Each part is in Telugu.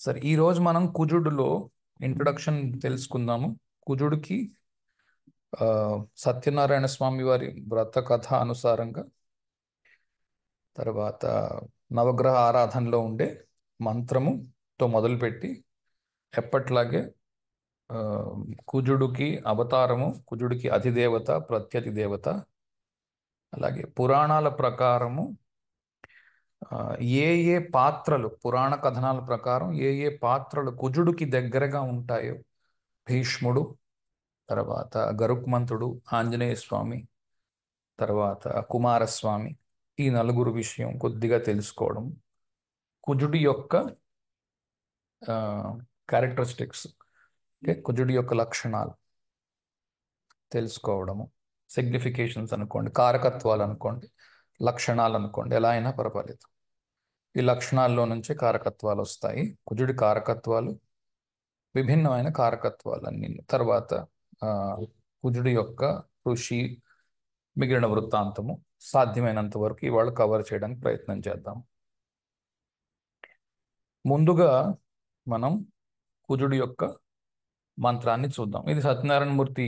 సరే, ఈరోజు మనం కుజుడులో ఇంట్రొడక్షన్ తెలుసుకుందాము. కుజుడికి ఆ, సత్యనారాయణ స్వామి వారి వ్రత కథ అనుసారంగా, తర్వాత నవగ్రహ ఆరాధనలో ఉండే మంత్రముతో మొదలుపెట్టి ఎప్పట్లాగే ఆ, కుజుడికి అవతారము, కుజుడికి అధిదేవత, ప్రత్యధి దేవత, అలాగే పురాణాల ప్రకారము ఆ, ఏ ఏ పాత్రలు, పురాణ కథనాల ప్రకారం ఏ ఏ పాత్రలు కుజుడికి దగ్గరగా ఉంటాయో, భీష్ముడు, తర్వాత గరుత్మంతుడు, ఆంజనేయ స్వామి, తర్వాత కుమారస్వామి, ఈ నలుగురు విషయం కొద్దిగా తెలుసుకోవడం, కుజుడి యొక్క క్యారెక్టరిస్టిక్స్, కుజుడి యొక్క లక్షణాలు తెలుసుకోవడము, సిగ్నిఫికేషన్స్ అనుకోండి, కారకత్వాలు అనుకోండి, లక్షణాలు అనుకోండి, ఎలా అయినా పర్వాలేదు. ఈ లక్షణాల్లో నుంచే కారకత్వాలు వస్తాయి. కుజుడి కారకత్వాలు, విభిన్నమైన కారకత్వాలు అన్ని. తర్వాత ఆ, కుజుడి యొక్క ఋషి, మిగిలిన వృత్తాంతము సాధ్యమైనంత వరకు ఇవాళ కవర్ చేయడానికి ప్రయత్నం చేద్దాం. ముందుగా మనం కుజుడి యొక్క మంత్రాన్ని చూద్దాం. ఇది సత్యనారాయణమూర్తి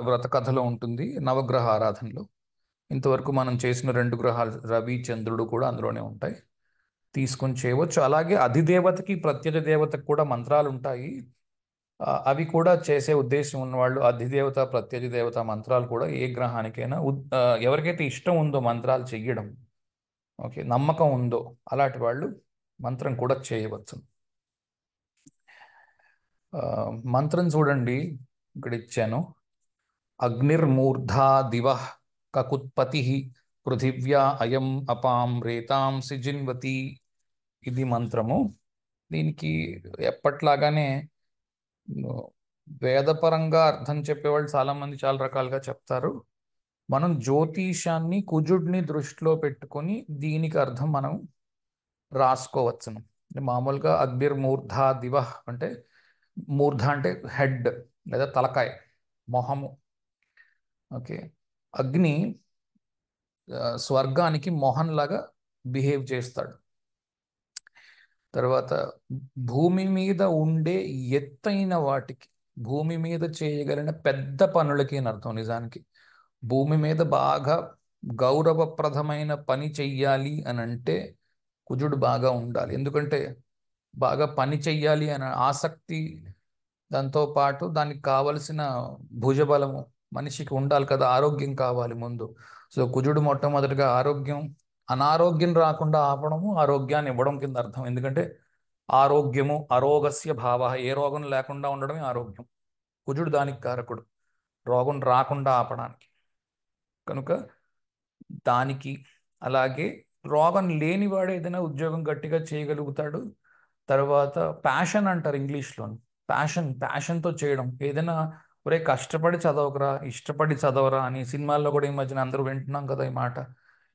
వ్రత కథలో ఉంటుంది, నవగ్రహ ఆరాధనలో. ఇంతవరకు మనం చేసిన 2 గ్రహాలు, రవి, చంద్రుడు కూడా అందులోనే ఉంటాయి, తీసుకొని చేయవచ్చు. అలాగే అధిదేవతకి, ప్రత్యక్ష దేవతకి కూడా మంత్రాలు ఉంటాయి. అవి కూడా చేసే ఉద్దేశం ఉన్నవాళ్ళు అధిదేవత, ప్రత్యక్ష దేవత మంత్రాలు కూడా ఏ గ్రహానికైనా ఎవరికైతే ఇష్టం ఉందో మంత్రాలు చెయ్యడం, ఓకే, నమ్మకం ఉందో అలాంటి వాళ్ళు మంత్రం కూడా చేయవచ్చు. మంత్రం చూడండి, ఇక్కడ ఇచ్చాను. అగ్నిర్మూర్ధా దివః కకుత్పతి పృథివ్యా అయం అపాం రేతాంసి జిన్వతి. ఇది మంత్రము. దీనికి ఎప్పట్లాగానే వేదపరంగా అర్థం చెప్పేవాళ్ళు చాలామంది చాలా రకాలుగా చెప్తారు. మనం జ్యోతిషాన్ని, కుజుడిని దృష్టిలో పెట్టుకొని దీనికి అర్థం మనం రాసుకోవచ్చును. మామూలుగా అగ్నిర్మూర్ధ దివః అంటే, మూర్ధ అంటే హెడ్ లేదా తలకాయ, మొహము. ఓకే, అగ్ని స్వర్గానికి మొహన్ లాగా బిహేవ్ చేస్తాడు. తర్వాత భూమి మీద ఉండే ఎత్తైన వాటికి, భూమి మీద చేయగలిగిన పెద్ద పనులకి అని అర్థం. నిజానికి భూమి మీద బాగా గౌరవప్రదమైన పని చెయ్యాలి అని అంటే కుజుడు బాగా ఉండాలి. ఎందుకంటే బాగా పని చెయ్యాలి అనే ఆసక్తి, దాంతోపాటు దానికి కావలసిన భుజబలము మనిషికి ఉండాలి కదా, ఆరోగ్యం కావాలి ముందు. సో కుజుడు మొట్టమొదటిగా ఆరోగ్యం, అనారోగ్యం రాకుండా ఆపడము, ఆరోగ్యాన్ని ఇవ్వడం కింద అర్థం. ఎందుకంటే ఆరోగ్యము, అరోగస్య భావ, ఏ రోగం లేకుండా ఉండడమే ఆరోగ్యం. కుజుడు దానికి కారకుడు, రోగం రాకుండా ఆపడానికి. కనుక దానికి, అలాగే రోగం లేనివాడు ఏదైనా ఉద్యోగం గట్టిగా చేయగలుగుతాడు. తర్వాత ప్యాషన్ అంటారు ఇంగ్లీష్లో, ప్యాషన్తో చేయడం ఏదైనా. ఒరే కష్టపడి చదవకరా, ఇష్టపడి చదవరా అని సినిమాల్లో కూడా ఈ మధ్యన అందరూ వింటున్నాం కదా ఈ మాట.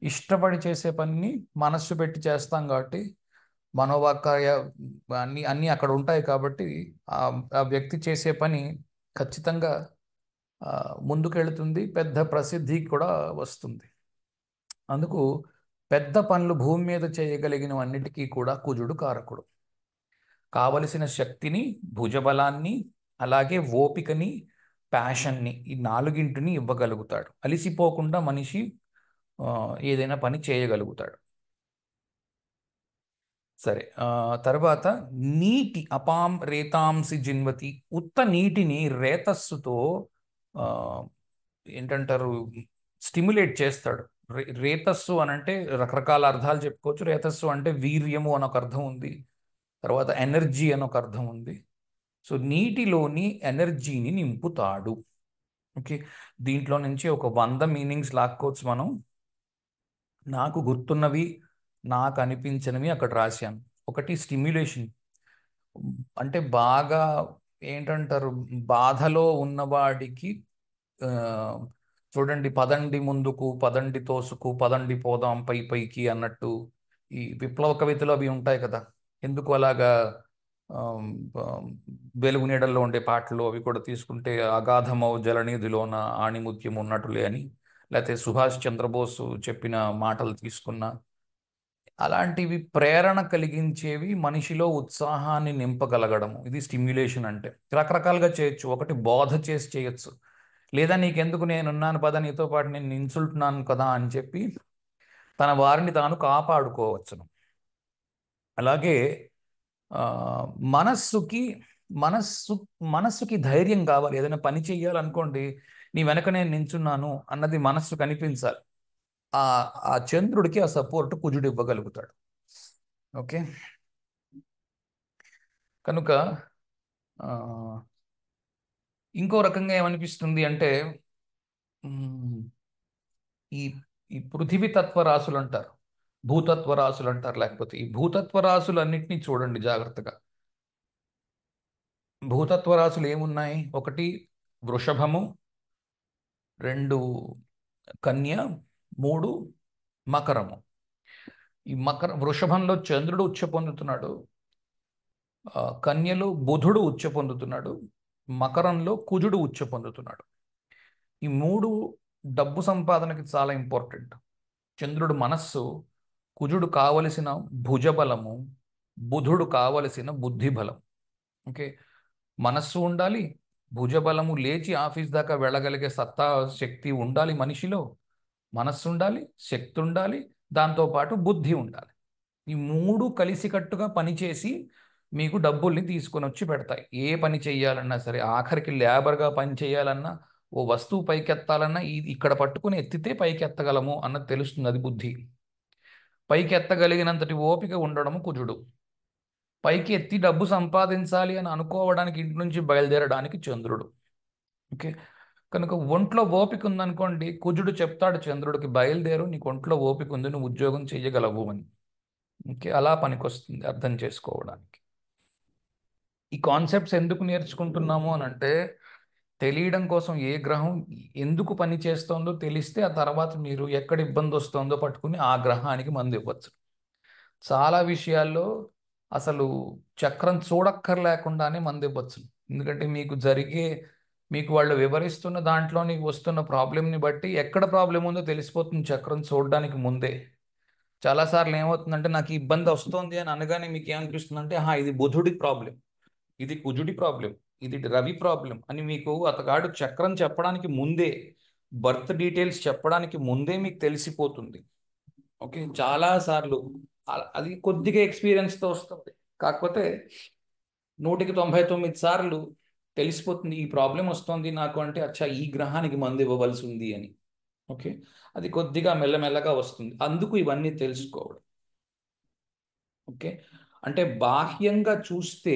ఇష్టపడి చేసే పనిని మనస్సు పెట్టి చేస్తాం కాబట్టి మనోవాక్కాయ అన్నీ అన్నీ అక్కడ ఉంటాయి కాబట్టి ఆ ఆ వ్యక్తి చేసే పని ఖచ్చితంగా ముందుకెళ్తుంది, పెద్ద ప్రసిద్ధి కూడా వస్తుంది. అందుకు పెద్ద పనులు భూమి మీద చేయగలిగినవన్నిటికీ కూడా కుజుడు కారకుడు. కావలసిన శక్తిని, భుజబలాన్ని, అలాగే ఓపికని, ప్యాషన్ని, ఈ నాలుగింటిని ఇవ్వగలుగుతాడు. అలిసిపోకుండా మనిషి ఏదైనా పని చేయగలుగుతాడు. సరే, తర్వాత నీటి, అపాం రేతాంసి జిన్వతి, ఉత్త నీటిని రేతస్సుతో ఆ, ఏంటంటారు, స్టిమ్యులేట్ చేస్తాడు. రేతస్సు అని అంటే రకరకాల అర్థాలు చెప్పుకోవచ్చు. రేతస్సు అంటే వీర్యము అని ఒక అర్థం ఉంది, తర్వాత ఎనర్జీ అని ఒక అర్థం ఉంది. సో నీటిలోని ఎనర్జీని నింపుతాడు. ఓకే, దీంట్లో నుంచి ఒక 100 మీనింగ్స్ లాక్కోవచ్చు మనం. నాకు గుర్తున్నవి, నాకు అనిపించినవి అక్కడ రాశాను. ఒకటి స్టిమ్యులేషన్, అంటే బాగా ఏంటంటారు, బాధలో ఉన్నవాడికి ఆ, చూడండి, పదండి ముందుకు, పదండి తోసుకు, పదండి పోదాం పై పైకి అన్నట్టు ఈ విప్లవ కవితలు అవి ఉంటాయి కదా. ఎందుకు అలాగా ఆమ్, ఆమ్, వెలుగు నీడల్లో ఉండే పాటలు అవి కూడా తీసుకుంటే, అగాధమౌ జలనిధిలోన ఆణిముత్యం ఉన్నట్టులే అని, లేకపోతే సుభాష్ చంద్రబోస్ చెప్పిన మాటలు తీసుకున్న అలాంటివి ప్రేరణ కలిగించేవి, మనిషిలో ఉత్సాహాన్ని నింపగలగడము, ఇది స్టిమ్యులేషన్ అంటే. రకరకాలుగా చేయొచ్చు. ఒకటి బోధ చేసి చేయొచ్చు, లేదా నీకెందుకు నేనున్నాను పద నీతో పాటు నేను నించుంటున్నాను కదా అని చెప్పి తన వారిని తాను కాపాడుకోవచ్చును. అలాగే ఆ, మనస్సుకి మనస్సు మనస్సుకి ధైర్యం కావాలి. ఏదైనా పని చెయ్యాలనుకోండి, నీ వెనక నేను నించున్నాను అన్నది మనస్సు కనిపించాలి. ఆ ఆ చంద్రుడికి ఆ సపోర్ట్ కుజుడు ఇవ్వగలుగుతాడు. ఓకే, కనుక ఆ, ఇంకో రకంగా ఏమనిపిస్తుంది అంటే, మ్, ఈ ఈ పృథివీ తత్వ రాశులు అంటారు, భూతత్వ రాశులు అంటారు, లేకపోతే ఈ భూతత్వ రాశులు అన్నింటినీ చూడండి జాగ్రత్తగా. భూతత్వ రాశులు ఏమున్నాయి? ఒకటి వృషభము, రెండు కన్య, మూడు మకరము. ఈ వృషభంలో చంద్రుడు ఉచ్చ పొందుతున్నాడు, కన్యలో బుధుడు ఉచ్చ పొందుతున్నాడు, మకరంలో కుజుడు ఉచ్చ పొందుతున్నాడు. ఈ మూడు డబ్బు సంపాదనకి చాలా ఇంపార్టెంట్. చంద్రుడు మనస్సు, కుజుడు కావలసిన భుజబలము, బుధుడు కావలసిన బుద్ధి బలం. ఓకే, మనస్సు ఉండాలి, భుజబలము, లేచి ఆఫీస్ దాకా వెళ్ళగలిగే సత్తా శక్తి ఉండాలి మనిషిలో. మనస్సు ఉండాలి, శక్తి ఉండాలి, దాంతోపాటు బుద్ధి ఉండాలి. ఈ మూడు కలిసికట్టుగా పనిచేసి మీకు డబ్బుల్ని తీసుకొని వచ్చి పెడతాయి. ఏ పని చేయాలన్నా సరే, ఆఖరికి లేబర్గా పని చేయాలన్నా, ఓ వస్తువు పైకెత్తాలన్నా ఇది ఇక్కడ పట్టుకుని ఎత్తితే పైకెత్తగలము అన్నది తెలుస్తుంది, అది బుద్ధి. పైకి ఎత్తగలిగినంతటి ఓపిక ఉండడము కుజుడు. పైకి ఎత్తి డబ్బు సంపాదించాలి అని అనుకోవడానికి, ఇంటి నుంచి బయలుదేరడానికి చంద్రుడు. ఓకే, కనుక ఒంట్లో ఓపిక ఉందనుకోండి, కుజుడు చెప్తాడు చంద్రుడికి, బయలుదేరు, నీకు ఒంట్లో ఓపిక ఉంది, నువ్వు ఉద్యోగం చేయగలవు అని. ఓకే, అలా పనికొస్తుంది అర్థం చేసుకోవడానికి. ఈ కాన్సెప్ట్స్ ఎందుకు నేర్చుకుంటున్నాము అని అంటే, తెలియడం కోసం ఏ గ్రహం ఎందుకు పని చేస్తోందో తెలిస్తే ఆ తర్వాత మీరు ఎక్కడ ఇబ్బంది వస్తుందో పట్టుకుని ఆ గ్రహానికి మందు ఇవ్వచ్చు. చాలా విషయాల్లో అసలు చక్రం చూడక్కర్లేకుండానే మందు ఇవ్వచ్చు. ఎందుకంటే మీకు వాళ్ళు వివరిస్తున్న దాంట్లోని వస్తున్న ప్రాబ్లంని బట్టి ఎక్కడ ప్రాబ్లం ఉందో తెలిసిపోతుంది చక్రం చూడడానికి ముందే. చాలాసార్లు ఏమవుతుందంటే, నాకు ఈ ఇబ్బంది వస్తుంది అని అనగానే మీకు ఏమనిపిస్తుంది అంటే, ఇది బుధుడి ప్రాబ్లం, ఇది కుజుడి ప్రాబ్లం, ఇది రవి ప్రాబ్లం అని మీకు అతగాడు చక్రం చెప్పడానికి ముందే, బర్త్ డీటెయిల్స్ చెప్పడానికి ముందే మీకు తెలిసిపోతుంది. ఓకే, చాలాసార్లు అది కొద్దిగా ఎక్స్పీరియన్స్తో వస్తుంది. కాకపోతే 199 సార్లు తెలిసిపోతుంది ఈ ప్రాబ్లం వస్తుంది నాకు అంటే, అచ్చా ఈ గ్రహానికి మందు ఇవ్వవలసి ఉంది అని. ఓకే, అది కొద్దిగా మెల్లమెల్లగా వస్తుంది, అందుకు ఇవన్నీ తెలుసుకోవడం. ఓకే, అంటే బాహ్యంగా చూస్తే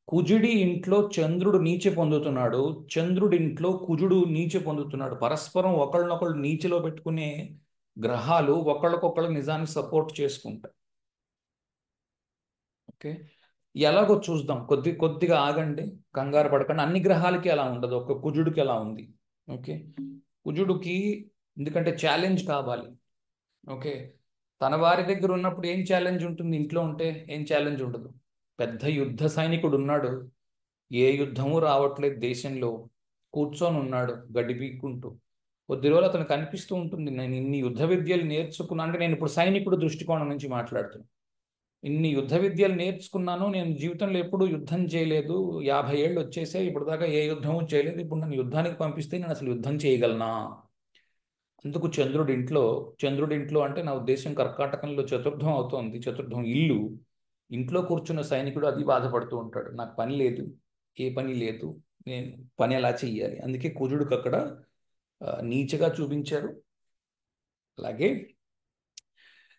కుజుడి ఇంట్లో చంద్రుడు నీచ పొందుతున్నాడు, చంద్రుడి ఇంట్లో కుజుడు నీచ పొందుతున్నాడు. పరస్పరం ఒకళ్ళనొకళ్ళు నీచలో పెట్టుకునే గ్రహాలు ఒకళ్ళకొకళ్ళు నిజానికి సపోర్ట్ చేసుకుంటాయి. ఓకే, ఎలాగో చూద్దాం, కొద్దిగా ఆగండి, కంగారు పడకండి. అన్ని గ్రహాలకి అలా ఉండదు, ఒక కుజుడికి అలా ఉంది. ఓకే, కుజుడికి ఎందుకంటే ఛాలెంజ్ కావాలి. ఓకే, తన వారి దగ్గర ఉన్నప్పుడు ఏం ఛాలెంజ్ ఉంటుంది? ఇంట్లో ఉంటే ఏం ఛాలెంజ్ ఉండదు. పెద్ద యుద్ధ సైనికుడు ఉన్నాడు, ఏ యుద్ధము రావట్లేదు దేశంలో, కూర్చొని ఉన్నాడు గడ్డి పీక్కుంటూ. కొద్ది రోజులు అతను కనిపిస్తూ ఉంటుంది, నేను ఇన్ని యుద్ధ విద్యలు నేర్చుకున్నాను. అంటే నేను ఇప్పుడు సైనికుడు దృష్టికోణం నుంచి మాట్లాడుతున్నాను. ఇన్ని యుద్ధ విద్యలు నేర్చుకున్నాను, నేను జీవితంలో ఎప్పుడూ యుద్ధం చేయలేదు, 50 ఏళ్ళు వచ్చేసే, ఇప్పుడు దాకా ఏ యుద్ధము చేయలేదు, ఇప్పుడు నన్ను యుద్ధానికి పంపిస్తే నేను అసలు యుద్ధం చేయగలనా? అందుకు చంద్రుడింట్లో అంటే నా ఉద్దేశం కర్కాటకంలో చతుర్థం అవుతోంది, చతుర్థం ఇల్లు. ఇంట్లో కూర్చున్న సైనికుడు అది బాధపడుతూ ఉంటాడు, నాకు పని లేదు, ఏ పని లేదు, నేను పని ఎలా చెయ్యాలి. అందుకే కుజుడికి అక్కడ నీచగా చూపించారు. అలాగే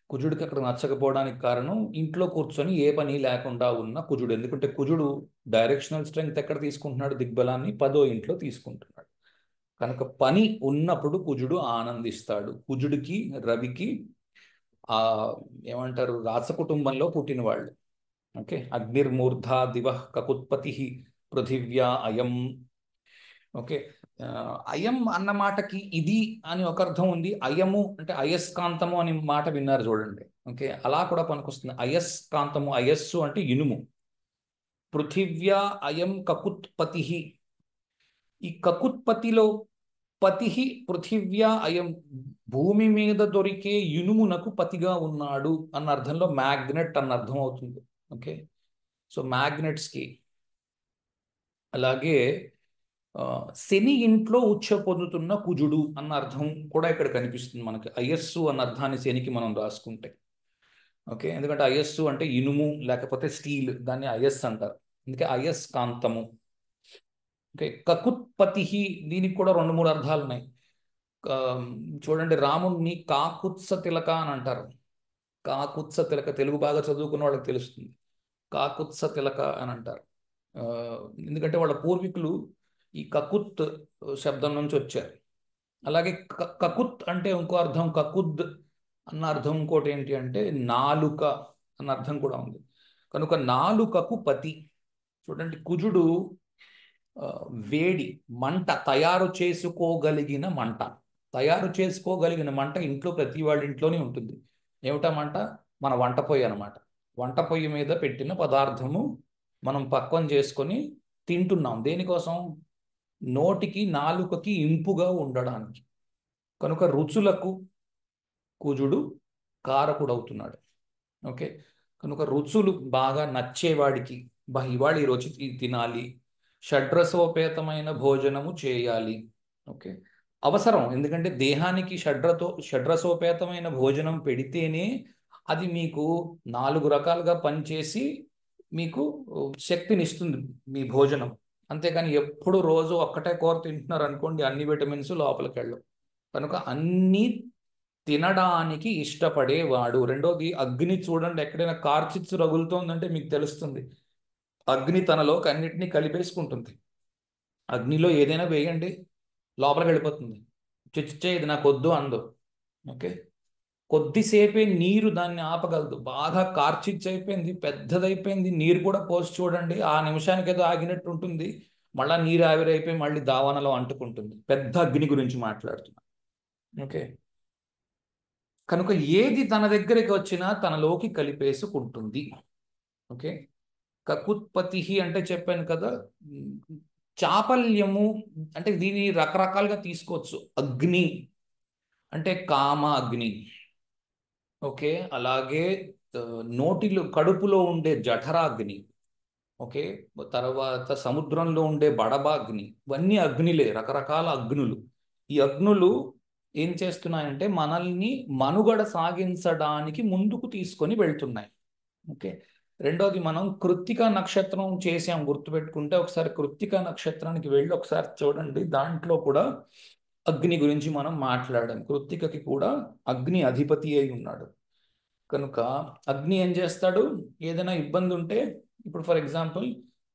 కుజుడికి అక్కడ నచ్చకపోవడానికి కారణం, ఇంట్లో కూర్చొని ఏ పని లేకుండా ఉన్న కుజుడు. ఎందుకంటే కుజుడు డైరెక్షనల్ స్ట్రెంగ్త్ ఎక్కడ తీసుకుంటున్నాడు? దిగ్బలాన్ని 10వ ఇంట్లో తీసుకుంటున్నాడు. కనుక పని ఉన్నప్పుడు కుజుడు ఆనందిస్తాడు. కుజుడికి రవికి ఆ ఏమంటారు, రాస కుటుంబంలో పుట్టిన వాళ్ళు. ఓకే, అగ్నిర్మూర్ధ దివ కకుత్పతి పృథివ్యా అయం. ఓకే, అయం అన్న మాటకి ఇది అని ఒక అర్థం ఉంది. అయము అంటే అయస్కాంతము అని మాట విన్నారు చూడండి. ఓకే, అలా కూడా పనికొస్తుంది. అయస్కాంతము, అయస్సు అంటే ఇనుము. పృథివ్యా అయం కకుత్పతి. ఈ కకుత్పతిలో పతి పృథివ్యా అయం, భూమి మీద దొరికే ఇనుమునకు పతిగా ఉన్నాడు అన్న అర్థంలో మ్యాగ్నెట్ అన్న అర్థం అవుతుంది. ఓకే, సో మ్యాగ్నెట్స్కి. అలాగే శని ఇంట్లో ఉచ్చ పొందుతున్న కుజుడు అన్న అర్థం కూడా ఇక్కడ కనిపిస్తుంది మనకి. అయస్సు అన్న అర్థాన్ని శనికి మనం రాసుకుంటే. ఓకే, ఎందుకంటే అయస్సు అంటే ఇనుము లేకపోతే స్టీల్, దాన్ని అయస్ అంటారు. అందుకే అయస్కాంతము. ఓకే, కకుత్పతి, దీనికి కూడా రెండు మూడు అర్థాలు ఉన్నాయి. ఆ, చూడండి, రాముణ్ణి కాకుత్స తిలక అని అంటారు. కాకుత్స తిలక, తెలుగు బాగా చదువుకున్న వాళ్ళకి తెలుస్తుంది. కాకుత్స తిలక అని అంటారు. ఆ, ఎందుకంటే వాళ్ళ పూర్వీకులు ఈ కకుత్ శబ్దం నుంచి వచ్చారు. అలాగే కకుత్ అంటే ఇంకో అర్థం, కకుద్ అన్న అర్థం ఇంకోటి ఏంటి అంటే నాలుక అన్న అర్థం కూడా ఉంది. కనుక నాలుకకు పతి. చూడండి, కుజుడు వేడి, మంట, తయారు చేసుకోగలిగిన మంట. తయారు చేసుకోగలిగిన మంట ఇంట్లో ప్రతి వాళ్ళ ఇంట్లోనే ఉంటుంది. ఏమిటా మంట? మన వంట పొయ్యి అనమాట. వంట పొయ్యి మీద పెట్టిన పదార్థము మనం పక్వం చేసుకొని తింటున్నాం. దేనికోసం? నోటికి నాలుకకి ఇంపుగా ఉండడానికి. కనుక రుచులకు కుజుడు కారకుడవుతున్నాడు. ఓకే, కనుక రుచులు బాగా నచ్చేవాడికి, బా ఇవాళ ఈ రుచి తినాలి, షడ్రసోపేతమైన భోజనము చేయాలి. ఓకే, అవసరం. ఎందుకంటే దేహానికి షడ్రసోపేతమైన భోజనం పెడితేనే అది మీకు నాలుగు రకాలుగా పనిచేసి మీకు శక్తినిస్తుంది మీ భోజనం. అంతేకాని ఎప్పుడు రోజు ఒక్కటే కూర తింటున్నారు అనుకోండి, అన్ని విటమిన్స్ లోపలికి వెళ్ళవు. కనుక అన్నీ తినడానికి ఇష్టపడేవాడు. రెండోది, అగ్ని. చూడండి, ఎక్కడైనా కార్చిచ్చు రగులుతోందంటే మీకు తెలుస్తుంది. అగ్ని తనలోకి అన్నిటినీ కలిపేసుకుంటుంది. అగ్నిలో ఏదైనా వేయండి, లోపలికి వెళ్ళిపోతుంది. చిచ్చే ఇది నాకు వద్దు అందు. ఓకే, కొద్దిసేపే నీరు దాన్ని ఆపగలదు. బాగా కార్చిచ్చు అయిపోయింది, పెద్దదైపోయింది, నీరు కూడా పోసి చూడండి, ఆ నిమిషానికి ఏదో ఆగినట్టు ఉంటుంది. మళ్ళా నీరు ఆవిరైపోయి మళ్ళీ దావానలో అంటుకుంటుంది. పెద్ద అగ్ని గురించి మాట్లాడుతున్నా. ఓకే, కనుక ఏది తన దగ్గరికి వచ్చినా తనలోకి కలిపేసుకుంటుంది. ఓకే, కకుత్పతి అంటే చెప్పాను కదా. చాపల్యము అంటే దీన్ని రకరకాలుగా తీసుకోవచ్చు. అగ్ని అంటే కామ అగ్ని. ఓకే, అలాగే నోటిలో కడుపులో ఉండే జఠరాగ్ని. ఓకే, తర్వాత సముద్రంలో ఉండే బడబాగ్ని. ఇవన్నీ అగ్నిలే, రకరకాల అగ్నులు. ఈ అగ్నులు ఏం చేస్తున్నాయంటే మనల్ని మనుగడ సాగించడానికి ముందుకు తీసుకొని వెళ్తున్నాయి. ఓకే, రెండోది, మనం కృత్తిక నక్షత్రం చేసాం గుర్తుపెట్టుకుంటే, ఒకసారి కృత్తిక నక్షత్రానికి వెళ్ళి ఒకసారి చూడండి. దాంట్లో కూడా అగ్ని గురించి మనం మాట్లాడాం. కృత్తికకి కూడా అగ్ని అధిపతి అయి ఉన్నాడు. కనుక అగ్ని ఏం చేస్తాడు? ఏదైనా ఇబ్బంది ఉంటే, ఇప్పుడు ఫర్ ఎగ్జాంపుల్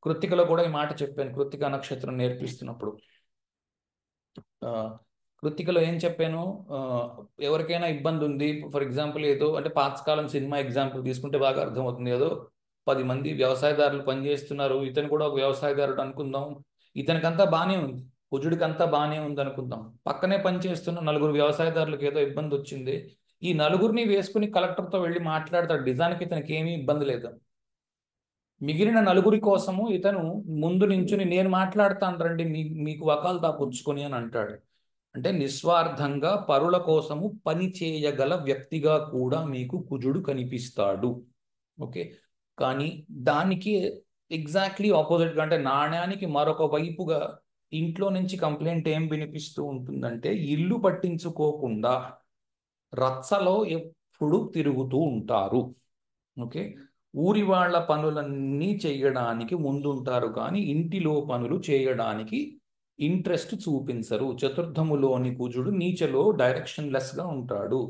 కృత్తికలో కూడా ఈ మాట చెప్పాను కృత్తిక నక్షత్రం నేర్పిస్తున్నప్పుడు. కృత్తికలో ఏం చెప్పాను? ఆ, ఎవరికైనా ఇబ్బంది ఉంది, ఫర్ ఎగ్జాంపుల్ ఏదో అంటే పాతకాలం సినిమా ఎగ్జాంపుల్ తీసుకుంటే బాగా అర్థమవుతుంది. ఏదో 10 మంది వ్యవసాయదారులు పనిచేస్తున్నారు, ఇతను కూడా ఒక వ్యవసాయదారుడు అనుకుందాం. ఇతనికంతా బాగానే ఉంది, కుజుడికి అంతా బాగానే ఉంది అనుకుందాం. పక్కనే పనిచేస్తున్న నలుగురు వ్యవసాయదారులకు ఏదో ఇబ్బంది వచ్చింది. ఈ నలుగురిని వేసుకుని కలెక్టర్తో వెళ్ళి మాట్లాడతాడు. నిజానికి ఇతనికి ఏమీ ఇబ్బంది లేదు. మిగిలిన నలుగురి కోసము ఇతను ముందు నించుని నేను మాట్లాడతాను రండి, మీకు వకాల్తా పుచ్చుకొని అని అంటాడు. అంటే నిస్వార్థంగా పరుల కోసము పని చేయగల వ్యక్తిగా కూడా మీకు కుజుడు కనిపిస్తాడు. ఓకే, కానీ దానికి ఎగ్జాక్ట్లీ ఆపోజిట్గా, అంటే నాణ్యానికి మరొక వైపుగా ఇంట్లో నుంచి కంప్లైంట్ ఏం వినిపిస్తూ ఉంటుందంటే, ఇల్లు పట్టించుకోకుండా రచ్చలో ఎప్పుడు తిరుగుతూ ఉంటారు. ఓకే, ఊరి వాళ్ళ పనులన్నీ చేయడానికి ముందుంటారు కానీ ఇంటిలో పనులు చేయడానికి ఇంట్రెస్ట్ చూపించరు. చతుర్థములోని కుజుడు నీచలో డైరెక్షన్లెస్గా ఉంటాడు.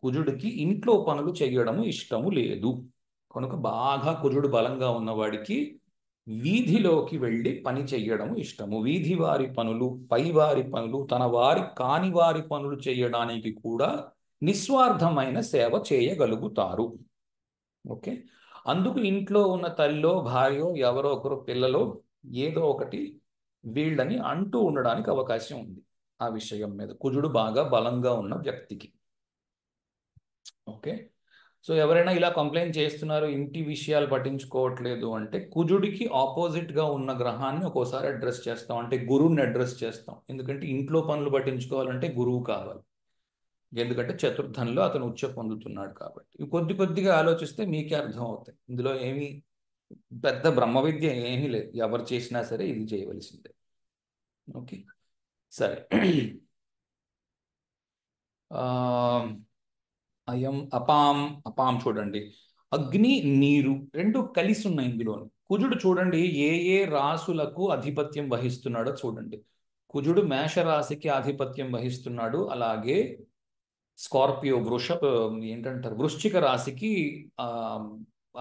కుజుడికి ఇంట్లో పనులు చేయడము ఇష్టము లేదు. కనుక బాగా కుజుడు బలంగా ఉన్నవాడికి వీధిలోకి వెళ్ళి పని చెయ్యడము ఇష్టము. వీధి వారి పనులు, పైవారి పనులు, తన వారి కాని వారి పనులు చేయడానికి కూడా నిస్వార్థమైన సేవ చేయగలుగుతారు. ఓకే, అందుకు ఇంట్లో ఉన్న తల్లో భార్యో ఎవరో ఒకరు పిల్లలో ఏదో ఒకటి వీళ్ళని అంటూ ఉండడానికి అవకాశం ఉంది ఆ విషయం మీద, కుజుడు బాగా బలంగా ఉన్న వ్యక్తికి. ఓకే, సో ఎవరైనా ఇలా కంప్లైంట్ చేస్తున్నారు, ఇంటి విషయాలు పట్టించుకోవట్లేదు అంటే, కుజుడికి ఆపోజిట్గా ఉన్న గ్రహాన్ని ఒక్కోసారి అడ్రస్ చేస్తాం, అంటే గురువుని అడ్రస్ చేస్తాం. ఎందుకంటే ఇంట్లో పనులు పట్టించుకోవాలంటే గురువు కావాలి. ఎందుకంటే చతుర్థంలో అతను ఉచ్చ పొందుతున్నాడు కాబట్టి. ఇవి కొద్ది కొద్దిగా ఆలోచిస్తే మీకే అర్థం అవుతాయి. ఇందులో ఏమీ పెద్ద బ్రహ్మ విద్య ఏమీ లేదు, ఎవరు చేసినా సరే ఇది చేయవలసిందే. ఓకే, సరే. ఆ, అయం అపాం, అపాం చూడండి, అగ్ని నీరు రెండు కలిసి ఉన్నాయి ఇందులో. కుజుడు చూడండి ఏ ఏ రాసులకు ఆధిపత్యం వహిస్తున్నాడో చూడండి. కుజుడు మేషరాశికి ఆధిపత్యం వహిస్తున్నాడు, అలాగే స్కార్పియో ఏంటంటారు, వృశ్చిక రాశికి ఆ,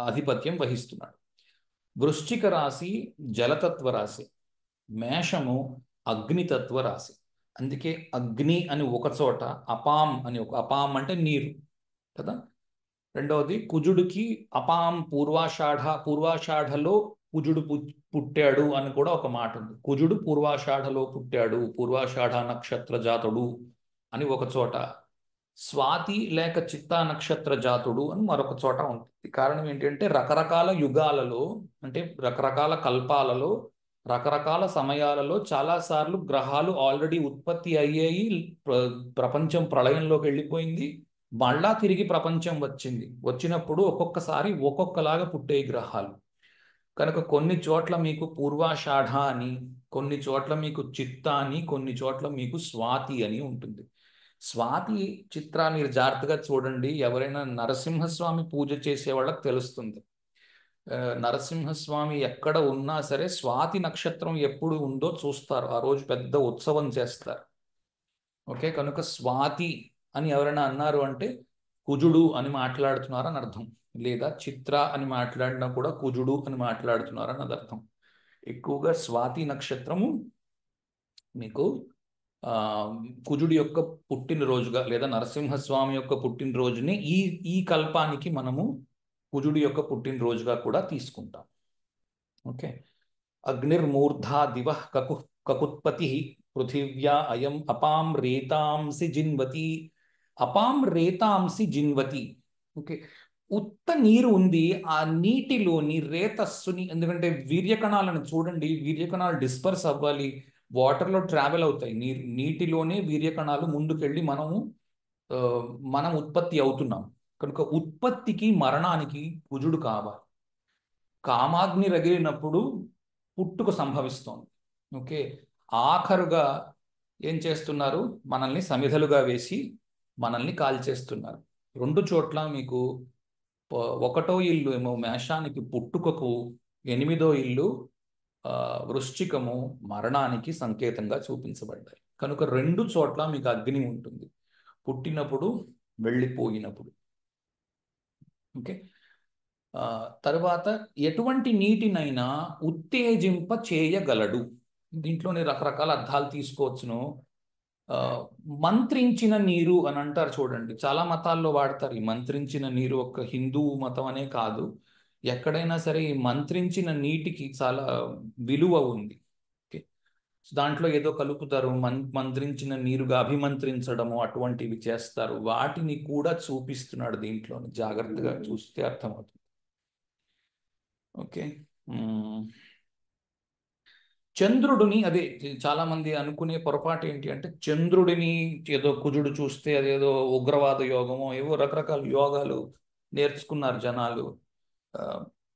ఆధిపత్యం వహిస్తున్నాడు. వృశ్చిక రాశి జలతత్వ రాశి, మేషము అగ్నితత్వ రాశి. అందుకే అగ్ని అని ఒక చోట, అపాం అని ఒక, అపాం అంటే నీరు కదా. రెండవది కుజుడికి అపాం పూర్వాషాఢలో కుజుడు పుట్టాడు అని కూడా ఒక మాట ఉంది. కుజుడు పూర్వాషాఢలో పుట్టాడు, పూర్వాషాఢ నక్షత్ర జాతుడు అని ఒక చోట, స్వాతి లేక చిత్తా నక్షత్ర జాతుడు అని మరొక చోట ఉంటుంది. కారణం ఏంటంటే రకరకాల యుగాలలో, అంటే రకరకాల కల్పాలలో, రకరకాల సమయాలలో చాలాసార్లు గ్రహాలు ఆల్రెడీ ఉత్పత్తి అయ్యాయి, ప్రపంచం ప్రళయంలోకి వెళ్ళిపోయింది, మళ్ళా తిరిగి ప్రపంచం వచ్చినప్పుడు ఒక్కొక్కసారి ఒక్కొక్కలాగా పుట్టే గ్రహాలు. కనుక కొన్ని చోట్ల మీకు పూర్వాషాఢ అని, కొన్ని చోట్ల మీకు చిత్త అని, కొన్ని చోట్ల మీకు స్వాతి అని ఉంటుంది. స్వాతి చిత్రాన్ని మీరు జాగ్రత్తగా చూడండి, ఎవరైనా నరసింహస్వామి పూజ చేసే వాళ్ళకి తెలుస్తుంది. నరసింహస్వామి ఎక్కడ ఉన్నా సరే స్వాతి నక్షత్రం ఎప్పుడు ఉందో చూస్తారు, ఆ రోజు పెద్ద ఉత్సవం చేస్తారు. ఓకే, కనుక స్వాతి అని ఎవరైనా అన్నారు అంటే కుజుడు అని మాట్లాడుతున్నారు అని అర్థం, లేదా చిత్ర అని మాట్లాడినా కూడా కుజుడు అని మాట్లాడుతున్నారు అని అర్థం. ఎక్కువగా స్వాతి నక్షత్రము మీకు ఆ కుజుడి యొక్క పుట్టినరోజుగా, లేదా నరసింహస్వామి యొక్క పుట్టినరోజుని ఈ ఈ కల్పానికి మనము కుజుడి యొక్క పుట్టినరోజుగా కూడా తీసుకుంటాం. ఓకే, అగ్నిర్మూర్ధా దివ కకుత్పతి పృథివ్యా అయం అపాం రేతాంసి జిన్వతి, అపాం రేతాంసి జిన్వతి. ఓకే, ఉత్త నీరు ఉంది, ఆ నీటిలోని రేతస్సుని, ఎందుకంటే వీర్యకణాలను చూడండి, వీర్యకణాలు డిస్పర్స్ అవ్వాలి, వాటర్లో ట్రావెల్ అవుతాయి, నీటిలోనే వీర్యకణాలు ముందుకెళ్ళి ఆ, మనం ఉత్పత్తి అవుతున్నాం. కనుక ఉత్పత్తికి మరణానికి కుజుడు కావాలి. కామాగ్ని రగిలినప్పుడు పుట్టుక సంభవిస్తోంది. ఓకే, ఆఖరుగా ఏం చేస్తున్నారు, మనల్ని సమిధలుగా వేసి మనల్ని కాల్చేస్తున్నారు. రెండు చోట్ల మీకు ఒకటో ఇల్లు ఏమో మేషానికి పుట్టుకకు, ఎనిమిదో ఇల్లు వృశ్చికము మరణానికి సంకేతంగా చూపించబడ్డాయి. కనుక రెండు చోట్ల మీకు అగ్ని ఉంటుంది, పుట్టినప్పుడు, వెళ్ళిపోయినప్పుడు. ఓకే, తర్వాత ఎటువంటి నీటినైనా ఉత్తేజింప చేయగలడు. దీంట్లోనే రకరకాల అర్థాలు తీసుకోవచ్చును. ఆ, మంత్రించిన నీరు అని అంటారు చూడండి, చాలా మతాల్లో వాడతారు ఈ మంత్రించిన నీరు. ఒక హిందూ మతం అనే కాదు, ఎక్కడైనా సరే ఈ మంత్రించిన నీటికి చాలా విలువ ఉంది. ఓకే, దాంట్లో ఏదో కలుపుతారు, మంత్రించిన నీరుగా అభిమంత్రించడము అటువంటివి చేస్తారు, వాటిని కూడా చూపిస్తున్నాడు దీంట్లో, జాగ్రత్తగా చూస్తే అర్థమవుతుంది. ఓకే, చంద్రుడిని, అదే చాలా మంది అనుకునే పొరపాటు ఏంటి అంటే, చంద్రుడిని ఏదో కుజుడు చూస్తే అదేదో ఉగ్రవాద యోగమో ఏవో రకరకాల యోగాలు నేర్చుకున్నారు జనాలు. ఆ,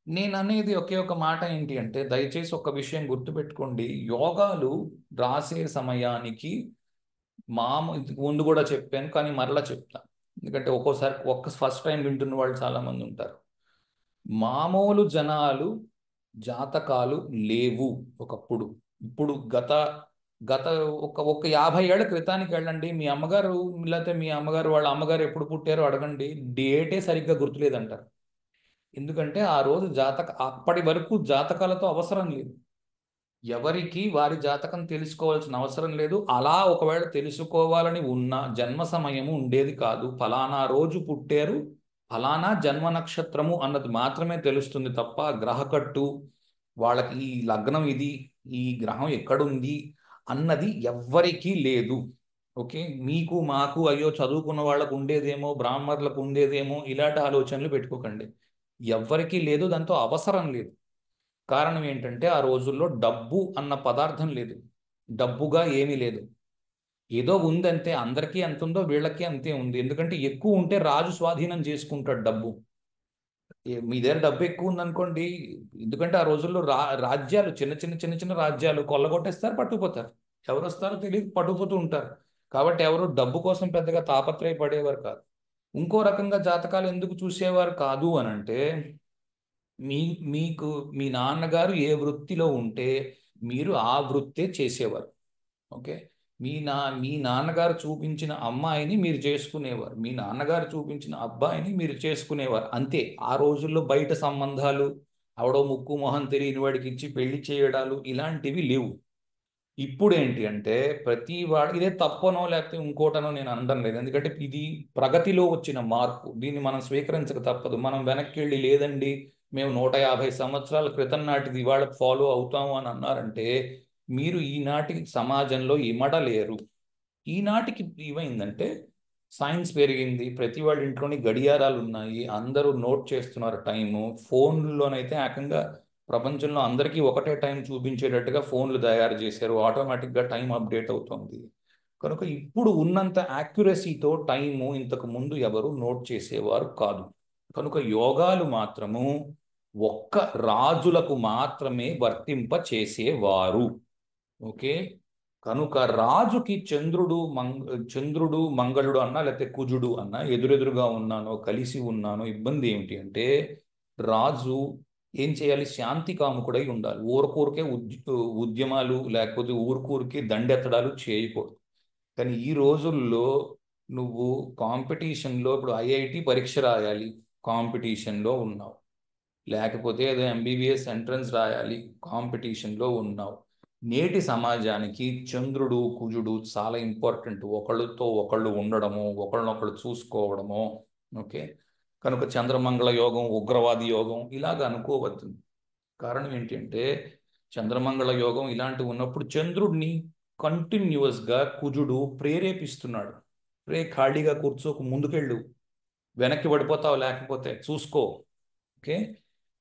నేను అనేది ఒకే ఒక మాట ఏంటి అంటే, దయచేసి ఒక విషయం గుర్తుపెట్టుకోండి, యోగాలు రాసే సమయానికి ఇంతకు ముందు కూడా చెప్పాను కానీ మరలా చెప్తాను, ఎందుకంటే ఒక్కోసారి ఫస్ట్ టైం వింటున్న వాళ్ళు చాలా మంది ఉంటారు. మామూలు జనాలు జాతకాలు లేవు ఒకప్పుడు. ఇప్పుడు గత గత ఒక ఒక 50 ఏళ్ల క్రితానికి వెళ్ళండి, మీ అమ్మగారు లేకపోతే మీ అమ్మగారు వాళ్ళ అమ్మగారు ఎప్పుడు పుట్టారో అడగండి, డేటే సరిగ్గా గుర్తులేదంటారు. ఎందుకంటే ఆ రోజు అప్పటి వరకు జాతకాలతో అవసరం లేదు, ఎవరికి వారి జాతకం తెలుసుకోవాల్సిన అవసరం లేదు. అలా ఒకవేళ తెలుసుకోవాలని ఉన్న జన్మ సమయము ఉండేది కాదు, ఫలానా రోజు పుట్టారు, ఫలానా జన్మ నక్షత్రము అన్నది మాత్రమే తెలుస్తుంది తప్ప, గ్రహకట్టు, వాళ్ళకి ఈ లగ్నం ఇది, ఈ గ్రహం ఎక్కడుంది అన్నది ఎవ్వరికీ లేదు. ఓకే, మీకు మాకు అయ్యో చదువుకున్న వాళ్ళకు ఉండేదేమో, బ్రాహ్మణులకు ఉండేదేమో ఇలాంటి ఆలోచనలు పెట్టుకోకండి. ఎవ్వరికీ లేదు, దాంతో అవసరం లేదు. కారణం ఏంటంటే ఆ రోజుల్లో డబ్బు అన్న పదార్థం లేదు, డబ్బుగా ఏమీ లేదు. ఏదో ఉందంతే, అందరికీ ఎంత ఉందో వీళ్ళకి అంతే ఉంది. ఎందుకంటే ఎక్కువ ఉంటే రాజు స్వాధీనం చేసుకుంటాడు డబ్బు. మీ దగ్గర డబ్బు ఎక్కువ ఉందనుకోండి, ఎందుకంటే ఆ రోజుల్లో రాజ్యాలు చిన్న చిన్న చిన్న చిన్న రాజ్యాలు కొల్లగొట్టేస్తారు, పట్టుకుపోతారు. ఎవరు వస్తారో తెలియదు, పట్టుకుపోతూ ఉంటారు. కాబట్టి ఎవరు డబ్బు కోసం పెద్దగా తాపత్రయపడేవారు కాదు. ఇంకో రకంగా జాతకాలు ఎందుకు చూసేవారు కాదు అని అంటే, మీ మీకు మీ నాన్నగారు ఏ వృత్తిలో ఉంటే మీరు ఆ వృత్తే చేసేవారు. ఓకే, మీ నాన్నగారు చూపించిన అమ్మాయిని మీరు చేసుకునేవారు, మీ నాన్నగారు చూపించిన అబ్బాయిని మీరు చేసుకునేవారు, అంతే. ఆ రోజుల్లో బయట సంబంధాలు, అవడో ముక్కు మొహం తెలియని వాడికి ఇచ్చి పెళ్లి చేయడాలు ఇలాంటివి లేవు. ఇప్పుడు ఏంటి అంటే ప్రతి వాడు ఇదే తప్పనో లేకపోతే ఇంకోటనో నేను అనడం లేదు, ఎందుకంటే ఇది ప్రగతిలో వచ్చిన మార్పు, దీన్ని మనం స్వీకరించక తప్పదు. మనం వెనక్కి వెళ్ళి లేదండి మేము 150 సంవత్సరాల క్రితం నాటిది ఇవాళ ఫాలో అవుతాము అని అన్నారంటే మీరు ఈనాటి సమాజంలో ఇమడలేరు. ఈనాటికి ఏమైందంటే సైన్స్ పెరిగింది, ప్రతి వాళ్ళ ఇంట్లోని గడియారాలు ఉన్నాయి, అందరూ నోట్ చేస్తున్నారు టైము. ఫోన్లోనైతే ఏకంగా ప్రపంచంలో అందరికీ ఒకటే టైం చూపించేటట్టుగా ఫోన్లు తయారు చేశారు, ఆటోమేటిక్గా టైం అప్డేట్ అవుతుంది. కనుక ఇప్పుడు ఉన్నంత యాక్యురసీతో టైము ఇంతకు ముందు ఎవరు నోట్ చేసేవారు కాదు. కనుక యోగాలు మాత్రము ఒక్క రాజులకు మాత్రమే వర్తింప చేసేవారు. ఓకే, కనుక రాజుకి చంద్రుడు మంగళుడు అన్నా లేకపోతే కుజుడు అన్నా ఎదురెదురుగా ఉన్నానో కలిసి ఉన్నానో ఇబ్బంది ఏమిటి అంటే, రాజు ఏం చేయాలి, శాంతి కాముకుడై ఉండాలి. ఊరకూరికే ఉద్యమాలు లేకపోతే ఊరుకూరికే దండెత్తడాలు చేయకూడదు. కానీ ఈ రోజుల్లో నువ్వు కాంపిటీషన్లో ఇప్పుడు ఐఐటి పరీక్ష రాయాలి, కాంపిటీషన్లో ఉన్నావు. లేకపోతే ఏదో ఎంబీబీఎస్ ఎంట్రన్స్ రాయాలి, కాంపిటీషన్లో ఉన్నావు. నేటి సమాజానికి చంద్రుడు కుజుడు చాలా ఇంపార్టెంట్, ఒకళ్ళతో ఒకళ్ళు ఉండడము, ఒకళ్ళనొకళ్ళు చూసుకోవడము. ఓకే, కనుక చంద్రమంగళ యోగం, ఉగ్రవాది యోగం ఇలాగ అనుకోవద్దు. కారణం ఏంటి అంటే చంద్రమంగళ యోగం ఇలాంటివి ఉన్నప్పుడు చంద్రుడిని కంటిన్యూస్గా కుజుడు ప్రేరేపిస్తున్నాడు. ఖాళీగా కూర్చోకు, ముందుకెళ్ళు, వెనక్కి పడిపోతావు లేకపోతే చూసుకో. ఓకే,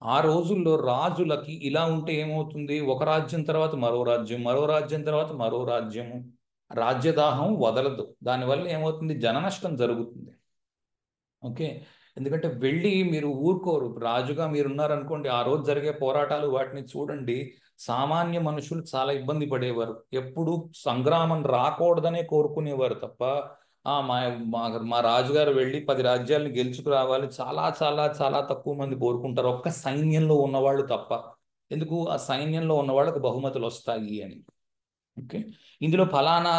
ఆ రోజుల్లో రాజులకి ఇలా ఉంటే ఏమవుతుంది, ఒక రాజ్యం తర్వాత మరో రాజ్యం, మరో రాజ్యం తర్వాత మరో రాజ్యము, రాజ్యదాహం వదలదు. దానివల్ల ఏమవుతుంది, జననష్టం జరుగుతుంది. ఓకే, ఎందుకంటే వెళ్ళి మీరు ఊరుకోరు. రాజుగా మీరున్నారనుకోండి, ఆ రోజు జరిగే పోరాటాలు వాటిని చూడండి. సామాన్య మనుషులు చాలా ఇబ్బంది పడేవారు, ఎప్పుడు సంగ్రామం రాకూడదనే కోరుకునేవారు తప్ప మా మా మా రాజుగారు వెళ్ళి 10 రాజ్యాలను గెలుచుకురావాలి చాలా చాలా చాలా తక్కువ మంది కోరుకుంటారు, ఒక్క సైన్యంలో ఉన్నవాళ్ళు తప్ప. ఎందుకు, ఆ సైన్యంలో ఉన్న వాళ్ళకి బహుమతులు వస్తాయి అని. ఓకే, ఇందులో ఫలానా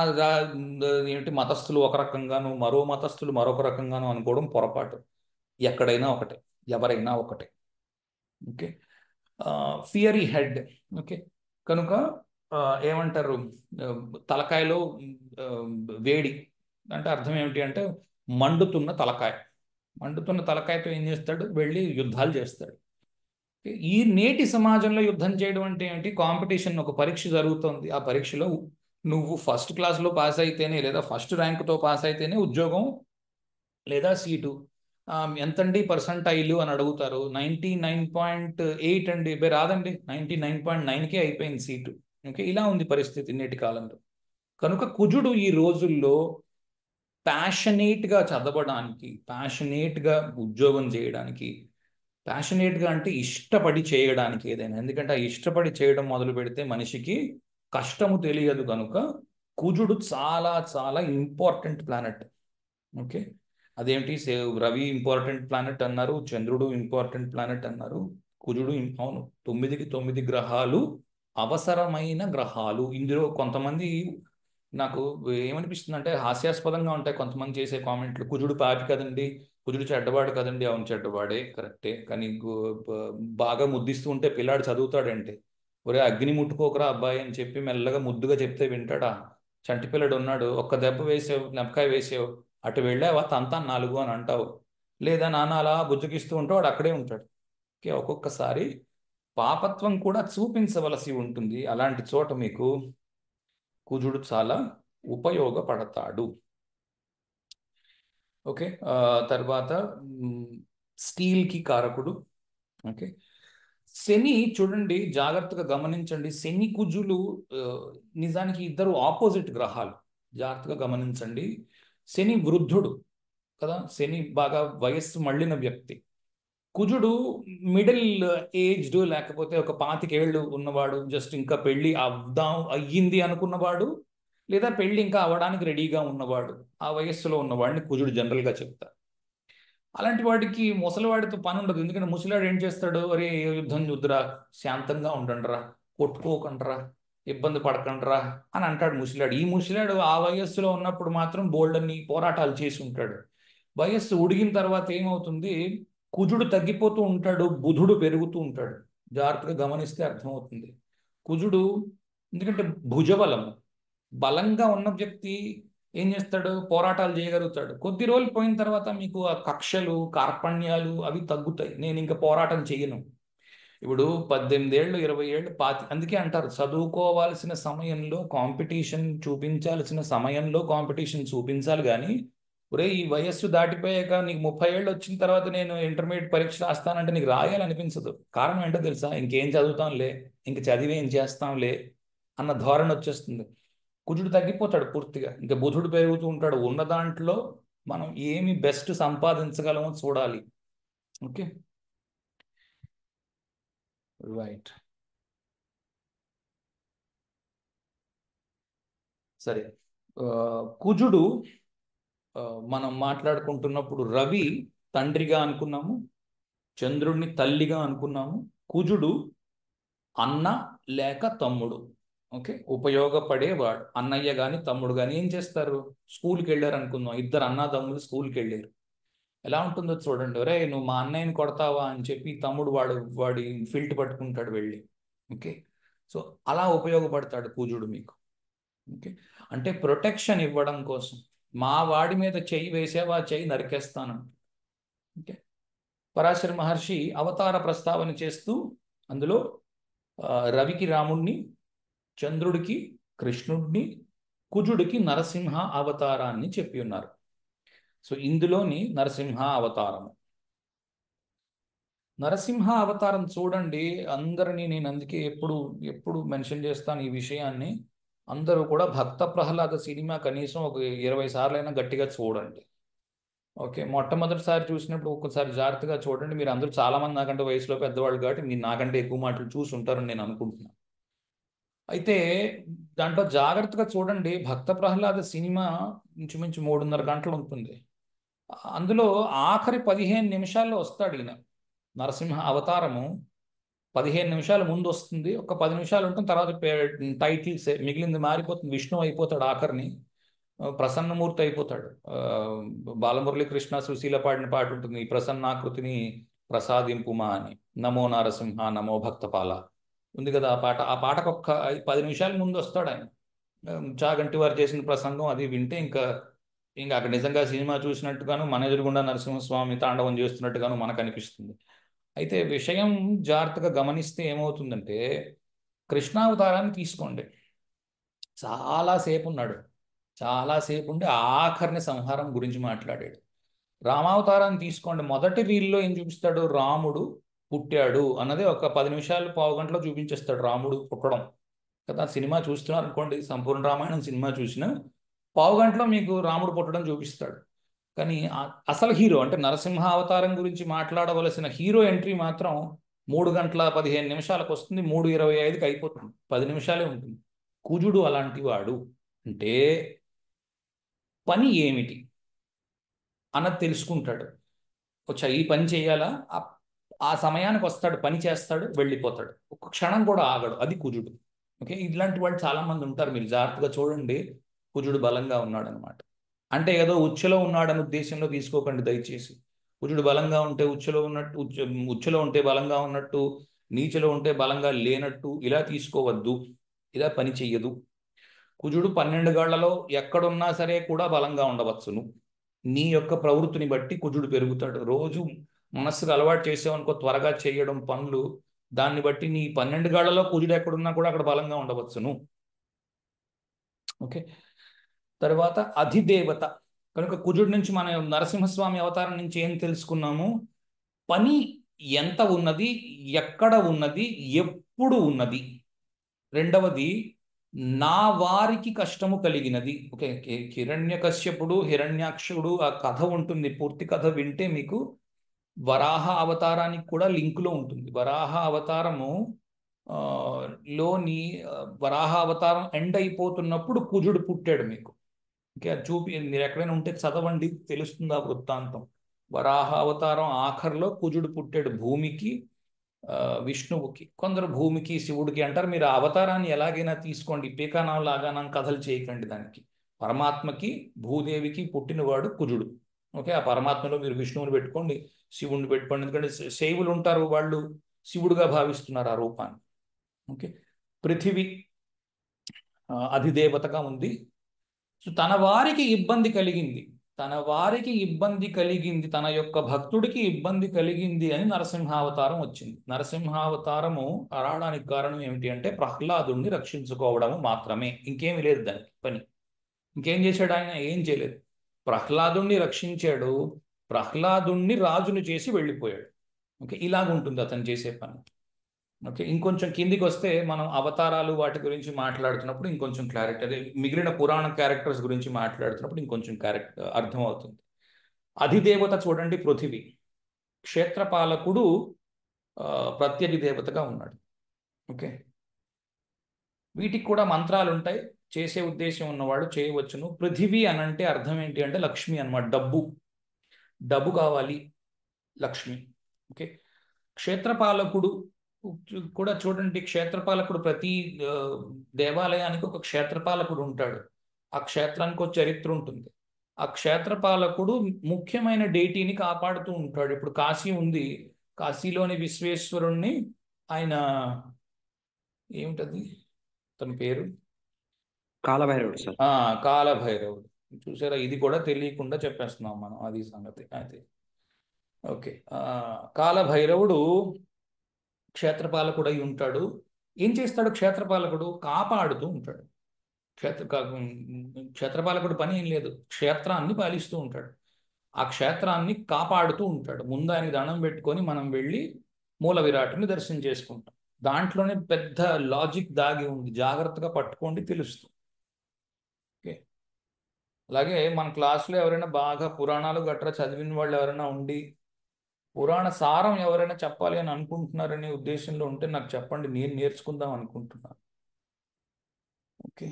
ఏంటి మతస్థులు ఒక రకంగాను మరో మతస్థులు మరొక రకంగాను అనుకోవడం పొరపాటు. ఎక్కడైనా ఒకటే, ఎవరైనా ఒకటే. Okay, ఫియరీ head. ఓకే, కనుక ఆ, ఏమంటారు, ఆ, తలకాయలో ఆ, వేడి అంటే అర్థం ఏమిటి అంటే మండుతున్న తలకాయ. మండుతున్న తలకాయతో ఏం చేస్తాడు, వెళ్ళి యుద్ధాలు చేస్తాడు. ఈ నేటి సమాజంలో యుద్ధం చేయడం అంటే ఏంటి, కాంపిటీషన్, ఒక పరీక్ష జరుగుతుంది, ఆ పరీక్షలో నువ్వు ఫస్ట్ క్లాస్లో పాస్ అయితేనే లేదా ఫస్ట్ ర్యాంక్తో పాస్ అయితేనే ఉద్యోగం లేదా సీటు. ఎంతండి పర్సంటైలు అని అడుగుతారు, 99.8 అండి, రాదండి, 99.9కే అయిపోయింది సీటు. ఓకే, ఇలా ఉంది పరిస్థితి నేటి కాలంలో. కనుక కుజుడు ఈ రోజుల్లో ప్యాషనేట్గా చదవడానికి, ప్యాషనేట్గా ఉద్యోగం చేయడానికి, ప్యాషనేట్గా అంటే ఇష్టపడి చేయడానికి ఏదైనా, ఎందుకంటే ఆ ఇష్టపడి చేయడం మొదలు పెడితే మనిషికి కష్టము తెలియదు. కనుక కుజుడు చాలా చాలా ఇంపార్టెంట్ ప్లానెట్. ఓకే, అదేంటి రవి ఇంపార్టెంట్ ప్లానెట్ అన్నారు, చంద్రుడు ఇంపార్టెంట్ ప్లానెట్ అన్నారు, కుజుడు అవును, 9కి 9 గ్రహాలు అవసరమైన గ్రహాలు. ఇందులో కొంతమంది నాకు ఏమనిపిస్తుంది అంటే హాస్యాస్పదంగా ఉంటాయి కొంతమంది చేసే కామెంట్లు, కుజుడు పాపి కదండి, కుజుడు చెడ్డవాడు కదండి. అవును, చెడ్డవాడే, కరెక్టే. కానీ బాగా ముద్దిస్తూ ఉంటే పిల్లాడు చదువుతాడంటే, ఒరే అగ్ని ముట్టుకోకరా అబ్బాయి అని చెప్పి మెల్లగా ముద్దుగా చెప్తే వింటాడా? చంటి పిల్లడు ఉన్నాడు, ఒక్క దెబ్బ వేసావు, నెపకాయ వేసావు, అటు వెళ్ళావా తంతా 4 అని అంటావు, లేదా నాన్న అలా బుజ్జగిస్తూ ఉంటావు, వాడు అక్కడే ఉంటాడు. ఓకే, ఒక్కొక్కసారి పాపత్వం కూడా చూపించవలసి ఉంటుంది. అలాంటి చోట మీకు కుజుడు చాలా ఉపయోగపడతాడు. ఓకే. తర్వాత స్టీల్కి కారకుడు. ఓకే. శని చూడండి, జాగ్రత్తగా గమనించండి. శని కుజులు ఆ, నిజానికి ఇద్దరు ఆపోజిట్ గ్రహాలు. జాగ్రత్తగా గమనించండి. శని వృద్ధుడు కదా, శని బాగా వయస్సు మళ్ళిన వ్యక్తి. కుజుడు మిడిల్ ఏజ్డ్, లేకపోతే ఒక 25 ఏళ్ళు ఉన్నవాడు, జస్ట్ ఇంకా పెళ్లి అయ్యింది అనుకున్నవాడు, లేదా పెళ్లి ఇంకా అవ్వడానికి రెడీగా ఉన్నవాడు, ఆ వయస్సులో ఉన్నవాడిని కుజుడు జనరల్గా చెప్తారు. అలాంటి వాడికి ముసలివాడితో పని ఉండదు. ఎందుకంటే ముసలివాడు ఏం చేస్తాడు? అరే యుద్ధం చూద్దురా, శాంతంగా ఉండండిరా, కొట్టుకోకండ్రా, ఇబ్బంది పడకండ్రా అని అంటాడు ముసలివాడు. ఈ ముసలివాడు ఆ వయస్సులో ఉన్నప్పుడు మాత్రం బోల్డన్ని పోరాటాలు చేసి ఉంటాడు. వయస్సు ఉడిగిన తర్వాత ఏమవుతుంది? కుజుడు తగ్గిపోతూ ఉంటాడు, బుధుడు పెరుగుతూ ఉంటాడు. జాగ్రత్తగా గమనిస్తే అర్థమవుతుంది. కుజుడు ఎందుకంటే భుజబలము, బలంగా ఉన్న వ్యక్తి ఏం చేస్తాడు? పోరాటాలు చేయగలుగుతాడు. కొద్ది రోజులు పోయిన తర్వాత మీకు ఆ కక్షలు, కార్పణ్యాలు అవి తగ్గుతాయి. నేను ఇంకా పోరాటం చేయను. ఇప్పుడు 18 ఏళ్ళు, 20 ఏళ్ళు, అందుకే అంటారు చదువుకోవాల్సిన సమయంలో కాంపిటీషన్ చూపించాల్సిన సమయంలో కాంపిటీషన్ చూపించాలి. కానీ ఒరే ఈ వయస్సు దాటిపోయాక నీకు 30 ఏళ్ళు వచ్చిన తర్వాత నేను ఇంటర్మీడియట్ పరీక్ష రాస్తానంటే నీకు రాయాలనిపించదు. కారణం ఏంటో తెలుసా? ఇంకేం చదువుతాంలే, ఇంక చదివి ఏం చేస్తాంలే అన్న ధోరణి వచ్చేస్తుంది. కుజుడు తగ్గిపోతాడు పూర్తిగా, ఇంకా బుధుడు పెరుగుతూ ఉంటాడు. ఉన్న దాంట్లో మనం ఏమి బెస్ట్ సంపాదించగలమో చూడాలి. Okay, right. సరే. ఆ, కుజుడు ఆ, మనం మాట్లాడుకుంటున్నప్పుడు రవి తండ్రిగా అనుకున్నాము, చంద్రుడిని తల్లిగా అనుకున్నాము. కుజుడు అన్న లేక తమ్ముడు. ఓకే, ఉపయోగపడేవాడు. అన్నయ్య కానీ తమ్ముడు కానీ ఏం చేస్తారు? స్కూల్కి వెళ్ళారు అనుకుందాం, ఇద్దరు అన్నా తమ్ముడు స్కూల్కి వెళ్ళారు. ఎలా ఉంటుందో చూడండి. ఒరే నువ్వు మా అన్నయ్యని కొడతావా అని చెప్పి తమ్ముడు వాడి ఫిల్ట్ పట్టుకుంటాడు వెళ్ళి. ఓకే, సో అలా ఉపయోగపడతాడు కుజుడు మీకు. ఓకే, అంటే ప్రొటెక్షన్ ఇవ్వడం కోసం. మా వాడి మీద చెయ్యి వేసావా, చెయ్యి నరికేస్తాను. ఓకే, పరాశర మహర్షి అవతార ప్రస్తావన చేస్తూ అందులో రవికి రాముణ్ణి, చంద్రుడికి కృష్ణుడిని, కుజుడికి నరసింహ అవతారాన్ని చెప్పి ఉన్నారు. సో ఇందులోని నరసింహ అవతారము, నరసింహ అవతారం చూడండి. అందరినీ నేను అందుకే ఎప్పుడు ఎప్పుడు మెన్షన్ చేస్తాను ఈ విషయాన్ని. అందరూ కూడా భక్త ప్రహ్లాద సినిమా కనీసం ఒక 20 సార్లైనా గట్టిగా చూడండి. ఓకే, మొట్టమొదటిసారి చూసినప్పుడు ఒక్కసారి జాగ్రత్తగా చూడండి. మీరు అందరూ చాలా మంది నాకంటే వయసులో పెద్దవాళ్ళు కాబట్టి మీరు నాకంటే ఎక్కువ మాటలు చూసి ఉంటారని నేను అనుకుంటున్నాను. అయితే దాంట్లో జాగ్రత్తగా చూడండి. భక్త ప్రహ్లాద సినిమా ఇంచుమించు 3:30 గంటలు ఉంటుంది. అందులో ఆఖరి 15 నిమిషాల్లో వస్తాడు ఈయన. నరసింహ అవతారము 15 నిమిషాల ముందు వస్తుంది. ఒక 10 నిమిషాలు ఉంటుంది, తర్వాత టైటిల్స్ మిగిలింది మారిపోతుంది. విష్ణు అయిపోతాడు ఆఖరిని, ప్రసన్నమూర్తి అయిపోతాడు. బాలమురళీ కృష్ణ సుశీల పాడిన పాట ఉంటుంది, ఈ ప్రసన్నాకృతిని ప్రసాదింపుమా అని. నమో నరసింహ నమో భక్తపాల ఉంది కదా ఆ పాట. ఆ పాటకు ఒక్క 10 నిమిషాల ముందు వస్తాడు ఆయన. చాగంటి వారు చేసిన ప్రసంగం అది వింటే ఇంకా ఇంకా అక్కడ నిజంగా సినిమా చూసినట్టుగాను, మన ఎదురుగుండా నరసింహస్వామి తాండవం చేస్తున్నట్టుగాను మనకు అనిపిస్తుంది. అయితే విషయం జాగ్రత్తగా గమనిస్తే ఏమవుతుందంటే, కృష్ణావతారాన్ని తీసుకోండి, చాలాసేపు ఉన్నాడు, చాలాసేపు ఉండి ఆఖరిని సంహారం గురించి మాట్లాడాడు. రామావతారాన్ని తీసుకోండి, మొదటి రీల్లో ఏం చూపిస్తాడు? రాముడు పుట్టాడు అన్నది ఒక 10 నిమిషాలు, పావు గంటలో చూపించేస్తాడు రాముడు పుట్టడం కదా. సినిమా చూస్తున్నారు అనుకోండి, సంపూర్ణ రామాయణం సినిమా చూసిన పావు గంటలో మీకు రాముడు పుట్టడం చూపిస్తాడు. కానీ అసలు హీరో అంటే నరసింహ అవతారం గురించి మాట్లాడవలసిన హీరో ఎంట్రీ మాత్రం 3:15 వస్తుంది, 3:25కి అయిపోతుంది, 10 నిమిషాలే ఉంటుంది. కుజుడు అలాంటి వాడు. అంటే పని ఏమిటి అన్నది తెలుసుకుంటాడు. వచ్చా ఈ పని చేయాలా, ఆ సమయానికి వస్తాడు, పని చేస్తాడు, వెళ్ళిపోతాడు, ఒక్క క్షణం కూడా ఆగడు. అది కుజుడు. ఓకే, ఇట్లాంటి వాళ్ళు చాలా మంది ఉంటారు, మీరు జాగ్రత్తగా చూడండి. కుజుడు బలంగా ఉన్నాడు అనమాట. అంటే ఏదో ఉచ్చులో ఉన్నాడని ఉద్దేశంలో తీసుకోకండి దయచేసి. కుజుడు బలంగా ఉంటే ఉచ్చులో ఉన్నట్టు, ఉచ్చులో ఉంటే బలంగా ఉన్నట్టు, నీచలో ఉంటే బలంగా లేనట్టు ఇలా తీసుకోవద్దు. ఇలా పని చెయ్యదు. కుజుడు 12 గళ్లలో ఎక్కడున్నా సరే కూడా బలంగా ఉండవచ్చును. నీ యొక్క ప్రవృత్తిని బట్టి కుజుడు పెరుగుతాడు. రోజు మనస్సుకు అలవాటు చేసావనుకో త్వరగా చేయడం పనులు, దాన్ని బట్టి నీ 12 గళ్లలో కుజుడు ఎక్కడున్నా కూడా అక్కడ బలంగా ఉండవచ్చును. ఓకే, తర్వాత అధిదేవత. కనుక కుజుడి నుంచి మనం నరసింహస్వామి అవతారం నుంచి ఏం తెలుసుకున్నాము? పని ఎంత ఉన్నది, ఎక్కడ ఉన్నది, ఎప్పుడు ఉన్నది. రెండవది, నా వారికి కష్టము కలిగినది. ఓకే, హిరణ్యకశ్యపుడు హిరణ్యాక్షుడు ఆ కథ ఉంటుంది. పూర్తి కథ వింటే మీకు వరాహ అవతారానికి కూడా లింకులో ఉంటుంది. వరాహ అవతారము ఆ, లోని వరాహ అవతారం ఎండ్ అయిపోతున్నప్పుడు కుజుడు పుట్టాడు మీకు. ఓకే, అది మీరు ఎక్కడైనా ఉంటే చదవండి, తెలుస్తుంది ఆ వృత్తాంతం. వరాహ అవతారం ఆఖరిలో కుజుడు పుట్టాడు భూమికి, విష్ణువుకి. కొందరు భూమికి శివుడికి అంటారు. మీరు ఆ అవతారాన్ని ఎలాగైనా తీసుకోండి, పీకానా లాగానా కథలు చేయకండి దానికి. పరమాత్మకి భూదేవికి పుట్టినవాడు కుజుడు. ఓకే, ఆ పరమాత్మలో మీరు విష్ణువుని పెట్టుకోండి, శివుణ్ణి పెట్టుకోండి. ఎందుకంటే శైవులు ఉంటారు, వాళ్ళు శివుడుగా భావిస్తున్నారు ఆ రూపాన్ని. ఓకే, పృథివీ అధిదేవతగా ఉంది. సో తన వారికి ఇబ్బంది కలిగింది, తన వారికి ఇబ్బంది కలిగింది, తన యొక్క భక్తుడికి ఇబ్బంది కలిగింది అని నరసింహావతారం వచ్చింది. నరసింహావతారము రావడానికి కారణం ఏమిటి అంటే ప్రహ్లాదుణ్ణి రక్షించుకోవడము మాత్రమే, ఇంకేమీ లేదు దానికి పని. ఇంకేం చేశాడు ఆయన? ఏం చేయలేదు. ప్రహ్లాదుణ్ణి రక్షించాడు, ప్రహ్లాదుణ్ణి రాజును చేసి వెళ్ళిపోయాడు. ఓకే, ఇలాగుంటుంది అతను చేసే పని. ఓకే, ఇంకొంచెం కిందికి వస్తే మనం అవతారాలు వాటి గురించి మాట్లాడుతున్నప్పుడు ఇంకొంచెం క్లారిటీ, అదే మిగిలిన పురాణ క్యారెక్టర్స్ గురించి మాట్లాడుతున్నప్పుడు ఇంకొంచెం అర్థం అవుతుంది. అధిదేవత చూడండి పృథివీ, క్షేత్రపాలకుడు ప్రత్యధిదేవతగా ఉన్నాడు. ఓకే, వీటికి కూడా మంత్రాలు ఉంటాయి. చేసే ఉద్దేశం ఉన్నవాడు చేయవచ్చును. పృథివీ అనంటే అర్థం ఏంటి అంటే లక్ష్మి అన్నమాట. డబ్బు, డబ్బు కావాలి, లక్ష్మి. ఓకే, క్షేత్రపాలకుడు కూడా చూడండి. క్షేత్రపాలకుడు ప్రతి దేవాలయానికి ఒక క్షేత్రపాలకుడు ఉంటాడు. ఆ క్షేత్రానికి ఒక చరిత్ర ఉంటుంది. ఆ క్షేత్రపాలకుడు ముఖ్యమైన డేటీని కాపాడుతూ ఉంటాడు. ఇప్పుడు కాశీ ఉంది, కాశీలోని విశ్వేశ్వరుణ్ణి ఆయన, ఏమిటది తన పేరు? కాలభైరవుడు సార్. కాలభైరవుడు. చూసారా, ఇది కూడా తెలియకుండా చెప్పేస్తున్నాం మనం, అది సంగతి అయితే. ఓకే, కాలభైరవుడు క్షేత్రపాలకుడు అయి ఉంటాడు. ఏం చేస్తాడు క్షేత్రపాలకుడు? కాపాడుతూ ఉంటాడు. క్షేత్రపాలకుడు పని ఏం లేదు, క్షేత్రాన్ని పాలిస్తూ ఉంటాడు, ఆ క్షేత్రాన్ని కాపాడుతూ ఉంటాడు. ముందు ఆయనకి దండం పెట్టుకొని మనం వెళ్ళి మూల విరాటుని దర్శనం చేసుకుంటాం. దాంట్లోనే పెద్ద లాజిక్ దాగి ఉంది, జాగ్రత్తగా పట్టుకోండి, తెలుస్తుంది. ఓకే, అలాగే మన క్లాస్లో ఎవరైనా బాగా పురాణాలు గట్రా చదివిన వాళ్ళు ఎవరైనా ఉండి పురాణ సారం ఎవరైనా చెప్పాలి అని అనుకుంటున్నారనే ఉద్దేశంలో ఉంటే నాకు చెప్పండి, నేను నేర్చుకుందాం అనుకుంటున్నాను. ఓకే,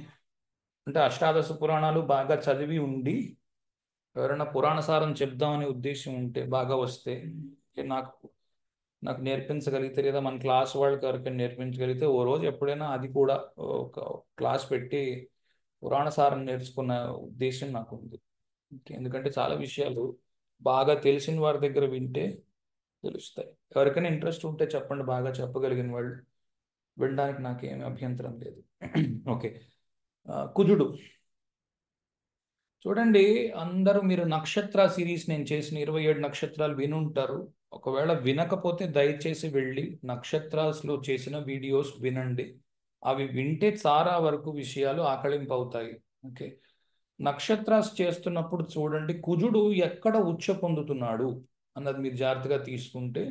అంటే అష్టాదశ పురాణాలు బాగా చదివి ఉండి ఎవరైనా పురాణ సారం చెప్దామనే ఉద్దేశం ఉంటే బాగా వస్తే నాకు నాకు నేర్పించగలిగితే, లేదా మన క్లాస్ వాళ్ళకి ఎవరికైనా నేర్పించగలిగితే ఓ రోజు ఎప్పుడైనా అది కూడా ఒక క్లాస్ పెట్టి పురాణ సారం నేర్చుకున్న ఉద్దేశం నాకు ఉంది. ఎందుకంటే చాలా విషయాలు బాగా తెలిసిన వారి దగ్గర వింటే తెలుస్తాయి. ఎవరికైనా ఇంట్రెస్ట్ ఉంటే చెప్పండి, బాగా చెప్పగలిగిన వాళ్ళు, వినడానికి నాకేమీ అభ్యంతరం లేదు. ఓకే, కుజుడు చూడండి. అందరూ మీరు నక్షత్ర సిరీస్ నేను చేసిన 27 నక్షత్రాలు వినుంటారు. ఒకవేళ వినకపోతే దయచేసి వెళ్ళి నక్షత్రాలు చేసిన వీడియోస్ వినండి. అవి వింటే చాలా వరకు విషయాలు ఆకళింపు అవుతాయి. ఓకే, నక్షత్రాస్ చేస్తున్నప్పుడు చూడండి కుజుడు ఎక్కడ ఉచ్చ పొందుతున్నాడు అన్నది మీరు జాగ్రత్తగా తీసుకుంటే,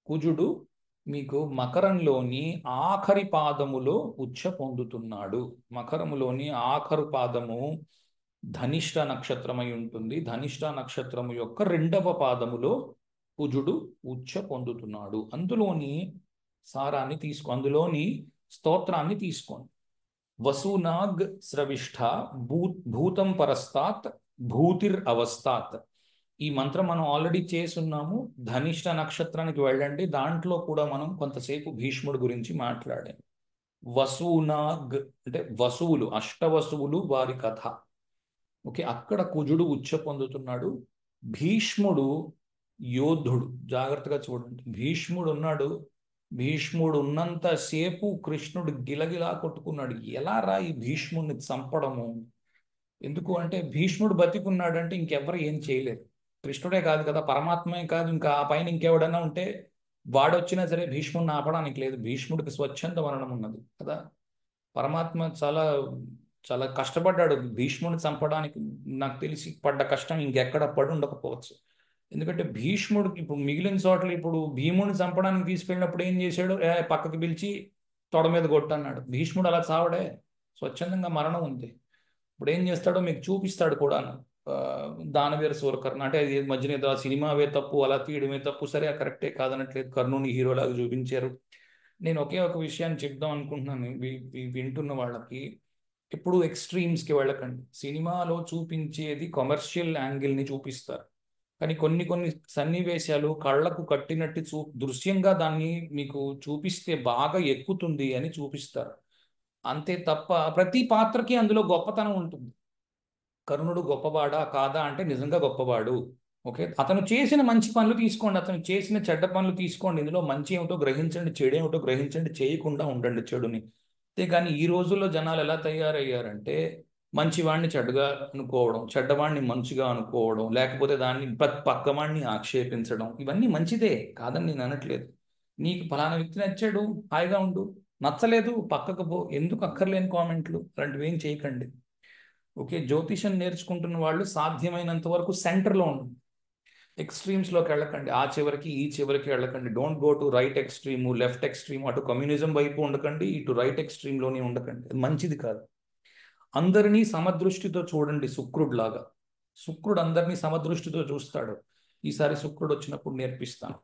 కుజుడు మీకు మకరంలోని ఆఖరి పాదములో ఉచ్చ పొందుతున్నాడు. మకరములోని ఆఖరు పాదము ధనిష్ట నక్షత్రమై ఉంటుంది. ధనిష్ట నక్షత్రము యొక్క 2వ పాదములో కుజుడు ఉచ్చ పొందుతున్నాడు. అందులోని సారాన్ని అందులోని స్తోత్రాన్ని తీసుకోండి. వసూనాగ్ స్రవిష్ఠ భూతం పరస్తాత్ భూతిర్ అవస్తాత్. ఈ మంత్రం మనం ఆల్రెడీ చేసున్నాము. ధనిష్ట నక్షత్రానికి వెళ్ళండి, దాంట్లో కూడా మనం కొంతసేపు భీష్ముడి గురించి మాట్లాడాం. వసూనాగ్ అంటే వసువులు, అష్టవసువులు వారి కథ. ఓకే, అక్కడ కుజుడు ఉచ్చ పొందుతున్నాడు. భీష్ముడు యోధుడు, జాగ్రత్తగా చూడండి. భీష్ముడు ఉన్నాడు, భీష్ముడు ఉన్నంతసేపు కృష్ణుడు గిలగిలా కొట్టుకున్నాడు. ఎలా రా ఈ భీష్ముడిని చంపడము? ఎందుకు అంటే భీష్ముడు బతికున్నాడంటే ఇంకెవరు ఏం చేయలేరు. కృష్ణుడే కాదు కదా, పరమాత్మే కాదు, ఇంకా ఆ పైన ఇంకెవడన్నా ఉంటే వాడొచ్చినా సరే భీష్ముడిని ఆపడానికి లేదు. భీష్ముడికి స్వచ్ఛంద మరణం ఉన్నది కదా. పరమాత్మ చాలా చాలా కష్టపడ్డాడు భీష్ముడిని చంపడానికి. నాకు తెలిసి పడ్డ కష్టం ఇంకెక్కడ పడి ఉండకపోవచ్చు. ఎందుకంటే భీష్ముడికి ఇప్పుడు మిగిలిన చోట్ల ఇప్పుడు భీముడిని చంపడానికి తీసుకెళ్ళినప్పుడు ఏం చేశాడు, పక్కకి పిలిచి తొడ మీద కొట్టన్నాడు. భీష్ముడు అలా చావడే, స్వచ్ఛందంగా మరణం ఉంది. ఇప్పుడు ఏం చేస్తాడో మీకు చూపిస్తాడు కూడాను. ఆ, దానవీర సూరకర్ణ అంటే అది మధ్యన ఏదో ఆ సినిమావే తప్పు, అలా తీయడమే తప్పు. సరే ఆ కరెక్టే కాదనట్లేదు, కర్ణుని హీరోలాగా చూపించారు. నేను ఒకే ఒక విషయాన్ని చెప్దాం అనుకుంటున్నాను వింటున్న వాళ్ళకి. ఎప్పుడు ఎక్స్ట్రీమ్స్కి వెళ్ళకండి. సినిమాలో చూపించేది కమర్షియల్ యాంగిల్ని చూపిస్తారు, కానీ కొన్ని కొన్ని సన్నివేశాలు కళ్ళకు కట్టినట్టు దృశ్యంగా దాన్ని మీకు చూపిస్తే బాగా ఎక్కుతుంది అని చూపిస్తారు. అంతే తప్ప ప్రతి పాత్రకి అందులో గొప్పతనం ఉంటుంది. కర్ణుడు గొప్పవాడా కాదా అంటే నిజంగా గొప్పవాడు. ఓకే, అతను చేసిన మంచి పనులు తీసుకోండి, అతను చేసిన చెడ్డ పనులు తీసుకోండి. ఇందులో మంచి ఏమిటో గ్రహించండి, చెడు ఏమిటో గ్రహించండి, చేయకుండా ఉండండి చెడుని. అంతేగాని ఈ రోజుల్లో జనాలు ఎలా తయారయ్యారంటే మంచివాడిని చెడ్డగా అనుకోవడం, చెడ్డవాడిని మంచిగా అనుకోవడం, లేకపోతే దాన్ని పక్కవాడిని ఆక్షేపించడం. ఇవన్నీ మంచిదే కాదని నేను అనట్లేదు. నీకు ఫలానా వ్యక్తి నచ్చాడు, హాయిగా ఉండు. నచ్చలేదు పక్కకు పో. ఎందుకు అక్కర్లేని కామెంట్లు అలాంటివి ఏం చేయకండి. ఓకే, జ్యోతిషం నేర్చుకుంటున్న వాళ్ళు సాధ్యమైనంత వరకు సెంటర్లో ఉండండి. ఎక్స్ట్రీమ్స్లోకి వెళ్ళకండి, ఆ చివరికి ఈ చివరికి వెళ్ళకండి. Don't go to right extreme, left extreme. అటు కమ్యూనిజం వైపు ఉండకండి, ఇటు రైట్ ఎక్స్ట్రీమ్లోనే ఉండకండి. అది మంచిది కాదు. అందరినీ సమదృష్టితో చూడండి, శుక్రుడిలాగా. శుక్రుడు అందరినీ సమదృష్టితో చూస్తాడు. ఈసారి శుక్రుడు వచ్చినప్పుడు నేర్పిస్తాను.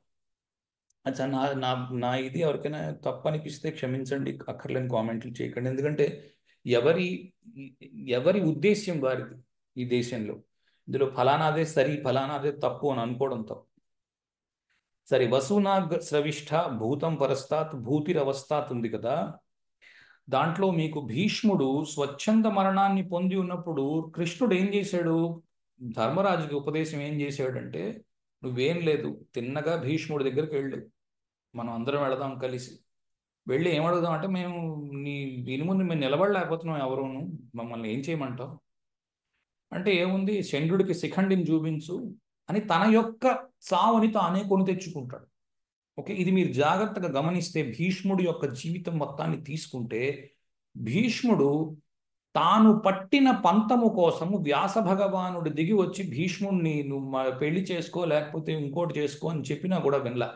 అచ్చా, నా నా నా ఇది ఎవరికైనా తప్పు అనిపిస్తే క్షమించండి, అక్కర్లేని కామెంట్లు చేయకండి. ఎందుకంటే ఎవరి ఎవరి ఉద్దేశ్యం వారిది ఈ దేశంలో. ఇందులో ఫలానాదే సరి, ఫలానాదే తప్పు అని అనుకోవడం తప్పు. సరే, వసునాగ్ స్రవిష్ఠ భూతం పరస్తాత్ భూతిరవస్థాత్ ఉంది కదా. దాంట్లో మీకు భీష్ముడు స్వచ్ఛంద మరణాన్ని పొంది ఉన్నప్పుడు కృష్ణుడు ఏం చేశాడు, ధర్మరాజుకి ఉపదేశం ఏం చేశాడంటే, నువ్వేం లేదు, తిన్నగా భీష్ముడి దగ్గరికి వెళ్ళు, మనం అందరం వెళదాం కలిసి. వెళ్ళి ఏమడుగుదాం అంటే, మేము నీ దీని ముందు మేము నిలబడలేకపోతున్నాం ఎవరును, మమ్మల్ని ఏం చేయమంటావు అంటే, ఏముంది చంద్రుడికి శిఖండిని చూపించు అని తన యొక్క చావుని తానే కొని తెచ్చుకుంటాడు. ఓకే, ఇది మీరు జాగ్రత్తగా గమనిస్తే భీష్ముడి యొక్క జీవితం మొత్తాన్ని తీసుకుంటే, భీష్ముడు తాను పట్టిన పంతము కోసము వ్యాస భగవానుడు దిగి వచ్చి భీష్ముడిని నువ్వు పెళ్లి చేసుకో లేకపోతే ఇంకోటి చేసుకో అని చెప్పినా కూడా వినలా.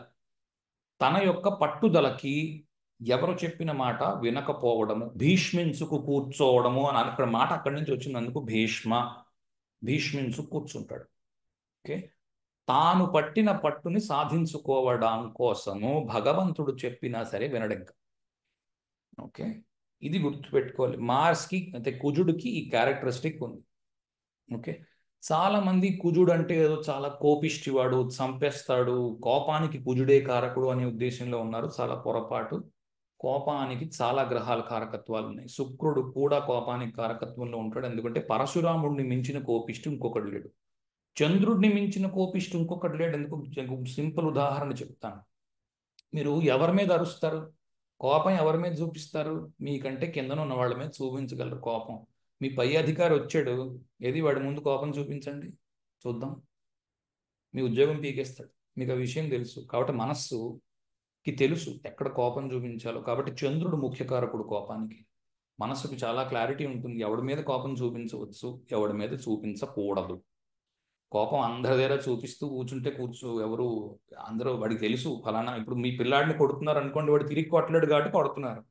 తన యొక్క పట్టుదలకి ఎవరు చెప్పిన మాట వినకపోవడము, భీష్మించుకు కూర్చోవడము అని అక్కడ మాట అక్కడి నుంచి వచ్చినందుకు భీష్మ, భీష్మించు కూర్చుంటాడు. ఓకే, తాను పట్టిన పట్టుని సాధించుకోవడం కోసము భగవంతుడు చెప్పినా సరే వినడం. ఓకే, ఇది గుర్తుపెట్టుకోవాలి. మార్స్కి అంటే కుజుడికి ఈ క్యారెక్టరిస్టిక్ ఉంది. ఓకే, చాలా మంది కుజుడు అంటే ఏదో చాలా కోపిష్టివాడు, చంపేస్తాడు, కోపానికి కుజుడే కారకుడు అనే ఉద్దేశంలో ఉన్నారు. చాలా పొరపాటు. కోపానికి చాలా గ్రహాల కారకత్వాలు ఉన్నాయి. శుక్రుడు కూడా కోపానికి కారకత్వంలో ఉంటాడు. ఎందుకంటే పరశురాముడిని మించిన కోపిష్టి ఇంకొకటి లేడు, చంద్రుడిని మించిన కోపిష్టి ఇంకొకటి లేడు. ఎందుకు సింపుల్ ఉదాహరణ చెప్తాను. మీరు ఎవరి మీద అరుస్తారు, కోపం ఎవరి మీద చూపిస్తారు, మీకంటే కిందన ఉన్న వాళ్ళ మీద చూపించగలరు కోపం. మీ పై అధికారి వచ్చాడు, ఏది వాడి ముందు కోపం చూపించండి చూద్దాం, మీ ఉద్యోగం పీకేస్తాడు. మీకు ఆ విషయం తెలుసు కాబట్టి మనస్సుకి తెలుసు ఎక్కడ కోపం చూపించాలో. కాబట్టి చంద్రుడు ముఖ్యకారకుడు కోపానికి. మనస్సుకు చాలా క్లారిటీ ఉంటుంది, ఎవడి మీద కోపం చూపించవచ్చు, ఎవడి మీద చూపించకూడదు. కోపం అందరి దగ్గర చూపిస్తూ కూర్చుంటే ఎవరు అందరూ వాడికి తెలుసు ఫలానా. ఇప్పుడు మీ పిల్లాడిని కొడుతున్నారు అనుకోండి, వాడు తిరిగి కొట్టలేడు కాబట్టి కొడుతున్నారు.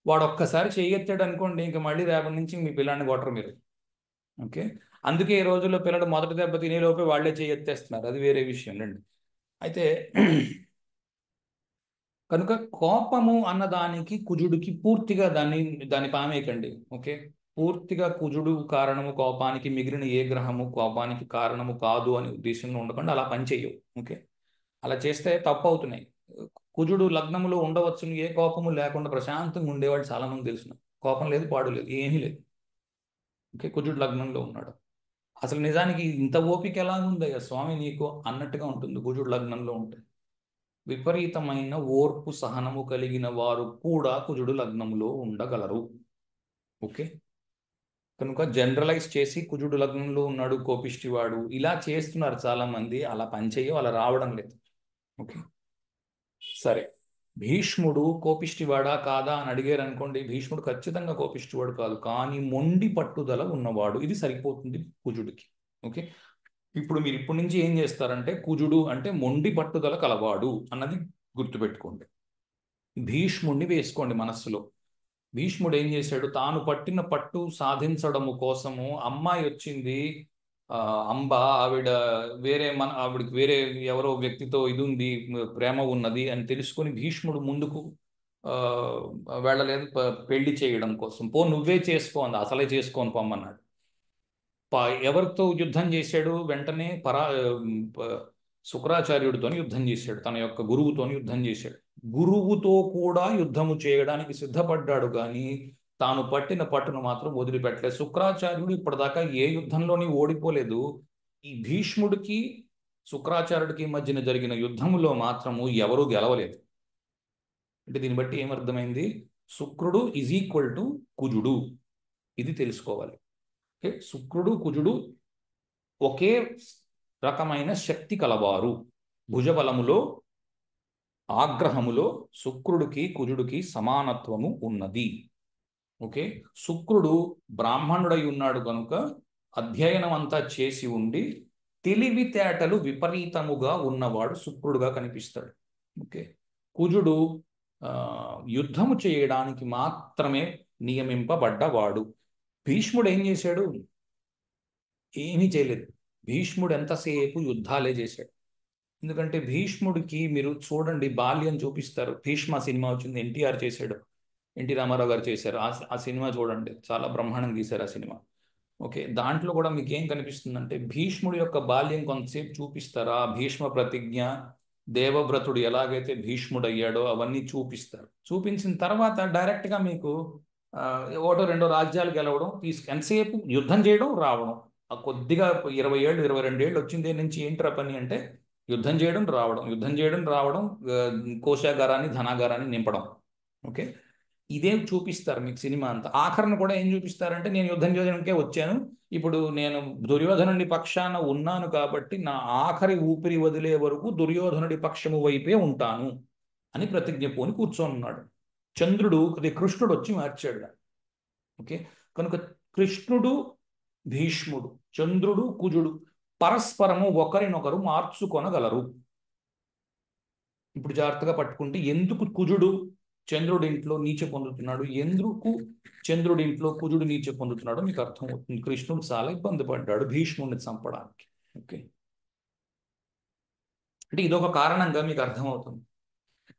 వాడు ఒక్కసారి చేయెత్తాడు అనుకోండి, ఇంకా మళ్ళీ రేపటి నుంచి మీ పిల్లాడిని కొట్టరు మీరు. ఓకే, అందుకే ఈ రోజుల్లో పిల్లలు మొదటి దెబ్బ తినేలోపే వాళ్ళే చేయెత్తేస్తున్నారు, అది వేరే విషయం రండి. అయితే కనుక కోపము అన్నదానికి కుజుడికి పూర్తిగా దాన్ని పామేయకండి. ఓకే, పూర్తిగా కుజుడు కారణము కోపానికి, మిగిలిన ఏ గ్రహము కోపానికి కారణము కాదు అనే ఉద్దేశంలో ఉండకుండా అలా పనిచేయవు. ఓకే, అలా చేస్తే తప్పు అవుతున్నాయి. కుజుడు లగ్నములో ఉండవచ్చును, ఏ కోపము లేకుండా ప్రశాంతంగా ఉండేవాడు చాలా మంది తెలుసు. కోపం లేదు, పాడు లేదు, ఏమీ లేదు. ఓకే, కుజుడు లగ్నంలో ఉన్నాడు. అసలు నిజానికి ఇంత ఓపిక ఎలా ఉందయ్యా స్వామి నీకు అన్నట్టుగా ఉంటుంది కుజుడు లగ్నంలో ఉంటే. విపరీతమైన ఓర్పు సహనము కలిగిన వారు కూడా కుజుడు లగ్నంలో ఉండగలరు. ఓకే, కనుక జనరలైజ్ చేసి కుజుడు లగ్నంలో ఉన్నాడు కోపిష్టివాడు ఇలా చేస్తున్నారు చాలా మంది. అలా పనిచేయవు, అలా రావడం లేదు. ఓకే, సరే, భీష్ముడు కోపిష్టివాడా కాదా అని అడిగారు అనుకోండి, భీష్ముడు ఖచ్చితంగా కోపిష్టివాడు కాదు, కానీ మొండి పట్టుదల ఉన్నవాడు. ఇది సరిపోతుంది కుజుడికి. ఓకే, ఇప్పుడు మీరు ఇప్పటి నుంచి ఏం చేస్తారంటే, కుజుడు అంటే మొండి పట్టుదల కలవాడు అన్నది గుర్తుపెట్టుకోండి. భీష్ముడిని వేసుకోండి మనస్సులో. భీష్ముడు ఏం చేశాడు, తాను పట్టిన పట్టు సాధించడము కోసము అమ్మాయి వచ్చింది, ఆ, అంబ, ఆవిడ ఆవిడకి వేరే ఎవరో వ్యక్తితో ఇది ఉంది, ప్రేమ ఉన్నది అని తెలుసుకొని భీష్ముడు ముందుకు ఆ, వెళ్ళలేదు పెళ్లి చేయడం కోసం. పో నువ్వే చేసుకో అంది, అసలే చేసుకోని పొమ్మన్నాడు. ఎవరితో యుద్ధం చేశాడు వెంటనే శుక్రాచార్యుడితోని యుద్ధం చేశాడు, తన యొక్క గురువుతోని యుద్ధం చేశాడు. గురువుతో కూడా యుద్ధము చేయడానికి సిద్ధపడ్డాడు, కానీ తాను పట్టిన పట్టును మాత్రం వదిలిపెట్టలేదు. శుక్రాచార్యుడు ఇప్పటిదాకా ఏ యుద్ధంలోని ఓడిపోలేదు. ఈ భీష్ముడికి శుక్రాచార్యుడికి మధ్యన జరిగిన యుద్ధములో మాత్రము ఎవరూ గెలవలేదు. అంటే దీన్ని బట్టి ఏమర్థమైంది, శుక్రుడు ఈజ్ ఈక్వల్ టు కుజుడు, ఇది తెలుసుకోవాలి. ఓకే, శుక్రుడు కుజుడు ఒకే రకమైన శక్తి కలవారు. భుజబలములో, ఆగ్రహములో శుక్రుడికి కుజుడికి సమానత్వము ఉన్నది. ఓకే, శుక్రుడు బ్రాహ్మణుడై ఉన్నాడు కనుక అధ్యయనం అంతా చేసి ఉండి తెలివితేటలు విపరీతముగా ఉన్నవాడు శుక్రుడుగా కనిపిస్తాడు. ఓకే, కుజుడు యుద్ధము చేయడానికి మాత్రమే నియమింపబడ్డవాడు. భీష్ముడు ఏం చేశాడు, ఏమీ చేయలేదు. భీష్ముడు ఎంతసేపు యుద్ధాలే చేశాడు. ఎందుకంటే భీష్ముడికి మీరు చూడండి, బాల్యం చూపిస్తారు. భీష్మ సినిమా వచ్చింది, ఎన్టీఆర్ చేశాడు, ఎన్టీ రామారావు గారు చేశారు. ఆ సినిమా చూడండి, చాలా బ్రహ్మాండంగా తీశారు ఆ సినిమా. ఓకే, దాంట్లో కూడా మీకు ఏం కనిపిస్తుందంటే, భీష్ముడి యొక్క బాల్యం కొంతసేపు చూపిస్తారు. ఆ భీష్మ ప్రతిజ్ఞ, దేవవ్రతుడు ఎలాగైతే భీష్ముడు అయ్యాడో అవన్నీ చూపిస్తారు. చూపించిన తర్వాత డైరెక్ట్గా మీకు ఒకటో రెండో రాజ్యాలు గెలవడం, ఎంతసేపు యుద్ధం చేయడం, రావడం. ఆ కొద్దిగా 20 ఏళ్ళు 22 ఏళ్ళు వచ్చిందే నుంచి ఏంట్రా పని అంటే, యుద్ధం చేయడం రావడం, యుద్ధం చేయడం రావడం, కోశాగారాన్ని ధనాగారాన్ని నింపడం. ఓకే, ఇదే చూపిస్తారు మీకు సినిమా అంతా. ఆఖరణ కూడా ఏం చూపిస్తారంటే, నేను యుద్ధం చేయడానికే వచ్చాను, ఇప్పుడు నేను దుర్యోధనుడి పక్షాన ఉన్నాను కాబట్టి నా ఆఖరి ఊపిరి వదిలే వరకు దుర్యోధనుడి పక్షము వైపే ఉంటాను అని ప్రతిజ్ఞ పోని కూర్చొని ఉన్నాడు. చంద్రుడు, అది కృష్ణుడు వచ్చి మార్చాడు. ఓకే, కనుక కృష్ణుడు భీష్ముడు, చంద్రుడు కుజుడు పరస్పరము ఒకరినొకరు మార్చుకొనగలరు. ఇప్పుడు జాగ్రత్తగా పట్టుకుంటే, ఎందుకు కుజుడు చంద్రుడింట్లో నీచ పొందుతున్నాడు, ఎందుకు చంద్రుడింట్లో కుజుడు నీచ పొందుతున్నాడు మీకు అర్థమవుతుంది. కృష్ణుడు చాలా ఇబ్బంది పడ్డాడు భీష్ముడిని చంపడానికి. ఓకే, అంటే ఇదొక కారణంగా మీకు అర్థమవుతుంది.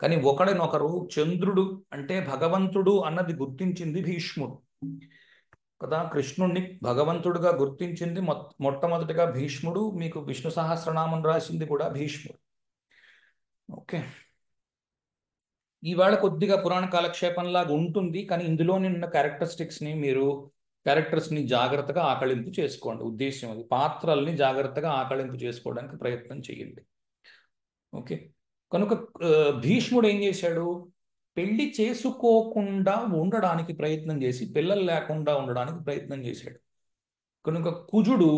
కానీ ఒకడినొకరు, చంద్రుడు అంటే భగవంతుడు అన్నది గుర్తించింది భీష్ముడు కదా. కృష్ణుడిని భగవంతుడిగా గుర్తించింది మొట్టమొదటిగా భీష్ముడు. మీకు విష్ణు సహస్రనామం రాసింది కూడా భీష్ముడు. ఓకే, ఇవాళ కొద్దిగా పురాణ కాలక్షేపంలాగా ఉంటుంది, కానీ ఇందులోని ఉన్న క్యారెక్టర్స్ని జాగ్రత్తగా ఆకళింపు చేసుకోండి. ఉద్దేశం అది, పాత్రల్ని జాగ్రత్తగా ఆకళింపు చేసుకోవడానికి ప్రయత్నం చేయండి. ఓకే, కనుక భీష్ముడు ఏం చేశాడు, పెళ్లి చేసుకోకుండా ఉండడానికి ప్రయత్నం చేసి పిల్లలు లేకుండా ఉండడానికి ప్రయత్నం చేశాడు. కనుక కుజుడు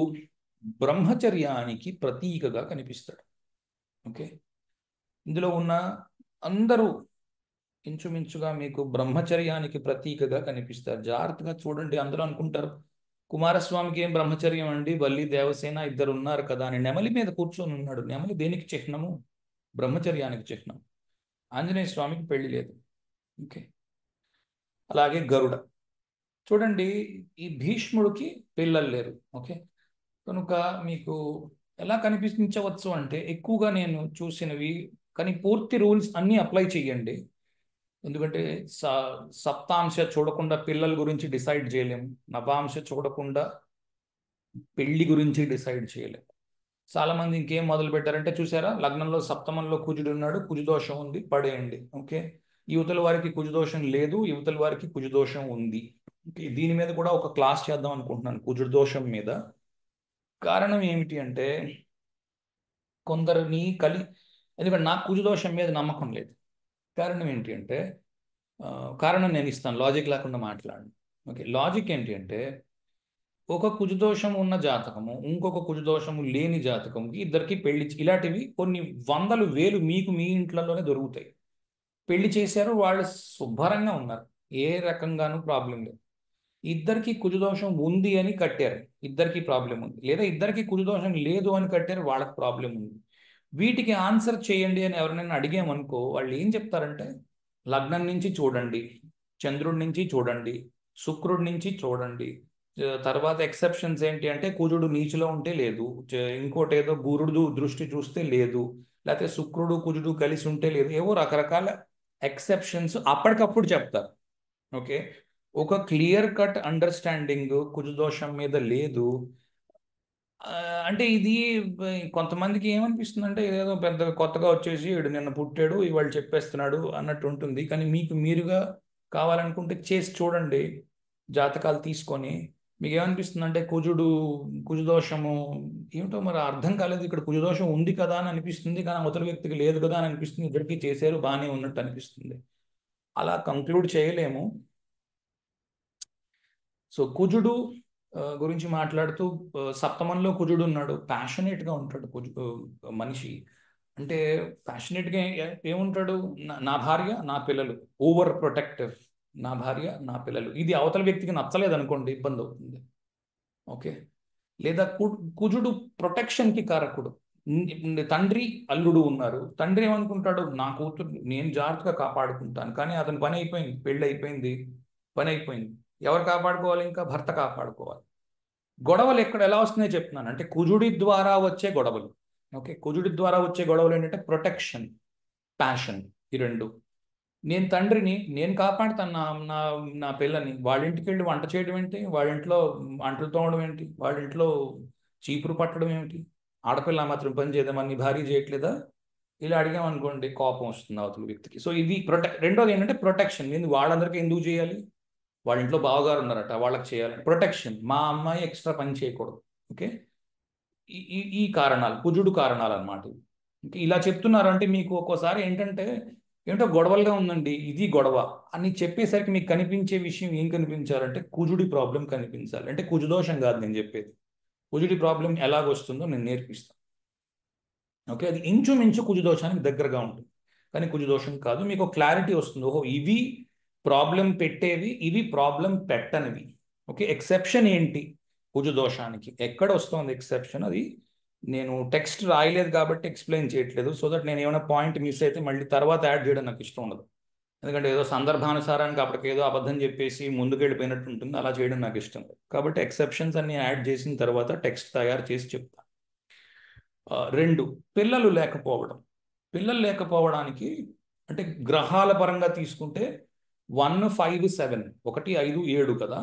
బ్రహ్మచర్యానికి ప్రతీకగా కనిపిస్తాడు. ఓకే, ఇందులో ఉన్న అందరూ ఇంచుమించుగా మీకు బ్రహ్మచర్యానికి ప్రతీకగా కనిపిస్తారు. జాగ్రత్తగా చూడండి. అందరూ అనుకుంటారు కుమారస్వామికి ఏం బ్రహ్మచర్యం అండి, వల్లి దేవసేన ఇద్దరు ఉన్నారు కదా అని. నెమలి మీద కూర్చొని ఉన్నాడు. నెమలి దేనికి చిహ్నము, బ్రహ్మచర్యానికి చిహ్నం. ఆంజనేయ స్వామికి పెళ్లి లేదు. ఓకే, అలాగే గరుడ చూడండి, ఈ భీష్ముడికి పిల్లలు లేరు. ఓకే, కనుక మీకు ఎలా కనిపించవచ్చు అంటే, ఎక్కువగా నేను చూసినవి, కానీ పూర్తి రూల్స్ అన్నీ అప్లై చేయండి. ఎందుకంటే సప్తాంశ చూడకుండా పిల్లల గురించి డిసైడ్ చేయలేము, నవాంశ చూడకుండా పెళ్లి గురించి డిసైడ్ చేయలేము. చాలామంది ఇంకేం మొదలు పెట్టారంటే, చూసారా, లగ్నంలో సప్తమంలో కుజుడు ఉన్నాడు, కుజుదోషం ఉంది, పడేయండి. ఓకే, యువతల వారికి కుజుదోషం లేదు, యువతల వారికి కుజుదోషం ఉంది. ఓకే, దీని మీద కూడా ఒక క్లాస్ చేద్దాం అనుకుంటున్నాను, కుజుదోషం మీద. కారణం ఏమిటి అంటే, కొందరిని ఎందుకంటే నాకు కుజుదోషం మీద నమ్మకం లేదు. కారణం ఏంటి అంటే, కారణం నేను ఇస్తాను, లాజిక్ లేకుండా మాట్లాడండి. ఓకే, లాజిక్ ఏంటి అంటే, ఒక కుజుదోషం ఉన్న జాతకము ఇంకొక కుజుదోషము లేని జాతకముకి ఇద్దరికి పెళ్లి, ఇలాంటివి కొన్ని వందలు వేలు మీకు మీ ఇంట్లోనే దొరుకుతాయి. పెళ్లి చేశారు, వాళ్ళు శుభ్రంగా ఉన్నారు, ఏ రకంగానూ ప్రాబ్లం లేదు. ఇద్దరికి కుజదోషం ఉంది అని కట్టారు, ఇద్దరికి ప్రాబ్లం ఉంది. లేదా ఇద్దరికి కుజదోషం లేదు అని కట్టారు, వాళ్ళకి ప్రాబ్లం ఉంది. వీటికి ఆన్సర్ చేయండి అని ఎవరినైనా అడిగామనుకో, వాళ్ళు ఏం చెప్తారంటే లగ్నం నుంచి చూడండి, చంద్రుడి నుంచి చూడండి, శుక్రుడి నుంచి చూడండి, తర్వాత ఎక్సెప్షన్స్ ఏంటి అంటే కుజుడు నీచులో ఉంటే లేదు, ఇంకోటి ఏదో గురుడు దృష్టి చూస్తే లేదు, లేకపోతే శుక్రుడు కుజుడు కలిసి ఉంటే లేదు, ఏవో రకరకాల ఎక్సెప్షన్స్ అప్పటికప్పుడు చెప్తారు. ఓకే, ఒక క్లియర్ కట్ అండర్స్టాండింగ్ కుజదోషం మీద లేదు. ఆ, అంటే ఇది కొంతమందికి ఏమనిపిస్తుంది అంటే ఏదో పెద్ద కొత్తగా వచ్చేసి వీడు నిన్న పుట్టాడు ఇవాళ చెప్పేస్తున్నాడు అన్నట్టు ఉంటుంది. కానీ మీకు మీరుగా కావాలనుకుంటే చేసి చూడండి, జాతకాలు తీసుకొని. మీకు ఏమనిపిస్తుంది అంటే కుజదోషము ఏమిటో మరి అర్థం కాలేదు, ఇక్కడ కుజదోషం ఉంది కదా అని అనిపిస్తుంది, కానీ అవతల వ్యక్తికి లేదు కదా అని అనిపిస్తుంది, ఇద్దరికి చేశారు బాగానే ఉన్నట్టు అనిపిస్తుంది. అలా కంక్లూడ్ చేయలేము. సో కుజుడు గురించి మాట్లాడుతూ, సప్తమంలో కుజుడు ఉన్నాడు, ప్యాషనేట్గా ఉంటాడు మనిషి. అంటే ప్యాషనేట్గా ఏముంటాడు, నా భార్య నా పిల్లలు, ఓవర్ ప్రొటెక్టివ్, నా భార్య నా పిల్లలు. ఇది అవతల వ్యక్తికి నచ్చలేదు అనుకోండి, ఇబ్బంది అవుతుంది. ఓకే, లేదా కుజుడు ప్రొటెక్షన్కి కారకుడు. తండ్రి అల్లుడు ఉన్నారు, తండ్రి ఏమనుకుంటాడు, నా కూతురు నేను జాగ్రత్తగా కాపాడుకుంటాను, కానీ అతని పని అయిపోయింది, పెళ్ళి అయిపోయింది, పని అయిపోయింది, ఎవరు కాపాడుకోవాలి, ఇంకా భర్త కాపాడుకోవాలి. గొడవలు ఎక్కడ ఎలా వస్తున్నాయో చెప్తున్నాను, అంటే కుజుడి ద్వారా వచ్చే గొడవలు. ఓకే, కుజుడి ద్వారా వచ్చే గొడవలు ఏంటంటే ప్రొటెక్షన్, ప్యాషన్, ఈ రెండు. నేను తండ్రిని, నేను కాపాడుతాను నా నా నా పిల్లని, వాళ్ళ ఇంటికి వెళ్ళి వంట చేయడం ఏంటి, వాళ్ళ ఇంట్లో అంట్లు తోమడం ఏంటి, వాళ్ళ ఇంట్లో చీపురు పట్టడం ఏమిటి, ఆడపిల్ల మాత్రం పని చేద్దామని భార్య చేయట్లేదా, ఇలా అడిగామనుకోండి కోపం వస్తుంది అవతల వ్యక్తికి. సో ఇది రెండోది ఏంటంటే ప్రొటెక్షన్. నేను వాళ్ళందరికీ ఎందుకు చేయాలి, వాళ్ళ ఇంట్లో బావగారు ఉన్నారట వాళ్ళకి చేయాలి, ప్రొటెక్షన్, మా అమ్మాయి ఎక్స్ట్రా పని చేయకూడదు. ఓకే, ఈ కారణాలు కుజుడు కారణాలు అనమాట. ఇలా చెప్తున్నారు అంటే మీకు ఒక్కోసారి ఏంటంటే ఏంటో గొడవలుగా ఉందండి, ఇది గొడవ అని చెప్పేసరికి మీకు కనిపించే విషయం ఏం కనిపించాలంటే కుజుడి ప్రాబ్లం కనిపించాలి. అంటే కుజదోషం కాదు నేను చెప్పేది, కుజుడి ప్రాబ్లం ఎలాగొస్తుందో నేను నేర్పిస్తాను. ఓకే, అది ఇంచుమించు కుజదోషానికి దగ్గరగా ఉంటుంది, కానీ కుజదోషం కాదు. మీకు క్లారిటీ వస్తుంది, ఓహో ఇవి ప్రాబ్లం పెట్టేవి, ఇవి ప్రాబ్లం పెట్టనివి. ఓకే, ఎక్సెప్షన్ ఏంటి కుజదోషానికి, ఎక్కడ వస్తుంది ఎక్సెప్షన్, అది నేను టెక్స్ట్ రాయలేదు కాబట్టి ఎక్స్ప్లెయిన్ చేయట్లేదు, సో దట్ నేను ఏమైనా పాయింట్ మిస్ అయితే మళ్ళీ తర్వాత యాడ్ చేయడం నాకు ఇష్టం ఉండదు. ఎందుకంటే ఏదో సందర్భానుసారానికి అప్పటికి ఏదో అబద్ధం చెప్పేసి ముందుకు వెళ్ళిపోయినట్టు ఉంటుంది, అలా చేయడం నాకు ఇష్టం లేదు. కాబట్టి ఎక్సెప్షన్స్ అన్ని యాడ్ చేసిన తర్వాత టెక్స్ట్ తయారు చేసి చెప్తాను. రెండు, పిల్లలు లేకపోవడం. పిల్లలు లేకపోవడానికి అంటే గ్రహాల పరంగా తీసుకుంటే 1, 5, 7, 1, 5, 7 కదా.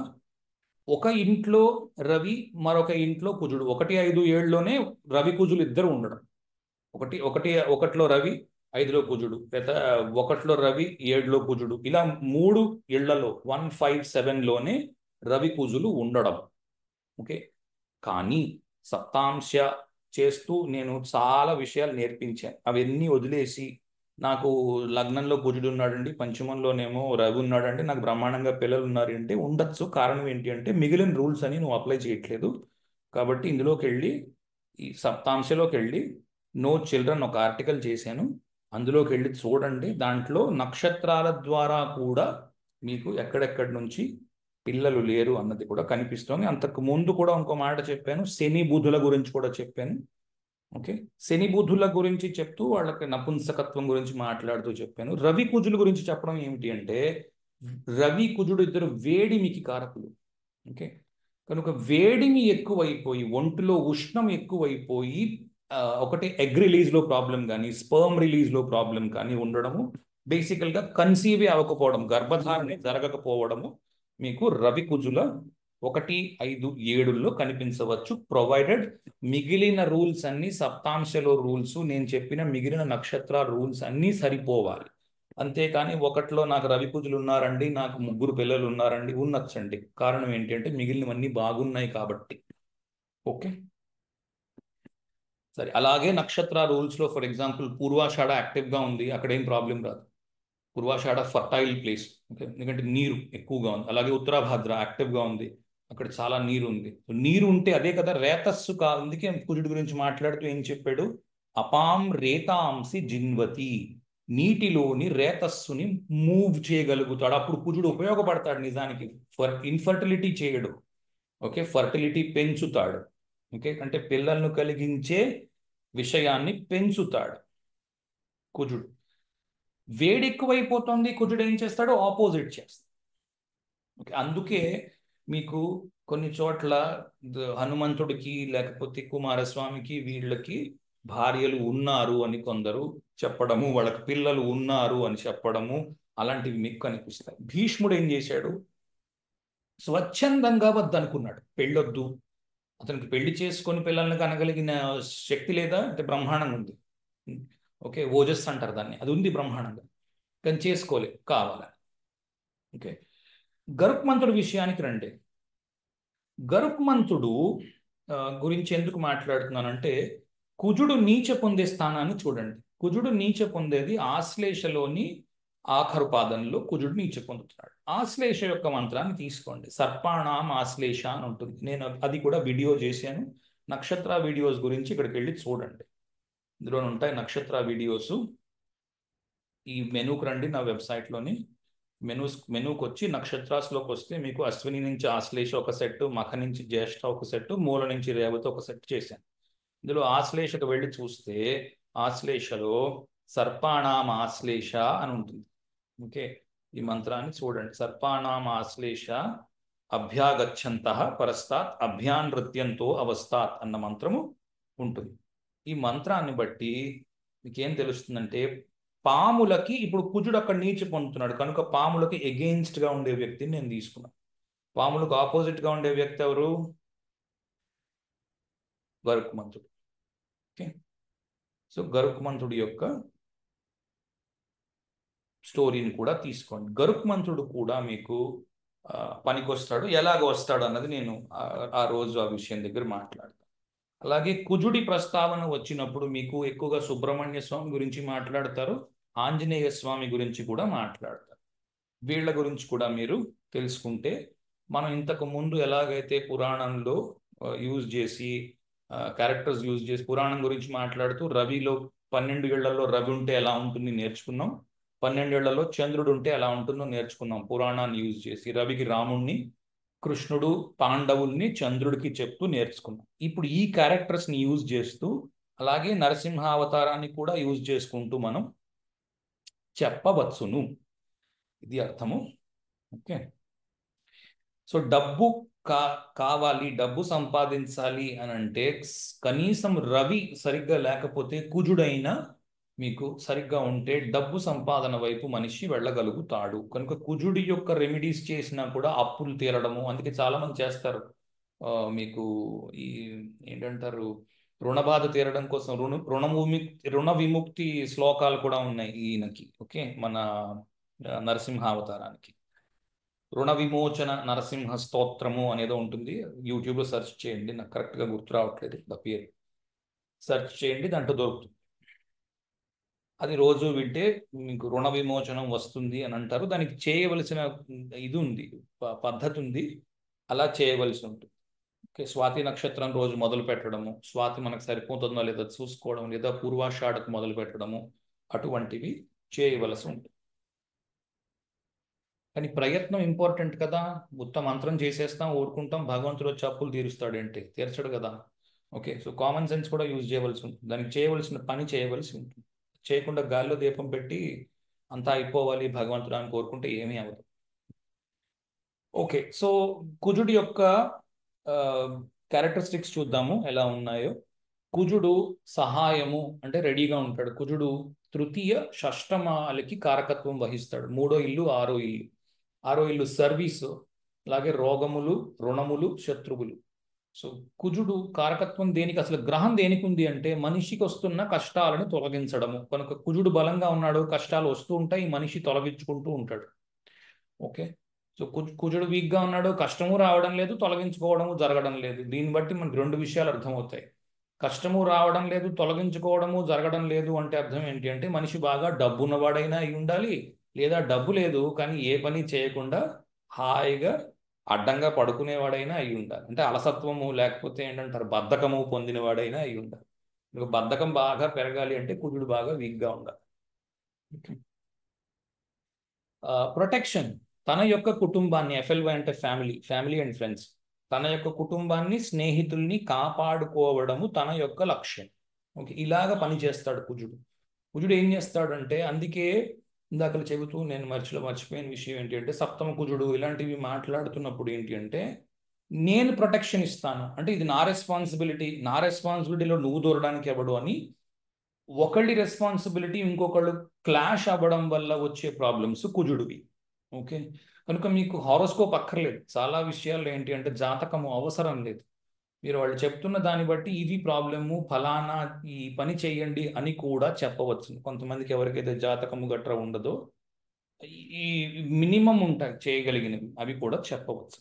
ఒక ఇంట్లో రవి, మరొక ఇంట్లో కుజుడు, 1, 5, 7లోనే రవి కుజులు ఇద్దరు ఉండడం. ఒకటిలో రవి 5లో కుజుడు, లేదా 1లో రవి 7లో కుజుడు, ఇలా 3 ఇళ్లలో 1, 5, 7లోనే రవి కుజులు ఉండడం. ఓకే, కానీ సప్తాంశ చేస్తూ నేను చాలా విషయాలు నేర్పించాను, అవన్నీ వదిలేసి నాకు లగ్నంలో కుజుడు ఉన్నాడండి, పంచమంలోనేమో రవి ఉన్నాడంటే నాకు బ్రహ్మాండంగా పిల్లలు ఉన్నారు అంటే ఉండొచ్చు. కారణం ఏంటి అంటే మిగిలిన రూల్స్ అని నువ్వు అప్లై చేయట్లేదు. కాబట్టి ఇందులోకి వెళ్ళి, ఈ సప్తాంశలోకి వెళ్ళి నో చిల్డ్రన్ ఒక ఆర్టికల్ చేశాను, అందులోకి వెళ్ళి చూడండి. దాంట్లో నక్షత్రాల ద్వారా కూడా మీకు ఎక్కడెక్కడి నుంచి పిల్లలు లేరు అన్నది కూడా కనిపిస్తోంది. అంతకు ముందు కూడా ఇంకో మాట చెప్పాను, శని బుధుల గురించి కూడా చెప్పాను. ఓకే, శని బుధుల గురించి చెప్తూ వాళ్ళకి నపుంసకత్వం గురించి మాట్లాడుతూ చెప్పాను. రవి కుజుల గురించి చెప్పడం ఏమిటి అంటే, రవి కుజుడు ఇద్దరు వేడిమికి కారకులు. ఓకే, కనుక వేడిమి ఎక్కువైపోయి, ఒంటిలో ఉష్ణం ఎక్కువైపోయి, ఒకటి ఎగ్ రిలీజ్లో ప్రాబ్లం కానీ స్పర్మ్ రిలీజ్లో ప్రాబ్లం కానీ ఉండడము, బేసికల్గా కన్సీవే అవ్వకపోవడం, గర్భధారణ జరగకపోవడము మీకు రవి కుజుల 1, 5, 7లో కనిపించవచ్చు. ప్రొవైడెడ్ మిగిలిన రూల్స్ అన్ని, సప్తాంశలో రూల్స్, నేను చెప్పిన మిగిలిన నక్షత్ర రూల్స్ అన్నీ సరిపోవాలి. అంతేకాని 1లో నాకు రవి కుజులు ఉన్నారండి, నాకు 3 పిల్లలు ఉన్నారండి, ఉన్నచ్చండి. కారణం ఏంటి అంటే మిగిలినవన్నీ బాగున్నాయి కాబట్టి. ఓకే, సరే. అలాగే నక్షత్ర రూల్స్లో ఫర్ ఎగ్జాంపుల్ పూర్వాషాఢ యాక్టివ్గా ఉంది, అక్కడ ఏం ప్రాబ్లం రాదు. పూర్వాషాఢ ఫర్టైల్ ప్లేస్, ఓకే, ఎందుకంటే నీరు ఎక్కువగా ఉంది. అలాగే ఉత్తరాభాద్ర యాక్టివ్గా ఉంది, అక్కడ చాలా నీరు ఉంది. నీరు ఉంటే అదే కదా రేతస్సు అందుకే కుజుడి గురించి మాట్లాడుతూ ఏం చెప్పాడు, అపాం రేతాంసి జిన్వతి, నీటిలోని రేతస్సుని మూవ్ చేయగలుగుతాడు. అప్పుడు కుజుడు ఉపయోగపడతాడు నిజానికి. ఇన్ఫర్టిలిటీ చేయడు, ఓకే, ఫర్టిలిటీ పెంచుతాడు, ఓకే, అంటే పిల్లలను కలిగించే విషయాన్ని పెంచుతాడు కుజుడు. వేడి ఎక్కువైపోతుంది, కుజుడు ఏం చేస్తాడు? ఆపోజిట్ చేస్తాడు. ఓకే, అందుకే మీకు కొన్ని చోట్ల హనుమంతుడికి లేకపోతే కుమారస్వామికి వీళ్ళకి భార్యలు ఉన్నారు అని కొందరు చెప్పడము, వాళ్ళకి పిల్లలు ఉన్నారు అని చెప్పడము, అలాంటివి మీకు కనిపిస్తాయి. భీష్ముడు ఏం చేశాడు? స్వచ్ఛందంగా వద్దనుకున్నాడు, పెళ్ళొద్దు. అతనికి పెళ్లి చేసుకొని పిల్లల్ని కనగలిగిన శక్తి లేదా అంటే బ్రహ్మాండంగా ఉంది, ఓకే, ఓజస్ అంటారు దాన్ని, అది ఉంది బ్రహ్మాండంగా, కానీ చేసుకోలే, కావాలి. ఓకే, గరుత్మంతుడి విషయానికి రండి. గరుత్మంతుడు గురించి ఎందుకు మాట్లాడుతున్నానంటే, కుజుడు నీచ పొందే స్థానాన్ని చూడండి. కుజుడు నీచ పొందేది ఆశ్లేషలోని ఆఖరు పాదంలో కుజుడు నీచ పొందుతున్నాడు. ఆశ్లేష యొక్క మంత్రాన్ని తీసుకోండి, సర్పాణం ఆశ్లేష అని ఉంటుంది. నేను అది కూడా వీడియో చేశాను. నక్షత్ర వీడియోస్ గురించి ఇక్కడికి వెళ్ళి చూడండి, ఇందులో ఉంటాయి నక్షత్ర వీడియోస్. ఈ మెనూకి రండి, నా వెబ్సైట్లోని మెనూకి వచ్చి నక్షత్రాస్లోకి వస్తే మీకు అశ్విని నుంచి ఆశ్లేష ఒక సెట్, మఖ నుంచి జ్యేష్ఠ ఒక సెట్, మూల నుంచి రేవతి ఒక సెట్ చేశాను. ఇందులో ఆశ్లేషకు వెళ్ళి చూస్తే ఆశ్లేషలో సర్పాణం ఆశ్లేష అని ఉంటుంది. ఓకే, ఈ మంత్రాన్ని చూడండి, సర్పాణం ఆశ్లేష అభ్యాగచ్చంత పరస్తాత్ అభ్యానృత్యంతో అవస్థాత్ అన్న మంత్రము ఉంటుంది. ఈ మంత్రాన్ని బట్టి మీకేం తెలుస్తుందంటే, పాములకి ఇప్పుడు కుజుడు అక్కడ నీచి పొందుతున్నాడు కనుక పాములకి ఎగెయిన్స్ట్ గా ఉండే వ్యక్తిని నేను తీసుకున్నాను. పాములకు ఆపోజిట్ గా ఉండే వ్యక్తి ఎవరు? గరుత్మంతుడు. ఓకే, సో గరుత్మంతుడి యొక్క స్టోరీని కూడా తీసుకోండి. గరుత్మంతుడు కూడా మీకు పనికొస్తాడు. ఎలాగ వస్తాడు అన్నది నేను ఆ రోజు ఆ విషయం దగ్గర మాట్లాడతాను. అలాగే కుజుడి ప్రస్తావన వచ్చినప్పుడు మీకు ఎక్కువగా సుబ్రహ్మణ్య స్వామి గురించి మాట్లాడతారు, ఆంజనేయ స్వామి గురించి కూడా మాట్లాడతారు. వీళ్ళ గురించి కూడా మీరు తెలుసుకుంటే, మనం ఇంతకు ముందు ఎలాగైతే పురాణంలో యూజ్ చేసి క్యారెక్టర్స్ యూజ్ చేసి పురాణం గురించి మాట్లాడుతూ రవిలో 12 ఏళ్లలో రవి ఉంటే ఎలా ఉంటుంది నేర్చుకున్నాం, 12 ఏళ్లలో చంద్రుడు ఉంటే ఎలా ఉంటుందో నేర్చుకున్నాం పురాణాన్ని యూజ్ చేసి. రవికి రాముణ్ణి, కృష్ణుడు పాండవుల్ని చంద్రుడికి చెప్తూ నేర్చుకున్నాం. ఇప్పుడు ఈ క్యారెక్టర్స్ని యూజ్ చేస్తూ అలాగే నరసింహ అవతారాన్ని కూడా యూజ్ చేసుకుంటూ మనం చెప్పవచ్చును. ఇది అర్థము. ఓకే, సో డబ్బు కావాలి, డబ్బు సంపాదించాలి అని అంటే కనీసం రవి సరిగ్గా లేకపోతే కుజుడైనా మీకు సరిగ్గా ఉంటే డబ్బు సంపాదన వైపు మనిషి వెళ్ళగలుగుతాడు. కనుక కుజుడి యొక్క రెమెడీస్ చేసినా కూడా అప్పులు తీరడము, అందుకే చాలా మంది చేస్తారు. మీకు ఈ ఏంటంటారు, రుణబాధ తీరడం కోసం రుణ విముక్తి శ్లోకాలు కూడా ఉన్నాయి ఈయనకి. ఓకే, మన నరసింహావతారానికి రుణ విమోచన నరసింహ స్తోత్రము అనేదో ఉంటుంది. యూట్యూబ్లో సెర్చ్ చేయండి, నాకు కరెక్ట్గా గుర్తు రావట్లేదు ద పేరు, సెర్చ్ చేయండి, దాంట్లో దొరుకుతుంది. అది రోజు వింటే మీకు రుణ విమోచనం వస్తుంది అని అంటారు. దానికి చేయవలసిన ఇది ఉంది, పద్ధతి ఉంది, అలా చేయవలసి ఉంటుంది. ఓకే, స్వాతి నక్షత్రం రోజు మొదలు పెట్టడము, స్వాతి మనకు సరిపోతుందో లేదో చూసుకోవడం, లేదా పూర్వాషాఢకు మొదలు పెట్టడము, అటువంటివి చేయవలసి ఉంటుంది. కానీ ప్రయత్నం ఇంపార్టెంట్ కదా. మొత్తం మంత్రం చేసేస్తాం, ఊరుకుంటాం, భగవంతుడు వచ్చి అప్పులు తీరుస్తాడంటే తీర్చడు కదా. ఓకే, సో కామన్ సెన్స్ కూడా యూజ్ చేయవలసి ఉంటుంది, దానికి చేయవలసిన పని చేయవలసి ఉంటుంది. చేయకుండా గాల్లో దీపం పెట్టి అంతా అయిపోవాలి భగవంతుడు అని కోరుకుంటే ఏమీ అవ్వదు. ఓకే, సో కుజుడి యొక్క క్యారెక్టరిస్టిక్స్ చూద్దాము ఎలా ఉన్నాయో. కుజుడు సహాయము అంటే రెడీగా ఉంటాడు. కుజుడు తృతీయ షష్టమాలకి కారకత్వం వహిస్తాడు. 3వ ఇల్లు 6వ ఇల్లు. 6వ ఇల్లు సర్వీసు, అలాగే రోగములు, రుణములు, శత్రువులు. సో కుజుడు కారకత్వం దేనికి, అసలు గ్రహం దేనికి ఉంది అంటే మనిషికి వస్తున్న కష్టాలను తొలగించడము. కనుక కుజుడు బలంగా ఉన్నాడు, కష్టాలు వస్తూ ఉంటాయి, మనిషి తొలగించుకుంటూ ఉంటాడు. ఓకే, సో కుజుడు వీక్గా ఉన్నాడు, కష్టము రావడం లేదు, తొలగించుకోవడము జరగడం లేదు. దీన్ని బట్టి మనకు 2 విషయాలు అర్థమవుతాయి. కష్టము రావడం లేదు, తొలగించుకోవడము జరగడం లేదు అంటే అర్థం ఏంటి అంటే మనిషి బాగా డబ్బు ఉన్నవాడైనా అయి ఉండాలి, లేదా డబ్బు లేదు కానీ ఏ పని చేయకుండా హాయిగా అడ్డంగా పడుకునేవాడైనా అయి ఉండాలి. అంటే అలసత్వము లేకపోతే ఏంటంటారు బద్ధకము పొందినవాడైనా అయి ఉండాలి. బద్ధకం బాగా పెరగాలి అంటే కుజుడు బాగా వీక్గా ఉండాలి. ప్రొటెక్షన్, తన యొక్క కుటుంబాన్ని, ఎఫ్ఎల్వై అంటే ఫ్యామిలీ, ఫ్యామిలీ అండ్ ఫ్రెండ్స్, తన యొక్క కుటుంబాన్ని, స్నేహితుల్ని కాపాడుకోవడము తన యొక్క లక్ష్యం. ఓకే, ఇలాగ పని చేస్తాడు కుజుడు. కుజుడు ఏం చేస్తాడంటే, అందుకే ఇందాక చెబుతూ నేను మర్చిపోయిన విషయం ఏంటి అంటే, సప్తమ కుజుడు ఇలాంటివి మాట్లాడుతున్నప్పుడు ఏంటి అంటే, నేను ప్రొటెక్షన్ ఇస్తాను అంటే ఇది నా రెస్పాన్సిబిలిటీ, నా రెస్పాన్సిబిలిటీలో నువ్వు దూరడానికి ఎవడు అని ఒకళ్ళి రెస్పాన్సిబిలిటీ ఇంకొకళ్ళు క్లాష్ అవ్వడం వల్ల వచ్చే ప్రాబ్లమ్స్ కుజుడివి. ఓకే, కనుక మీకు హారోస్కోప్ అక్కర్లేదు. చాలా విషయాల్లో ఏంటి అంటే జాతకము అవసరం లేదు. మీరు వాళ్ళు చెప్తున్న దాన్ని బట్టి ఇది ప్రాబ్లము, ఫలానా ఈ పని చేయండి అని కూడా చెప్పవచ్చు. కొంతమందికి ఎవరికైతే జాతకము గట్రా ఉండదో ఈ మినిమం ఉంటాయి చేయగలిగినవి, అవి కూడా చెప్పవచ్చు.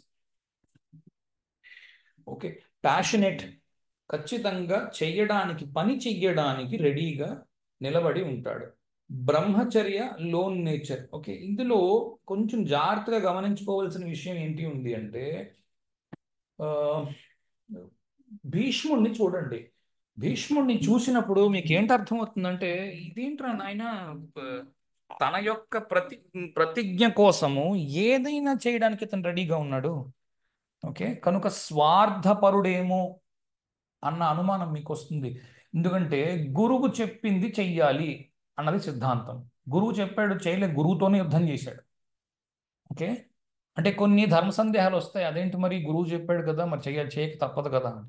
ఓకే, ప్యాషనేట్, ఖచ్చితంగా చెయ్యడానికి, పని చెయ్యడానికి రెడీగా నిలబడి ఉంటాడు. బ్రహ్మచర్య, లోన్ నేచర్. ఓకే, ఇందులో కొంచెం జాగ్రత్తగా గమనించుకోవాల్సిన విషయం ఏంటి ఉంది అంటే, ఆ, భీష్ముడిని చూడండి. భీష్ముడిని చూసినప్పుడు మీకు ఏంటి అర్థమవుతుందంటే, ఇదేంట్రా నాయన, తన యొక్క ప్రతిజ్ఞ కోసము ఏదైనా చేయడానికి అతను రెడీగా ఉన్నాడు. ఓకే, కనుక స్వార్థపరుడేమో అన్న అనుమానం మీకు వస్తుంది. ఎందుకంటే గురువు చెప్పింది చెయ్యాలి అన్నది సిద్ధాంతం. గురువు చెప్పాడు చేయలేదు, గురువుతోనే యుద్ధం చేశాడు. ఓకే, అంటే కొన్ని ధర్మ సందేహాలు వస్తాయి. అదేంటి మరి గురువు చెప్పాడు కదా, మరి చేయక తప్పదు కదా అని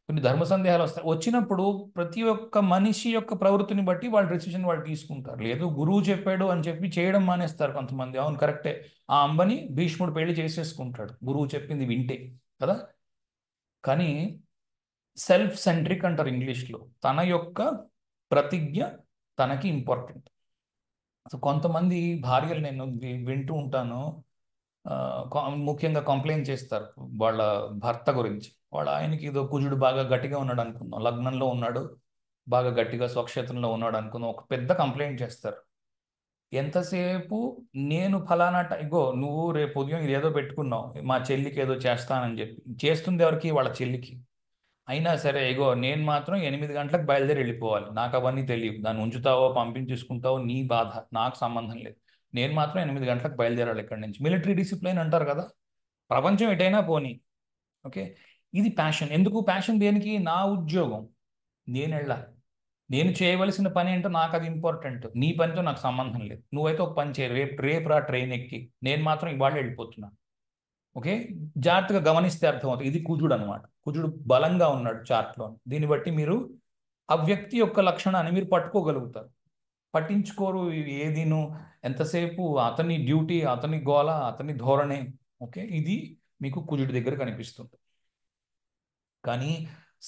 కొన్ని ధర్మ సందేహాలు వస్తాయి. వచ్చినప్పుడు ప్రతి ఒక్క మనిషి యొక్క ప్రవృత్తిని బట్టి వాళ్ళ డెసిషన్ వాళ్ళు తీసుకుంటారు. లేదు గురువు చెప్పాడు అని చెప్పి చేయడం మానేస్తారు కొంతమంది. అవును కరెక్టే, ఆ అంబని భీష్ముడు పెళ్లి చేసేసుకుంటాడు గురువు చెప్పింది వింటే కదా. కానీ సెల్ఫ్ సెంట్రిక్ అంటారు ఇంగ్లీష్లో. తన యొక్క ప్రతిజ్ఞ తనకి ఇంపార్టెంట్. సో కొంతమంది భార్యలు నేను వింటూ ఉంటాను, ముఖ్యంగా కంప్లైంట్ చేస్తారు వాళ్ళ భర్త గురించి. వాళ్ళ ఆయనకి ఏదో కుజుడు బాగా గట్టిగా ఉన్నాడు అనుకుందాం, లగ్నంలో ఉన్నాడు, బాగా గట్టిగా స్వక్షేత్రంలో ఉన్నాడు అనుకుందాం, ఒక పెద్ద కంప్లైంట్ చేస్తారు. ఎంతసేపు నేను ఫలానా ఇగో నువ్వు రేపు ఉదయం ఇదేదో పెట్టుకున్నావు, మా చెల్లికి ఏదో చేస్తానని చెప్పి చేస్తుంది ఎవరికి, వాళ్ళ చెల్లికి. అయినా సరే ఇగో నేను మాత్రం 8 గంటలకు బయలుదేరి వెళ్ళిపోవాలి, నాకు అవన్నీ తెలియదు, దాన్ని ఉంచుతావో పంపించేసుకుంటావో నీ బాధ, నాకు సంబంధం లేదు, నేను మాత్రం 8 గంటలకు బయలుదేరాలి ఇక్కడి నుంచి. మిలిటరీ డిసిప్లిన్ అంటారు కదా, ప్రపంచం ఎటైనా పోనీ. ఓకే, ఇది ప్యాషన్. ఎందుకు ప్యాషన్? దేనికి? నా ఉద్యోగం, నేను వెళ్ళాలి, నేను చేయవలసిన పని ఏంటో నాకు అది ఇంపార్టెంట్, నీ పనితో నాకు సంబంధం లేదు. నువ్వైతే ఒక పని చేయి, రేపు రేపు రా ట్రైన్ ఎక్కి, నేను మాత్రం ఇవాళ వెళ్ళిపోతున్నాను. ఓకే, జాగ్రత్తగా గమనిస్తే అర్థమవుతుంది. ఇది కుజుడు అనమాట. కుజుడు బలంగా ఉన్నాడు చార్ట్లో. దీన్ని బట్టి మీరు ఆ వ్యక్తి యొక్క లక్షణాన్ని మీరు పట్టుకోగలుగుతారు. పట్టించుకోరు ఏదిను, ఎంతసేపు అతని డ్యూటీ, అతని గోల, అతని ధోరణే. ఓకే, ఇది మీకు కుజుడి దగ్గర కనిపిస్తుంది. కానీ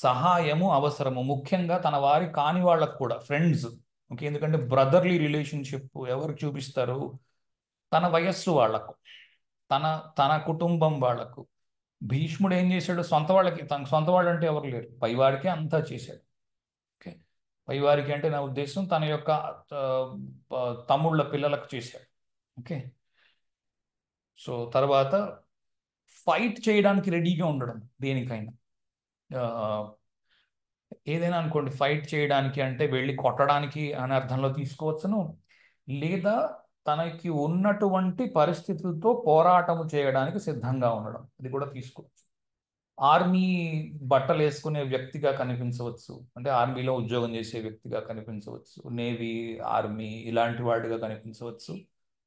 సహాయము అవసరము, ముఖ్యంగా తన వారి కాని వాళ్ళకు కూడా, ఫ్రెండ్స్. ఓకే, ఎందుకంటే బ్రదర్లీ రిలేషన్షిప్ ఎవరు చూపిస్తారు? తన వయస్సు వాళ్లకు, తన తన కుటుంబం వాళ్లకు. భీష్ముడు ఏం చేశాడు? సొంత వాళ్ళకి, తన సొంత వాళ్ళు అంటే ఎవరు లేరు, పైవారికే అంతా చేశాడు. ఓకే, పైవారికి అంటే నా ఉద్దేశం తన యొక్క ఆ, తమ్ముళ్ళ పిల్లలకు చేశాడు. ఓకే, సో తర్వాత ఫైట్ చేయడానికి రెడీగా ఉండడం దేనికైనా. ఆ, ఏదైనా అనుకోండి, ఫైట్ చేయడానికి అంటే వెళ్ళి కొట్టడానికి అనే అర్థంలో తీసుకోవచ్చును, లేదా తనకి ఉన్నటువంటి పరిస్థితులతో పోరాటము చేయడానికి సిద్ధంగా ఉండడం, ఇది కూడా తీసుకోవచ్చు. ఆర్మీ బట్టలు వేసుకునే వ్యక్తిగా కనిపించవచ్చు, అంటే ఆర్మీలో ఉద్యోగం చేసే వ్యక్తిగా కనిపించవచ్చు, నేవీ, ఆర్మీ ఇలాంటి వాడిగా కనిపించవచ్చు,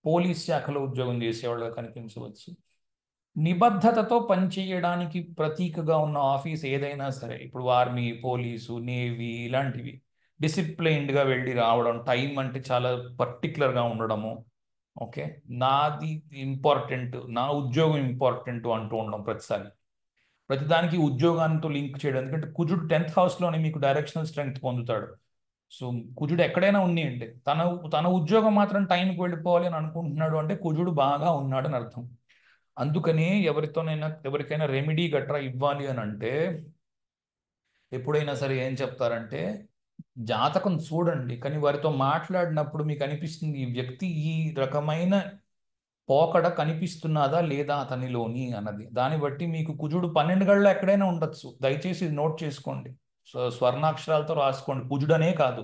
పోలీస్ శాఖలో ఉద్యోగం చేసేవాళ్ళుగా కనిపించవచ్చు. నిబద్ధతతో పనిచేయడానికి ప్రతీకగా ఉన్న ఆఫీస్ ఏదైనా సరే, ఇప్పుడు ఆర్మీ, పోలీసు, నేవీ ఇలాంటివి, డిసిప్లైన్డ్గా వెళ్ళి రావడం, టైం అంటే చాలా పర్టికులర్గా ఉండడము. ఓకే, నాది ఇంపార్టెంట్, నా ఉద్యోగం ఇంపార్టెంట్ అంటూ ఉండడం ప్రతిసారి. ప్రతిదానికి ఉద్యోగాంతో లింక్ చేయడం, ఎందుకంటే కుజుడు 10th హౌస్లోనే మీకు డైరెక్షనల్ స్ట్రెంగ్త్ పొందుతాడు. సో కుజుడు ఎక్కడైనా ఉన్నాయండి, తన తన ఉద్యోగం మాత్రం టైంకి వెళ్ళిపోవాలి అని అనుకుంటున్నాడు అంటే కుజుడు బాగా ఉన్నాడు అని అర్థం. అందుకని ఎవరికైనా రెమెడీ గట్రా ఇవ్వాలి అని అంటే ఎప్పుడైనా సరే ఏం చెప్తారంటే, జాతకం చూడండి, కానీ వారితో మాట్లాడినప్పుడు మీకు అనిపిస్తుంది ఈ వ్యక్తి ఈ రకమైన పోకడ కనిపిస్తున్నదా లేదా అతనిలోని అన్నది. దాన్ని బట్టి మీకు కుజుడు 12 గళ్ళలో ఎక్కడైనా ఉండొచ్చు. దయచేసి ఇది నోట్ చేసుకోండి, స్వర్ణాక్షరాలతో రాసుకోండి. కుజుడనే కాదు,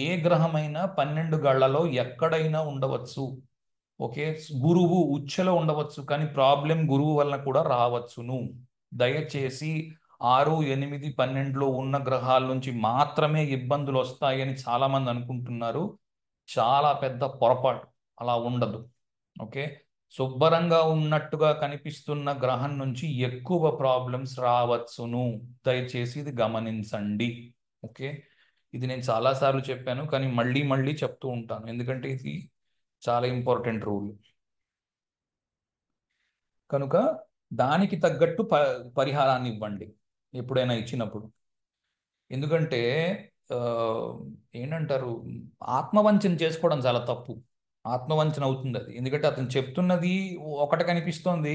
ఏ గ్రహమైనా 12 గళ్లలో ఎక్కడైనా ఉండవచ్చు. ఓకే, గురువు ఉచ్ఛలో ఉండవచ్చు, కానీ ప్రాబ్లం గురువు వలన కూడా రావచ్చును. దయచేసి 6, 8, 12లో ఉన్న గ్రహాల నుంచి మాత్రమే ఇబ్బందులు వస్తాయని చాలామంది అనుకుంటున్నారు. చాలా పెద్ద పొరపాటు. అలా ఉండదు. ఓకే, శుభ్రంగా ఉన్నట్టుగా కనిపిస్తున్న గ్రహం నుంచి ఎక్కువ ప్రాబ్లమ్స్ రావచ్చును. దయచేసి ఇది గమనించండి. ఓకే, ఇది నేను చాలాసార్లు చెప్పాను, కానీ మళ్ళీ మళ్ళీ చెప్తూ ఉంటాను, ఎందుకంటే ఇది చాలా ఇంపార్టెంట్ రూల్. కనుక దానికి తగ్గట్టు పరిహారాన్ని ఇవ్వండి ఎప్పుడైనా ఇచ్చినప్పుడు. ఎందుకంటే ఆ, ఏంటంటారు, ఆత్మవంచన చేసుకోవడం చాలా తప్పు. ఆత్మవంచన అవుతుంది అది. ఎందుకంటే అతను చెప్తున్నది ఒకటి కనిపిస్తోంది,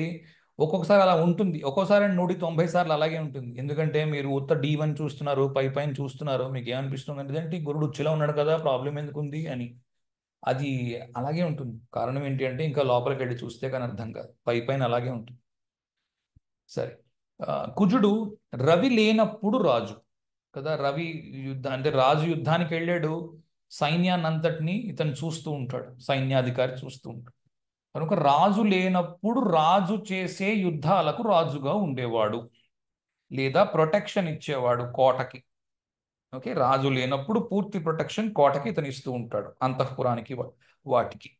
ఒక్కొక్కసారి అలా ఉంటుంది, ఒక్కోసారి 190 సార్లు అలాగే ఉంటుంది. ఎందుకంటే మీరు ఉత్త D1 చూస్తున్నారు, పైన చూస్తున్నారు, మీకు ఏమనిపిస్తుంది అంటే గురుడు ఉచ్చులో ఉన్నాడు కదా, ప్రాబ్లం ఎందుకు ఉంది అని. అది అలాగే ఉంటుంది. కారణం ఏంటి అంటే ఇంకా లోపలికి వెళ్ళి చూస్తే కానీ అర్థం కాదు, పైన అలాగే ఉంటుంది. సరే, కుజుడు రవి లేనప్పుడు రాజు కదా. రవి అంటే రాజు యుద్ధానికి వెళ్ళాడు, సైన్యాన్ని అంతటినీ ఇతను చూస్తూ ఉంటాడు, సైన్యాధికారి చూస్తూ ఉంటాడు. కనుక రాజు లేనప్పుడు రాజు చేసే యుద్ధాలకు రాజుగా ఉండేవాడు, లేదా ప్రొటెక్షన్ ఇచ్చేవాడు కోటకి. ఓకే, రాజు లేనప్పుడు పూర్తి ప్రొటెక్షన్ కోటకి ఇతను ఇస్తూ ఉంటాడు, అంతఃపురానికి వాటికి.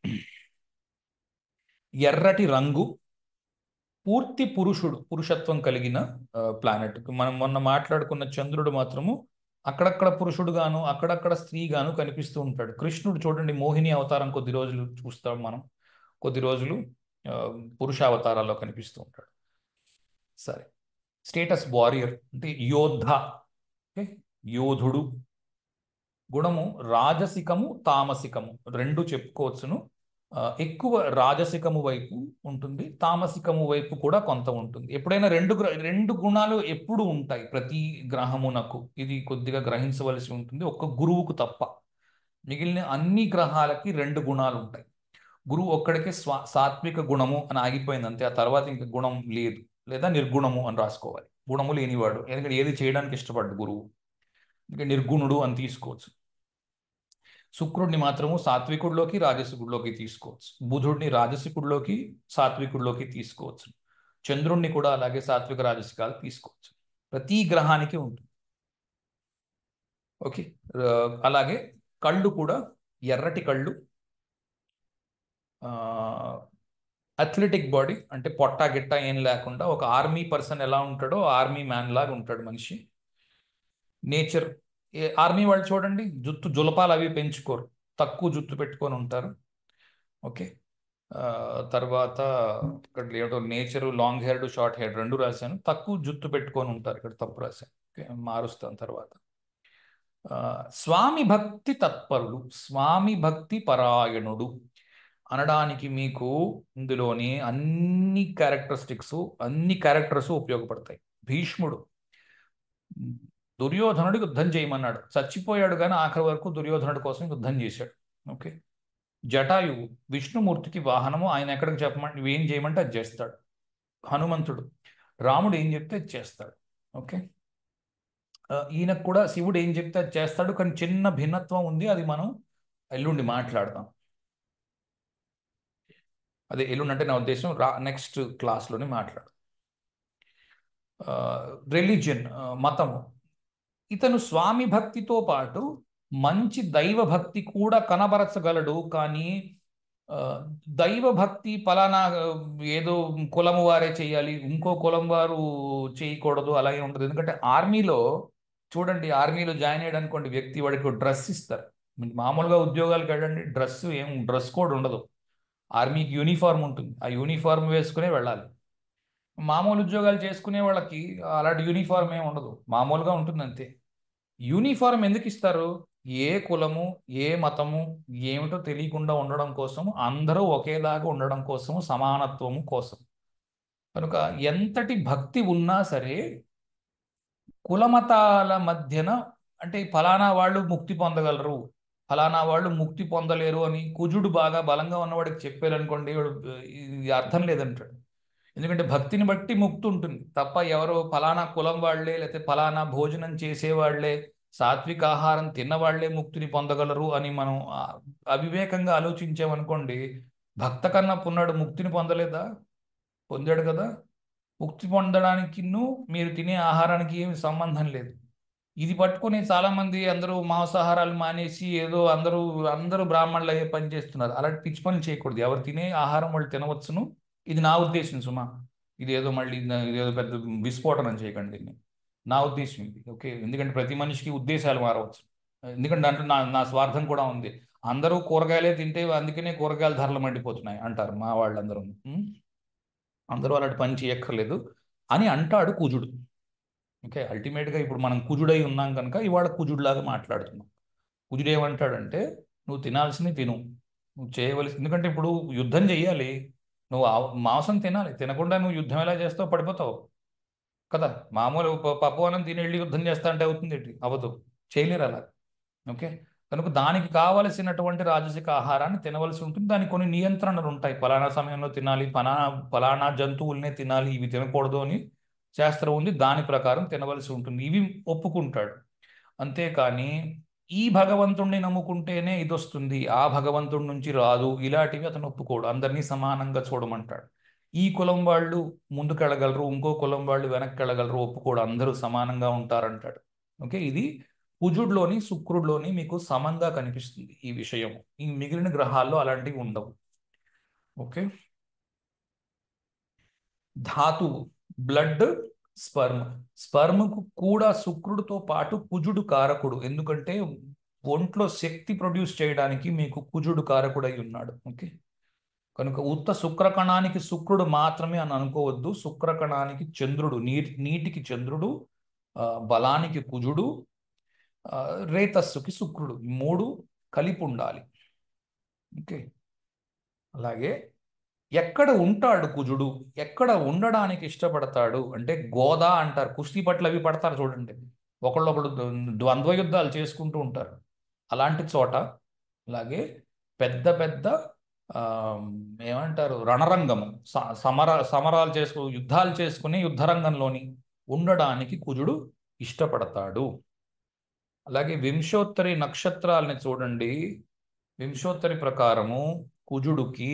ఎర్రటి రంగు పూర్తి పురుషత్వం కలిగిన ప్లానెట్. మనం మొన్న మాట్లాడుకున్న చంద్రుడు మాత్రము అక్కడక్కడ పురుషుడుగాను అక్కడక్కడ స్త్రీగాను కనిపిస్తూ ఉంటాడు. కృష్ణుడు చూడండి, మోహిని అవతారం కొద్ది రోజులు చూస్తాం మనం, కొద్ది రోజులు పురుష అవతారాల్లో కనిపిస్తూ ఉంటాడు. సరే, స్టేటస్ వారియర్ అంటే యోద్ధ. ఓకే, యోధుడు. గుణము రాజసికము తామసికము రెండు చెప్పుకోవచ్చును. ఎక్కువ రాజసికము వైపు ఉంటుంది, తామసికము వైపు కూడా కొంత ఉంటుంది. ఎప్పుడైనా రెండు గుణాలు ఎప్పుడు ఉంటాయి ప్రతి గ్రహమునకు. ఇది కొద్దిగా గ్రహించవలసి ఉంటుంది, ఒక్క గురువుకు తప్ప. మిగిలిన అన్ని గ్రహాలకి రెండు గుణాలు ఉంటాయి. గురువు ఒక్కడికే సాత్విక గుణము అని ఆగిపోయింది అంతే. ఆ తర్వాత ఇంకా గుణం లేదు, లేదా నిర్గుణము అని రాసుకోవాలి. గుణము లేనివాడు, ఎందుకంటే ఏది చేయడానికి ఇష్టపడ్డు గురువు, ఇంకా నిర్గుణుడు అని తీసుకోవచ్చు. శుక్రుడిని మాత్రము సాత్వికుడిలోకి రాజసికుడిలోకి తీసుకోవచ్చు. బుధుడిని రాజసికుడిలోకి సాత్వికుడిలోకి తీసుకోవచ్చు. చంద్రుణ్ణి కూడా అలాగే సాత్విక రాజసికాలు తీసుకోవచ్చు. ప్రతి గ్రహానికి ఉంటుంది. ఓకే, అలాగే కళ్ళు కూడా ఎర్రటి కళ్ళు, అథ్లెటిక్ బాడీ, అంటే పొట్ట గిట్ట ఏం లేకుండా ఒక ఆర్మీ పర్సన్ ఎలా ఉంటాడో ఆర్మీ మ్యాన్ లాగా ఉంటాడు మనిషి. నేచర్, ఆర్మీ వాళ్ళు చూడండి జుత్తు జులపాలు అవి పెంచుకోరు, తక్కువ జుత్తు పెట్టుకొని ఉంటారు. ఓకే, తర్వాత ఇక్కడ ఏదో nature long hired short hair రెండు రాశాను, తక్కువ జుత్తు పెట్టుకొని ఉంటారు, ఇక్కడ తప్పు రాశాను. ఓకే, మారుస్తాను తర్వాత. స్వామి భక్తి తత్పరుడు, స్వామి భక్తి పరాయణుడు అనడానికి మీకు ఇందులోని అన్ని క్యారెక్టర్స్ ఉపయోగపడతాయి. భీష్ముడు దుర్యోధనుడికి యుద్ధం చేయమన్నాడు, చచ్చిపోయాడు కానీ ఆఖరి వరకు దుర్యోధనుడి కోసం యుద్ధం చేశాడు. ఓకే, జటాయువు విష్ణుమూర్తికి వాహనము, ఆయన ఎక్కడికి చెప్పమంటే ఏం చేయమంటే అది చేస్తాడు. హనుమంతుడు రాముడు ఏం చెప్తే అది చేస్తాడు. ఓకే, ఈయనకు కూడా శివుడు ఏం చెప్తే అది చేస్తాడు, కానీ చిన్న భిన్నత్వం ఉంది, అది మనం ఎల్లుండి మాట్లాడదాం. అదే ఎల్లుండి అంటే నా ఉద్దేశం నెక్స్ట్ క్లాస్లోనే మాట్లాడు. రిలీజియన్, మతము, ఇతను స్వామి భక్తితో పాటు మంచి దైవ భక్తి కూడా కనబరచగలడు. కానీ దైవ భక్తి పలానా ఏదో కులము వారే చేయాలి, ఇంకో కులం వారు చేయకూడదు అలాగే ఉంటుంది. ఎందుకంటే ఆర్మీలో చూడండి, ఆర్మీలో జాయిన్ అయ్యాడు అనుకోండి వ్యక్తి, వాడికి డ్రెస్ ఇస్తారు. మామూలుగా ఉద్యోగాలకు వెళ్ళండి, డ్రెస్ కోడ్ ఉండదు. ఆర్మీకి యూనిఫామ్ ఉంటుంది, ఆ యూనిఫామ్ వేసుకునే వెళ్ళాలి. మామూలు ఉద్యోగాలు చేసుకునే వాళ్ళకి అలాంటి యూనిఫామ్ ఏమి ఉండదు, మామూలుగా ఉంటుంది అంతే. యూనిఫారం ఎందుకు ఇస్తారు? ఏ కులము ఏ మతము ఏమిటో తెలియకుండా ఉండడం కోసము, అందరూ ఒకేలాగా ఉండడం కోసము, సమానత్వము కోసం. కనుక ఎంతటి భక్తి ఉన్నా సరే కులమతాల మధ్యన, అంటే ఫలానా వాళ్ళు ముక్తి పొందగలరు, ఫలానా వాళ్ళు ముక్తి పొందలేరు అని కుజుడు బాగా బలంగా ఉన్నవాడికి చెప్పారనుకోండి, ఇది అర్థం లేదంటాడు. ఎందుకంటే భక్తిని బట్టి ముక్తి ఉంటుంది తప్ప ఎవరో ఫలానా కులం వాళ్లే లేకపోతే ఫలానా భోజనం చేసేవాళ్లే సాత్విక ఆహారం తిన్నవాళ్లే ముక్తిని పొందగలరు అని మనం అవివేకంగా ఆలోచించామనుకోండి, భక్త కన్నా పున్నాడు ముక్తిని పొందలేదా? పొందాడు కదా. ముక్తి పొందడానికి మీరు తినే ఆహారానికి ఏమి సంబంధం లేదు. ఇది పట్టుకుని చాలామంది అందరూ మాంసాహారాలు మానేసి ఏదో అందరూ అందరూ బ్రాహ్మణులు అయ్యే పని చేస్తున్నారు. అలాంటి పిచ్చి పనులు చేయకూడదు. ఎవరు తినే ఆహారం వాళ్ళు తినవచ్చును. ఇది నా ఉద్దేశం సుమా. ఇదేదో మళ్ళీ ఇదేదో పెద్ద విస్ఫోటనం చేయకండి దీన్ని. నా ఉద్దేశం ఇది, ఓకే? ఎందుకంటే ప్రతి మనిషికి ఉద్దేశాలు మారవచ్చు. ఎందుకంటే దాంట్లో నా స్వార్థం కూడా ఉంది. అందరూ కూరగాయలే తింటే అందుకనే కూరగాయల ధరలు మండిపోతున్నాయి అంటారు మా వాళ్ళందరూ. అందరూ అలాంటి పని చేయక్కర్లేదు అని అంటాడు కుజుడు. ఓకే, అల్టిమేట్గా ఇప్పుడు మనం కుజుడై ఉన్నాం కనుక ఇవాళ కుజుడులాగా మాట్లాడుతున్నాం. కుజుడు ఏమంటాడంటే, నువ్వు తినాల్సింది తిను, నువ్వు చేయవలసి, ఎందుకంటే ఇప్పుడు యుద్ధం చెయ్యాలి, నువ్వు మాంసం తినాలి. తినకుండా నువ్వు యుద్ధం ఎలా చేస్తావు? పడిపోతావు కదా. మామూలు పప్పు అన్నం తిని వెళ్ళి యుద్ధం చేస్తా అంటే అవుతుంది ఏంటి? అవ్వదు, చేయలేరు అలా. ఓకే, కనుక దానికి కావలసినటువంటి రాజసిక ఆహారాన్ని తినవలసి ఉంటుంది. దానికి కొన్ని నియంత్రణలు ఉంటాయి. ఫలానా సమయంలో తినాలి, ఫలానా జంతువులనే తినాలి, ఇవి తినకూడదు అని శాస్త్రం ఉంది. దాని ప్రకారం తినవలసి ఉంటుంది. ఇవి ఒప్పుకుంటాడు. అంతేకాని ఈ భగవంతుణ్ణి నమ్ముకుంటేనే ఇది వస్తుంది, ఆ భగవంతుడి నుంచి రాదు, ఇలాంటివి అతను ఒప్పుకోడు. అందరినీ సమానంగా చూడమంటాడు. ఈ కులం వాళ్ళు ముందుకెళ్ళగలరు, ఇంకో కులం వాళ్ళు వెనక్కి వెళ్ళగలరు, ఒప్పుకోడు. అందరూ సమానంగా ఉంటారంటాడు. ఓకే, ఇది కుజుడిలోని శుక్రుడిలోని మీకు సమంగా కనిపిస్తుంది ఈ విషయం. ఈ మిగిలిన గ్రహాల్లో అలాంటివి ఉండవు. ఓకే, ధాతువు బ్లడ్, స్పర్మ్. స్పర్మ్కు కూడా శుక్రుడితో పాటు కుజుడు కారకుడు. ఎందుకంటే ఒంట్లో శక్తి ప్రొడ్యూస్ చేయడానికి మీకు కుజుడు కారకుడై ఉన్నాడు. ఓకే, కనుక ఉత్త శుక్రకణానికి శుక్రుడు మాత్రమే అని అనుకోవద్దు. శుక్రకణానికి చంద్రుడు, నీటికి చంద్రుడు, బలానికి కుజుడు, రేతస్సుకి శుక్రుడు, ఈ మూడు కలిపి ఉండాలి. ఓకే, అలాగే ఎక్కడ ఉంటాడు కుజుడు, ఎక్కడ ఉండడానికి ఇష్టపడతాడు అంటే గోదా అంటారు. కుస్తీ పట్లు అవి పడతారు చూడండి, ఒకళ్ళొకళ్ళు ద్వంద్వ యుద్ధాలు చేసుకుంటూ ఉంటారు. అలాంటి చోట, అలాగే పెద్ద పెద్ద ఆ, ఏమంటారు రణరంగము, సమరాలు యుద్ధాలు చేసుకుని యుద్ధరంగంలోని ఉండడానికి కుజుడు ఇష్టపడతాడు. అలాగే వింశోత్తరి నక్షత్రాలని చూడండి. వింశోత్తరి ప్రకారము కుజుడుకి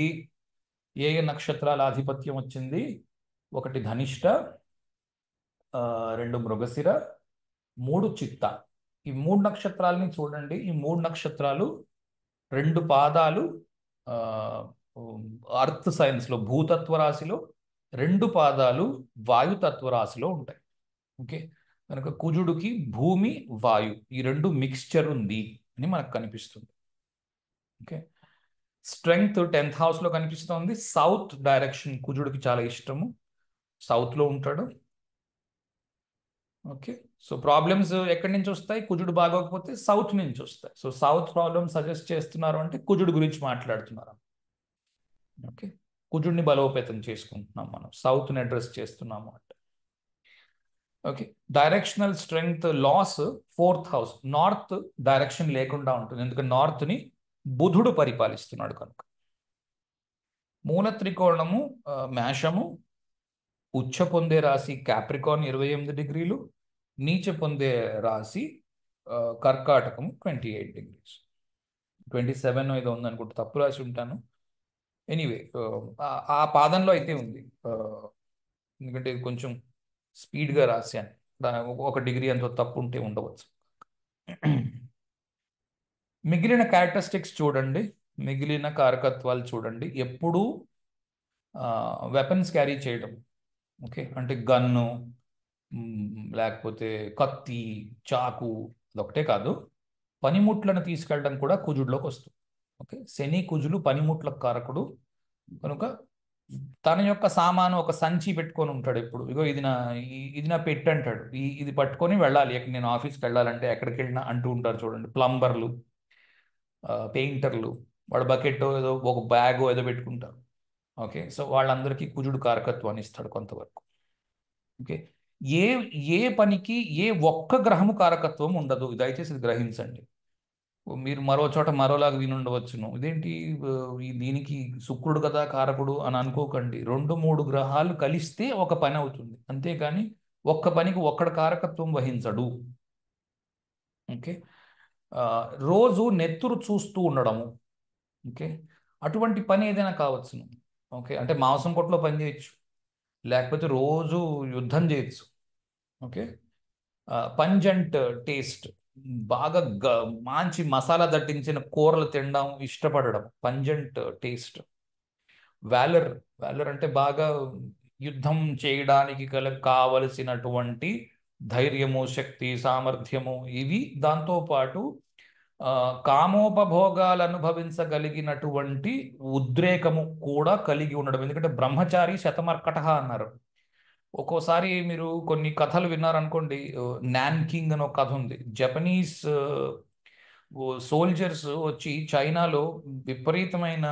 ఏ ఏ నక్షత్రాల ఆధిపత్యం వచ్చింది? ఒకటి ధనిష్ట, 2 మృగశిర, 3 చిత్త. ఈ 3 నక్షత్రాలని చూడండి. ఈ 3 నక్షత్రాలు 2 పాదాలు అర్త్ సైన్స్లో భూతత్వ రాశిలో, 2 పాదాలు వాయుతత్వ రాశిలో ఉంటాయి. ఓకే, కనుక కుజుడికి భూమి వాయు ఈ 2 మిక్స్చర్ ఉంది అని మనకు కనిపిస్తుంది. ఓకే, స్ట్రెంగ్త్ 10th హౌస్లో కనిపిస్తుంది. సౌత్ డైరెక్షన్ కుజుడికి చాలా ఇష్టము, సౌత్లో ఉంటాడు. ఓకే, సో ప్రాబ్లమ్స్ ఎక్కడి నుంచి వస్తాయి? కుజుడు బాగోకపోతే సౌత్ నుంచి వస్తాయి. సో సౌత్ ప్రాబ్లమ్ సజెస్ట్ చేస్తున్నారు అంటే కుజుడు గురించి మాట్లాడుతున్నారు. ఓకే, కుజుడిని బలోపేతం చేసుకుంటున్నాం మనం, సౌత్ని అడ్రస్ చేస్తున్నాము అంటే. Okay, directional strength loss 4th house, north direction లేకుండా ఉంటుంది. ఎందుకంటే నార్త్ని బుధుడు పరిపాలిస్తున్నాడు కనుక. మూల త్రికోణము మేషము, ఉచ్చ పొందే రాశి క్యాప్రికాన్ 28 డిగ్రీలు, నీచ పొందే రాశి కర్కాటకము 28 డిగ్రీస్. 27 ఏదో ఉందనుకుంటే, తప్పు రాసి ఉంటాను. ఎనీవే ఆ పాదంలో అయితే ఉంది. ఎందుకంటే ఇది కొంచెం స్పీడ్గా రాశాను, 1 డిగ్రీ అంత తప్పు ఉంటే ఉండవచ్చు. మిగిలిన క్యారెక్టరిస్టిక్స్ చూడండి, మిగిలిన కారకత్వాలు చూడండి. ఎప్పుడూ వెపన్స్ క్యారీ చేయడం, ఓకే, అంటే గన్ను, లేకపోతే కత్తి, చాకు, అదొకటే కాదు, పనిముట్లను తీసుకెళ్ళడం కూడా కుజుడిలోకి వస్తుంది. ఓకే, శని కుజులు పనిముట్లకు కారకుడు కనుక తన యొక్క సామాను ఒక సంచి పెట్టుకొని ఉంటాడు ఎప్పుడు. ఇగో ఇది నా పెట్టి అంటాడు. ఇది పట్టుకొని వెళ్ళాలి, నేను ఆఫీస్కి వెళ్ళాలంటే ఎక్కడికి వెళ్ళినా అంటూ ఉంటారు చూడండి. ప్లంబర్లు, పెయింటర్లు, వాడు బకెట్ ఏదో ఒక బ్యాగ్ ఏదో పెట్టుకుంటారు. ఓకే, సో వాళ్ళందరికీ కుజుడు కారకత్వాన్ని ఇస్తాడు కొంతవరకు. ఓకే, ఏ ఏ పనికి ఏ ఒక్క గ్రహము కారకత్వం ఉండదు. దయచేసి ఇది గ్రహించండి. మీరు మరో చోట మరోలాగా వినుండవచ్చును, ఇదేంటి దీనికి శుక్రుడు కదా కారకుడు అని అనుకోకండి. 2-3 గ్రహాలు కలిస్తే ఒక పని అవుతుంది, అంతేకాని ఒక్క పనికి ఒక్కడ కారకత్వం వహించడు. ఓకే. ఆ, రోజు నెత్తురు చూస్తూ ఉండడము. ఓకే. అటువంటి పని ఏదైనా కావచ్చును. ఓకే, అంటే మాంసం కొట్లో పని చేయొచ్చు, లేకపోతే రోజు యుద్ధం చేయొచ్చు. ఓకే. పంజంట్ టేస్ట్, బాగా మంచి మసాలా దట్టించిన కూరలు తినడం ఇష్టపడడం, పంజంట్ టేస్ట్. వ్యాలర్, వ్యాలర్ అంటే బాగా యుద్ధం చేయడానికి కావలసినటువంటి ధైర్యము, శక్తి, సామర్థ్యము, ఇవి దాంతో పాటు ఆ, కామోపభోగాలు అనుభవించగలిగినటువంటి ఉద్రేకము కూడా కలిగి ఉండడం. ఎందుకంటే బ్రహ్మచారి శతమర్కట అన్నారు. ఒక్కోసారి మీరు కొన్ని కథలు విన్నారనుకోండి. నాన్ కింగ్ అని ఒక కథ ఉంది. జపనీస్ సోల్జర్స్ వచ్చి చైనాలో విపరీతమైన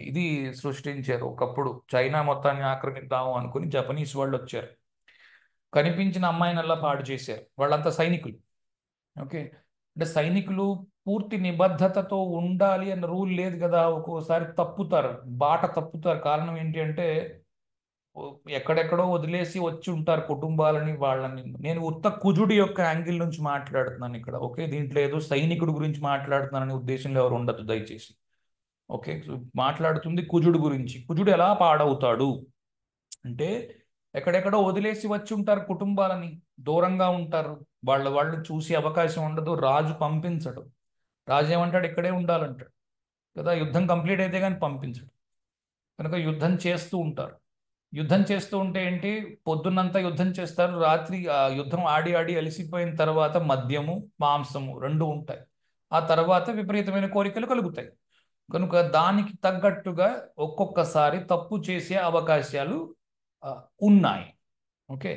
ఇది సృష్టించారు. ఒకప్పుడు చైనా మొత్తాన్ని ఆక్రమిద్దాము అనుకుని జపనీస్ వాళ్ళు వచ్చారు. కనిపించిన అమ్మాయినల్లా పాడు చేశారు. వాళ్ళంతా సైనికులు. ఓకే. అంటే సైనికులు పూర్తి నిబద్ధతతో ఉండాలి అన్న రూల్ లేదు కదా. ఒక్కోసారి తప్పుతారు, బాట తప్పుతారు. కారణం ఏంటి అంటే ఎక్కడెక్కడో వదిలేసి వచ్చి ఉంటారు కుటుంబాలని, వాళ్ళని. నేను ఉత్త కుజుడి యొక్క యాంగిల్ నుంచి మాట్లాడుతున్నాను ఇక్కడ. ఓకే, దీంట్లో ఏదో సైనికుడి గురించి మాట్లాడుతున్నాననే ఉద్దేశంలో ఎవరు ఉండదు దయచేసి. ఓకే, సో మాట్లాడుతుంది కుజుడు గురించి. కుజుడు ఎలా పాడవుతాడు అంటే ఎక్కడెక్కడో వదిలేసి వచ్చి ఉంటారు కుటుంబాలని, దూరంగా ఉంటారు. వాళ్ళని చూసే అవకాశం ఉండదు. రాజు పంపించడు. రాజు ఏమంటాడు, ఇక్కడే ఉండాలంటాడు కదా. యుద్ధం కంప్లీట్ అయితే కానీ పంపించడు. కనుక యుద్ధం చేస్తూ ఉంటారు. యుద్ధం చేస్తూ ఉంటే ఏంటి, పొద్దున్నంతా యుద్ధం చేస్తారు, రాత్రి ఆ యుద్ధం ఆడి ఆడి అలసిపోయిన తర్వాత మద్యము, మాంసము రెండు ఉంటాయి. ఆ తర్వాత విపరీతమైన కోరికలు కలుగుతాయి. కనుక దానికి తగ్గట్టుగా ఒక్కొక్కసారి తప్పు చేసే అవకాశాలు ఆ, ఉన్నాయి. ఓకే.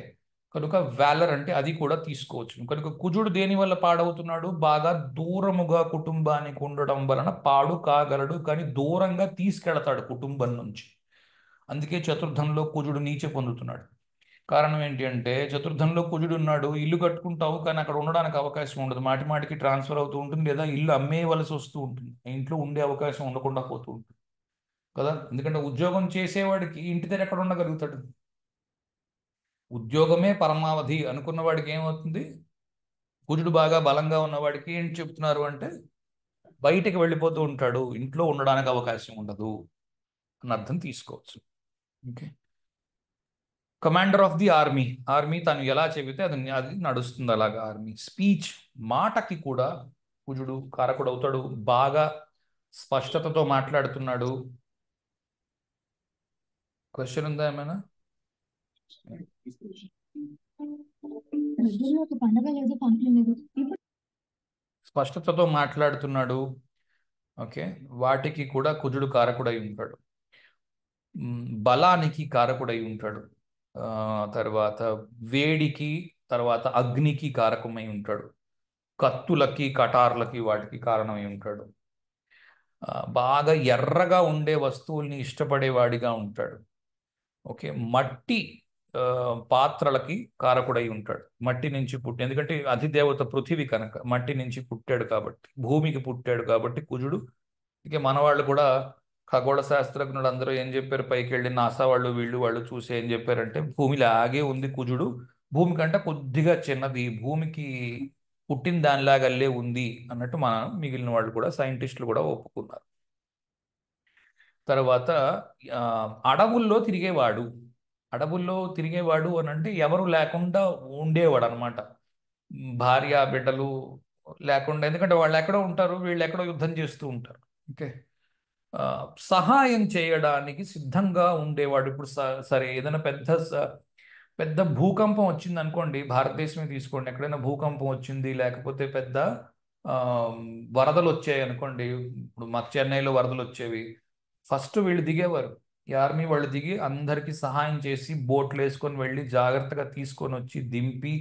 కనుక వ్యాలర్ అంటే అది కూడా తీసుకోవచ్చు. కనుక కుజుడు దేని వల్ల పాడవుతున్నాడు, బాగా దూరముగా కుటుంబానికి ఉండడం వలన పాడు కాగలడు, కానీ దూరంగా తీసుకెళతాడు కుటుంబం నుంచి. అందుకే చతుర్థంలో కుజుడు నీచ పొందుతున్నాడు. కారణం ఏంటి అంటే చతుర్థంలో కుజుడు ఉన్నాడు, ఇల్లు కట్టుకుంటావు కానీ అక్కడ ఉండడానికి అవకాశం ఉండదు. మాటి మాటికి ట్రాన్స్ఫర్ అవుతూ ఉంటుంది, లేదా ఇల్లు అమ్మేయవలసి వస్తూ ఉంటుంది. ఇంట్లో ఉండే అవకాశం ఉండకుండా పోతూ ఉంటుంది కదా. ఎందుకంటే ఉద్యోగం చేసేవాడికి ఇంటి దగ్గర ఎక్కడ ఉండగలుగుతాడు. ఉద్యోగమే పరమావధి అనుకున్న వాడికి ఏమవుతుంది, కుజుడు బాగా బలంగా ఉన్నవాడికి ఏంటి చెప్తున్నారు అంటే బయటికి వెళ్ళిపోతూ ఉంటాడు, ఇంట్లో ఉండడానికి అవకాశం ఉండదు అని అర్థం తీసుకోవచ్చు. Okay. Commander of the army, army తను ఎలా చెబితే అది అది నడుస్తుంది అలాగా ఆర్మీ. స్పీచ్, మాటకి కూడా కుజుడు కారకుడు అవుతాడు. బాగా స్పష్టతతో మాట్లాడుతున్నాడు. క్వశ్చన్ ఉందా ఏమైనా? దగ్గరలో ఒక పండగ లేదు, ఫంక్షన్ లేదు. ఇప్పుడు స్పష్టతతో మాట్లాడుతున్నాడు. ఓకే. వాటికి కూడా కుజుడు కారకుడై ఉంటాడు. బలానికి కారకుడై ఉంటాడు. తర్వాత వేడికి, తర్వాత అగ్నికి కారకమై ఉంటాడు. కత్తులకి, కటార్లకి, వాటికి కారణమై ఉంటాడు. బాగా ఎర్రగా ఉండే వస్తువుల్ని ఇష్టపడేవాడిగా ఉంటాడు. ఓకే. మట్టి ఆ, పాత్రలకి కారకుడై ఉంటాడు. మట్టి నుంచి పుట్టి, ఎందుకంటే అధిదేవత పృథివీ కనుక మట్టి నుంచి పుట్టాడు కాబట్టి, భూమికి పుట్టాడు కాబట్టి కుజుడు. ఇక మన వాళ్ళు కూడా ఖగోళ శాస్త్రజ్ఞులు అందరూ ఏం చెప్పారు, పైకి వెళ్ళి నాసా వాళ్ళు వీళ్ళు వాళ్ళు చూసి ఏం చెప్పారంటే భూమిలాగే ఉంది కుజుడు, భూమి కంటే కొద్దిగా చిన్నది, భూమికి పుట్టిన దానిలాగల్లే ఉంది అన్నట్టు మన మిగిలిన వాళ్ళు కూడా, సైంటిస్టులు కూడా ఒప్పుకున్నారు. తర్వాత ఆ, అడవుల్లో తిరిగేవాడు. అడవుల్లో తిరిగేవాడు అని అంటే ఎవరు లేకుండా ఉండేవాడు అనమాట. భార్య బిడ్డలు లేకుండా, ఎందుకంటే వాళ్ళు ఎక్కడో ఉంటారు, వీళ్ళు ఎక్కడో యుద్ధం చేస్తూ ఉంటారు. ఓకే. ఆ, సహాయం చేయడానికి సిద్ధంగా ఉండేవాడు. ఇప్పుడు సరే ఏదైనా పెద్ద భూకంపం వచ్చింది అనుకోండి, భారతదేశమే తీసుకోండి, ఎక్కడైనా భూకంపం వచ్చింది, లేకపోతే పెద్ద ఆ, వరదలు వచ్చాయి అనుకోండి. ఇప్పుడు మాకు చెన్నైలో వరదలు వచ్చేవి. ఫస్ట్ వీళ్ళు దిగేవారు, ఈ ఆర్మీ వాళ్ళు దిగి అందరికీ సహాయం చేసి బోట్లు వేసుకొని వెళ్ళి జాగ్రత్తగా తీసుకొని వచ్చి దింపి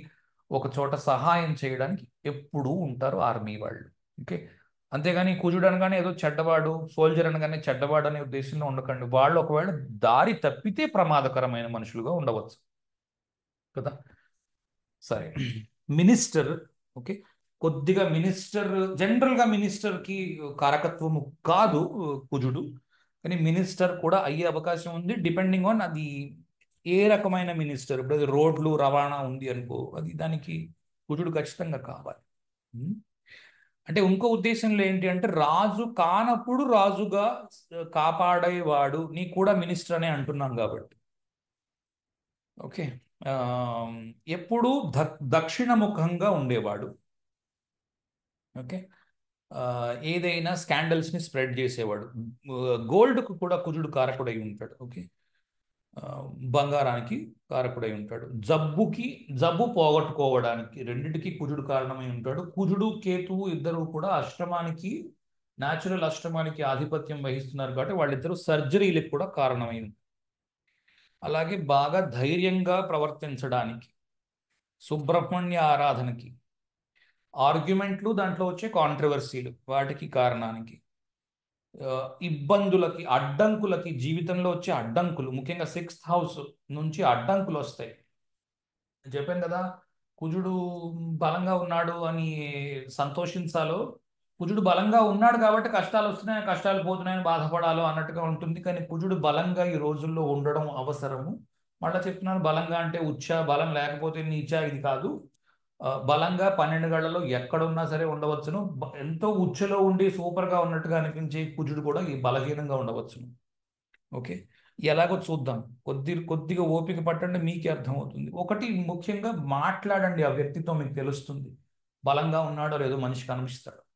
ఒక చోట సహాయం చేయడానికి ఎప్పుడూ ఉంటారు ఆర్మీ వాళ్ళు. ఓకే. అంతేగాని కుజుడు అనగానే ఏదో చెడ్డవాడు, సోల్జర్ అనగానే చెడ్డవాడు అనే ఉద్దేశంలో ఉండకండి. వాళ్ళు ఒకవేళ దారి తప్పితే ప్రమాదకరమైన మనుషులుగా ఉండవచ్చు కదా. సరే, మినిస్టర్. ఓకే. కొద్దిగా మినిస్టర్, జనరల్గా మినిస్టర్కి కారకత్వము కాదు కుజుడు, కానీ మినిస్టర్ కూడా అయ్యే అవకాశం ఉంది, డిపెండింగ్ ఆన్ అది ఏ రకమైన మినిస్టర్. ఇప్పుడు అది రోడ్లు రవాణా ఉంది అనుకో, అది దానికి కుజుడు ఖచ్చితంగా కావాలి. అంటే ఇంకో ఉద్దేశంలో ఏంటి అంటే రాజు కానప్పుడు రాజుగా కాపాడేవాడు, నీ కూడా మినిస్టర్ అనే అంటున్నాను కాబట్టి. ఓకే. ఆ, ఎప్పుడు దక్షిణముఖంగా ఉండేవాడు. ఓకే. ఆ, ఏదైనా స్కాండల్స్ని స్ప్రెడ్ చేసేవాడు. గోల్డ్కు కూడా కుజుడు కారకుడై ఉంటాడు. ఓకే. ఆ, బంగారానికి కారకుడై ఉంటాడు. జబ్బు పోగొట్టుకోవడానికి రెండిటికి కుజుడు కారణమై ఉంటాడు. కుజుడు కేతువు ఇద్దరు కూడా అష్టమానికి, న్యాచురల్ అష్టమానికి ఆధిపత్యం వహిస్తున్నారు కాబట్టి వాళ్ళిద్దరూ సర్జరీలకు కూడా కారణమై ఉంటారు. అలాగే బాగా ధైర్యంగా ప్రవర్తించడానికి, సుబ్రహ్మణ్య ఆరాధనకి, ఆర్గ్యుమెంట్లు, దాంట్లో వచ్చే కాంట్రవర్సీలు వాటికి కారణానికి, ఆ, ఇబ్బందులకి, అడ్డంకులకి, జీవితంలో వచ్చే అడ్డంకులు, ముఖ్యంగా 6th హౌస్ నుంచి అడ్డంకులు వస్తాయి. నేను చెప్పాను కదా, కుజుడు బలంగా ఉన్నాడు అని సంతోషించాలో, కుజుడు బలంగా ఉన్నాడు కాబట్టి కష్టాలు వస్తున్నాయి, కష్టాలు పోతున్నాయని బాధపడాలో అన్నట్టుగా ఉంటుంది. కానీ కుజుడు బలంగా ఈ రోజుల్లో ఉండడం అవసరము. మళ్ళీ చెప్తున్నాను, బలంగా అంటే ఉచ్చ, బలం లేకపోతే నీచ, ఇది కాదు. బలంగా 12 గళ్లలో ఎక్కడున్నా సరే ఉండవచ్చును. ఎంతో ఉచ్చలో ఉండి సూపర్గా ఉన్నట్టుగా అనిపించే కుజుడు కూడా ఈ బలహీనంగా ఉండవచ్చును. ఓకే. ఎలాగో చూద్దాం. కొద్దిగా ఓపిక పట్టండి, మీకే అర్థమవుతుంది. ఒకటి ముఖ్యంగా మాట్లాడండి, ఆ వ్యక్తితో మీకు తెలుస్తుంది బలంగా ఉన్నాడో లేదో మనిషి కనిపిస్తాడు.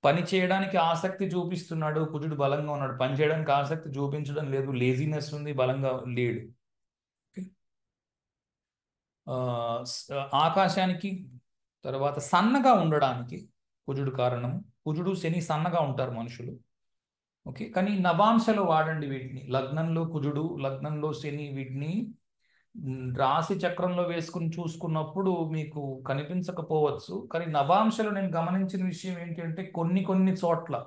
పని చేయడానికి ఆసక్తి చూపిస్తున్నాడు, కుజుడు బలంగా ఉన్నాడు. పని చేయడానికి ఆసక్తి చూపించడం లేదు, లేజినెస్ ఉంది, బలంగా లేడు. ఓకే. ఆ, ఆకాశానికి తర్వాత సన్నగా ఉండడానికి కుజుడు కారణము. కుజుడు శని సన్నగా ఉంటారు మనుషులు. ఓకే. కానీ నవాంశలో వాడండి వీటిని. లగ్నంలో కుజుడు, లగ్నంలో శని, వీటిని రాశి చక్రంలో వేసుకుని చూసుకున్నప్పుడు మీకు కనిపించకపోవచ్చు. కానీ నవాంశలో నేను గమనించిన విషయం ఏంటి అంటే కొన్ని చోట్ల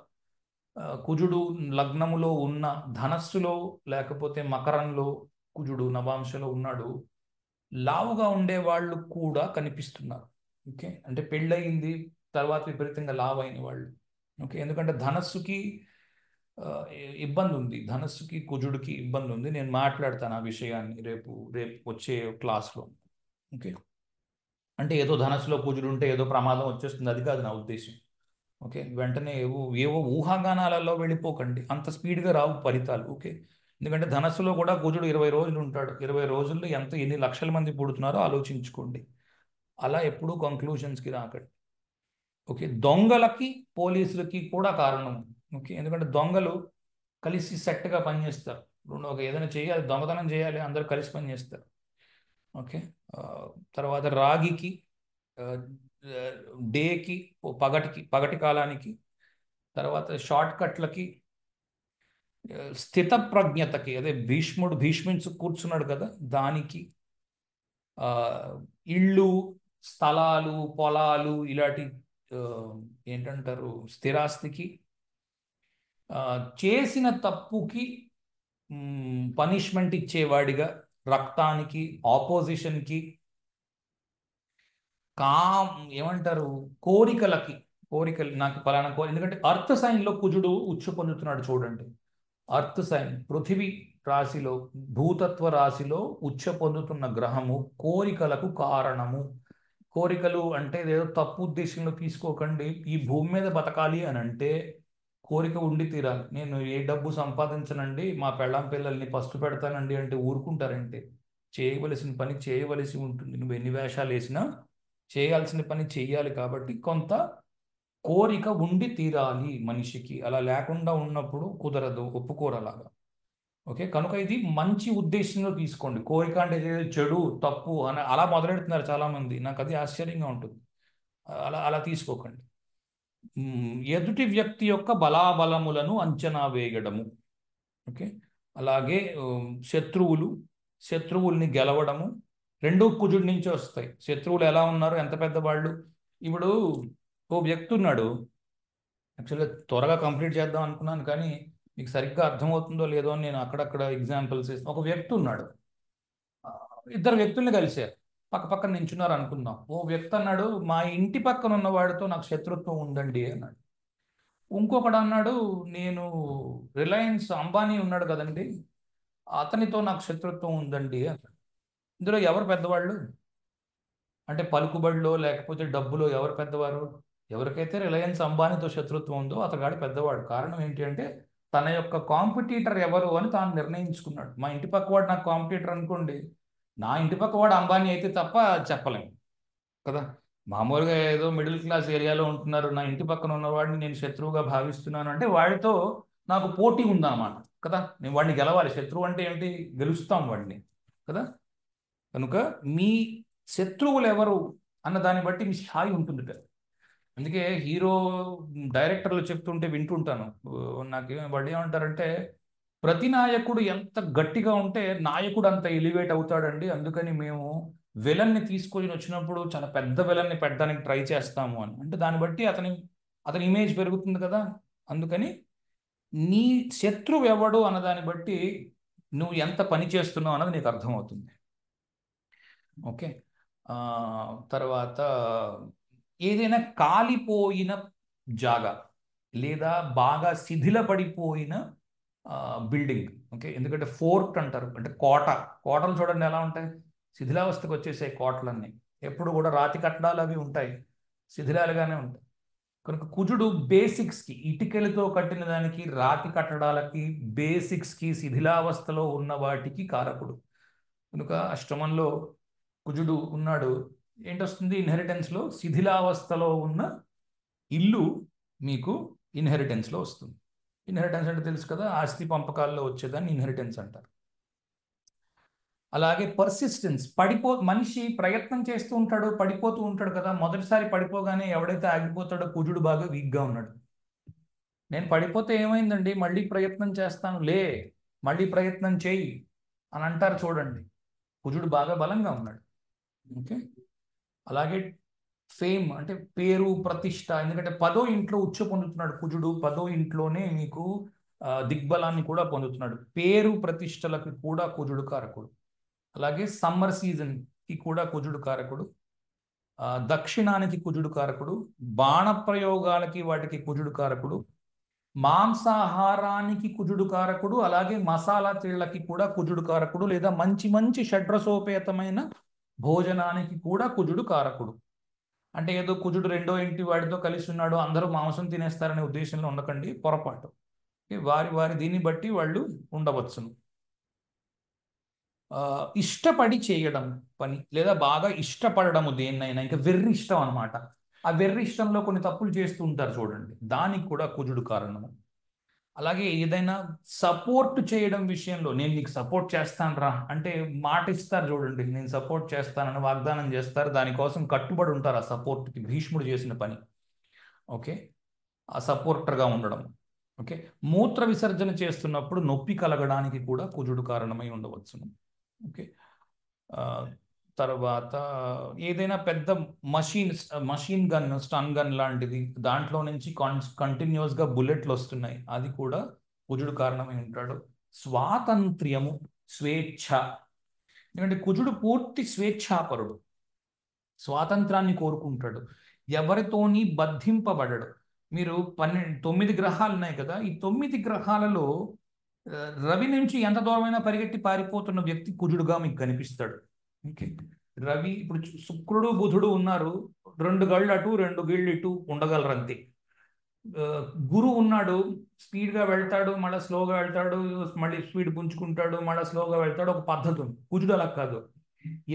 కుజుడు లగ్నములో ఉన్న, ధనస్సులో లేకపోతే మకరంలో కుజుడు నవాంశలో ఉన్నాడు, లావుగా ఉండే వాళ్ళు కూడా కనిపిస్తున్నారు. ఓకే. అంటే పెళ్ళయింది తర్వాత విపరీతంగా లావు అయిన వాళ్ళు. ఓకే. ఎందుకంటే ధనస్సుకి ఇబ్బంది ఉంది, ధనస్సుకి కుజుడికి ఇబ్బంది ఉంది. నేను మాట్లాడతాను ఆ విషయాన్ని రేపు వచ్చే క్లాస్లో. ఓకే. అంటే ఏదో ధనస్సులో కుజుడు ఉంటే ఏదో ప్రమాదం వచ్చేస్తుంది, అది కాదు నా ఉద్దేశం. ఓకే. వెంటనే ఏవో ఊహాగానాలలో వెళ్ళిపోకండి, అంత స్పీడ్గా రావు ఫలితాలు. ఓకే. ఎందుకంటే ధనస్సులో కూడా కుజుడు 20 రోజులు ఉంటాడు. 20 రోజుల్లో ఎన్ని లక్షల మంది పుడుతున్నారో ఆలోచించుకోండి. అలా ఎప్పుడూ కంక్లూషన్స్కి రాకండి. ఓకే. దొంగలకి, పోలీసులకి కూడా కారణం. ఓకే. ఎందుకంటే దొంగలు కలిసి సెట్గా పనిచేస్తారు. ఒక ఏదైనా చేయాలి, దొంగతనం చేయాలి, అందరూ కలిసి పనిచేస్తారు. ఓకే. ఆ, తర్వాత రాగికి, ఆ, డేకి, పగటి కాలానికి, తర్వాత షార్ట్ కట్లకి, స్థిత ప్రజ్ఞతకి, అదే భీష్మించు కూర్చున్నాడు కదా దానికి, ఆ, ఇళ్ళు, స్థలాలు, పొలాలు, ఇలాంటి ఆ, ఏంటంటారు, స్థిరాస్తికి, ఆ, చేసిన తప్పుకి పనిష్మెంట్ ఇచ్చేవాడిగా, రక్తానికి, ఆపోజిషన్కి, కా ఏమంటారు, కోరికలు నాకు ఫలానా ఎందుకంటే అర్త్ సైన్లో కుజుడు ఉచ్చు పొందుతున్నాడు చూడండి. అర్త్ సైన్, పృథివీ రాశిలో, భూతత్వ రాశిలో ఉచ్చ పొందుతున్న గ్రహము కోరికలకు కారణము. కోరికలు అంటే ఏదో తప్పు ఉద్దేశంలో తీసుకోకండి. ఈ భూమి మీద బతకాలి అని అంటే కోరిక ఉండి తీరాలి. నేను ఏ డబ్బు సంపాదించనండి, మా పెళ్ళాం పిల్లల్ని పస్తు పెడతానండి అంటే ఊరుకుంటారంటే చేయవలసిన పని చేయవలసి ఉంటుంది. నువ్వు ఎన్ని వేషాలు వేసినా చేయాల్సిన పని చేయాలి. కాబట్టి కొంత కోరిక ఉండి తీరాలి మనిషికి. అలా లేకుండా ఉన్నప్పుడు కుదరదు, ఒప్పుకోరు అలాగా. ఓకే. కనుక ఇది మంచి ఉద్దేశంలో తీసుకోండి. కోరిక అంటే ఏదో చెడు, తప్పు అని అలా మొదలెడుతున్నారు చాలామంది. నాకు అది ఆశ్చర్యంగా ఉంటుంది. అలా తీసుకోకండి. ఎదుటి వ్యక్తి యొక్క బలాబలములను అంచనా వేయడము. ఓకే. అలాగే శత్రువుల్ని గెలవడము, రెండూ కుజుడి నుంచి వస్తాయి. శత్రువులు ఎలా ఉన్నారు, ఎంత పెద్దవాళ్ళు. ఇప్పుడు ఓ వ్యక్తి ఉన్నాడు, యాక్చువల్గా త్వరగా కంప్లీట్ చేద్దాం అనుకున్నాను కానీ మీకు సరిగ్గా అర్థమవుతుందో లేదో అని నేను అక్కడక్కడ ఎగ్జాంపుల్స్ ఇస్తాను. ఒక వ్యక్తి ఉన్నాడు, ఆ, ఇద్దరు వ్యక్తుల్ని కలిశారు, పక్క పక్కన నించున్నారు అనుకుందాం. ఓ వ్యక్తి అన్నాడు, మా ఇంటి పక్కన ఉన్న వాడితో నాకు శత్రుత్వం ఉందండి అన్నాడు. ఇంకొకడు అన్నాడు, నేను రిలయన్స్ అంబానీ ఉన్నాడు కదండి, అతనితో నాకు శత్రుత్వం ఉందండి అన్నాడు. ఇందులో ఎవరు పెద్దవాళ్ళు? అంటే పలుకుబడిలో లేకపోతే డబ్బులో ఎవరు పెద్దవారు? ఎవరికైతే రిలయన్స్ అంబానీతో శత్రుత్వం ఉందో అతగాడు పెద్దవాడు. కారణం ఏంటి అంటే తన యొక్క కాంపిటీటర్ ఎవరు అని తాను నిర్ణయించుకున్నాడు. మా ఇంటి పక్కవాడు నాకు కాంపిటీటర్ అనుకోండి, నా ఇంటి పక్కవాడు అంబానీ అయితే తప్ప చెప్పలేము కదా. మామూలుగా ఏదో మిడిల్ క్లాస్ ఏరియాలో ఉంటున్నారు, నా ఇంటి పక్కన ఉన్నవాడిని నేను శత్రువుగా భావిస్తున్నాను అంటే వాడితో నాకు పోటీ ఉందన్నమాట కదా. నేను వాడిని గెలవాలి. శత్రువు అంటే ఏంటి? గెలుస్తాం వాడిని కదా. కనుక మీ శత్రువులు ఎవరు అన్న దాన్ని బట్టి మీ స్థాయి ఉంటుంది కదా. అందుకే హీరో డైరెక్టర్లు చెప్తుంటే వింటుంటాను. నాకు వాళ్ళు ఏమంటారంటే ప్రతి నాయకుడు ఎంత గట్టిగా ఉంటే నాయకుడు అంత ఎలివేట్ అవుతాడండి, అందుకని మేము విలన్ని తీసుకొని వచ్చినప్పుడు చాలా పెద్ద విలన్ని పెట్టడానికి ట్రై చేస్తాము అని. అంటే దాన్ని బట్టి అతని ఇమేజ్ పెరుగుతుంది కదా. అందుకని నీ శత్రువు ఎవడు అన్నదాన్ని బట్టి నువ్వు ఎంత పని చేస్తున్నావు అన్నది నీకు అర్థమవుతుంది. ఓకే. తర్వాత ఏదైనా కాలిపోయిన జాగా లేదా బాగా శిథిలపడిపోయిన బిల్డింగ్. ఓకే. ఎందుకంటే ఫోర్ట్ అంటారు, అంటే కోటలు చూడండి ఎలా ఉంటాయి, శిథిలావస్థకు వచ్చేసాయి కోటలన్నీ. ఎప్పుడు కూడా రాతి కట్టడాలు అవి ఉంటాయి, శిథిలాలుగానే ఉంటాయి. కనుక కుజుడు బేసిక్స్కి, ఇటుకలతో కట్టిన దానికి, రాతి కట్టడాలకి, బేసిక్స్కి, శిథిలావస్థలో ఉన్న వాటికి కారకుడు. కనుక అష్టమంలో కుజుడు ఉన్నాడు, ఏంటొస్తుంది ఇన్హెరిటెన్స్లో? శిథిలావస్థలో ఉన్న ఇల్లు మీకు ఇన్హెరిటెన్స్లో వస్తుంది. ఇన్హెరిటెన్స్ అంటే తెలుసు కదా, ఆస్తి పంపకాల్లో వచ్చేదాన్ని ఇన్హెరిటెన్స్ అంటారు. అలాగే పర్సిస్టెన్స్, మనిషి ప్రయత్నం చేస్తూ ఉంటాడు, పడిపోతూ ఉంటాడు కదా. మొదటిసారి పడిపోగానే ఎవడైతే ఆగిపోతాడో కుజుడు బాగా వీక్గా ఉన్నాడు. నేను పడిపోతే ఏమైందండి, మళ్ళీ ప్రయత్నం చేస్తాను, మళ్ళీ ప్రయత్నం చేయి అని అంటారు చూడండి. కుజుడు బాగా బలంగా ఉన్నాడు. ఓకే. అలాగే ఫేమ్ అంటే పేరు, ప్రతిష్ట. ఎందుకంటే 10వ ఇంట్లో ఉచ్చ పొందుతున్నాడు కుజుడు, 10వ ఇంట్లోనే మీకు దిగ్బలాన్ని కూడా పొందుతున్నాడు. పేరు ప్రతిష్టలకు కూడా కుజుడు కారకుడు. అలాగే సమ్మర్ సీజన్కి కూడా కుజుడు కారకుడు, దక్షిణానికి కుజుడు కారకుడు, బాణ ప్రయోగాలకి వాటికి కుజుడు కారకుడు, మాంసాహారానికి కుజుడు కారకుడు, అలాగే మసాలా తేళ్లకి కూడా కుజుడు కారకుడు, లేదా మంచి మంచి షడ్రసోపేతమైన భోజనానికి కూడా కుజుడు కారకుడు. అంటే ఏదో కుజుడు 2వ ఇంటి వాడితో కలిసి ఉన్నాడు, అందరూ మాంసం తినేస్తారనే ఉద్దేశంలో ఉండకండి, పొరపాటు. వారి దీన్ని బట్టి వాళ్ళు ఉండవచ్చును. ఇష్టపడి చేయడం పని, లేదా బాగా ఇష్టపడడము దేన్నైనా, ఇంకా వెర్రి ఇష్టం అనమాట. ఆ వెర్రి ఇష్టంలో కొన్ని తప్పులు చేస్తూ ఉంటారు చూడండి, దానికి కూడా కుజుడు కారణము. అలాగే ఏదైనా సపోర్ట్ చేయడం విషయంలో, నేను నీకు సపోర్ట్ చేస్తాను రా అంటే మాట ఇస్తారు చూడండి, నేను సపోర్ట్ చేస్తానని వాగ్దానం చేస్తారు, దానికోసం కట్టుబడి ఉంటారు ఆ సపోర్ట్కి. భీష్ముడు చేసిన పని. ఓకే. ఆ సపోర్టర్గా ఉండడం. ఓకే. మూత్ర విసర్జన చేస్తున్నప్పుడు నొప్పి కలగడానికి కూడా కుజుడు కారణమై ఉండవచ్చును. ఓకే. తర్వాత ఏదైనా పెద్ద మషిన్ గన్, స్టన్ గన్ లాంటిది, దాంట్లో నుంచి కంటిన్యూస్గా బుల్లెట్లు వస్తున్నాయి, అది కూడా కుజుడు కారణమై ఉంటాడు. స్వాతంత్ర్యము, స్వేచ్ఛ. ఎందుకంటే కుజుడు పూర్తి స్వేచ్ఛాపరుడు, స్వాతంత్రాన్ని కోరుకుంటాడు, ఎవరితోని బంధింపబడడు. మీరు 9 గ్రహాలు ఉన్నాయి కదా, ఈ 9 గ్రహాలలో రవి నుంచి ఎంత దూరమైనా పరిగెట్టి పారిపోతున్న వ్యక్తి కుజుడుగా మీకు కనిపిస్తాడు. ఓకే. రవి ఇప్పుడు శుక్రుడు బుధుడు ఉన్నారు, 2 గళ్ళు అటు 2 గళ్ళు ఇటు ఉండగలరు అంతే. గురువు ఉన్నాడు, స్పీడ్గా వెళ్తాడు, మళ్ళీ స్లోగా వెళ్తాడు, మళ్ళీ స్పీడ్ పుంజుకుంటాడు, మళ్ళీ స్లోగా వెళ్తాడు, ఒక పద్ధతి ఉంది. కుజుడు అలా కాదు,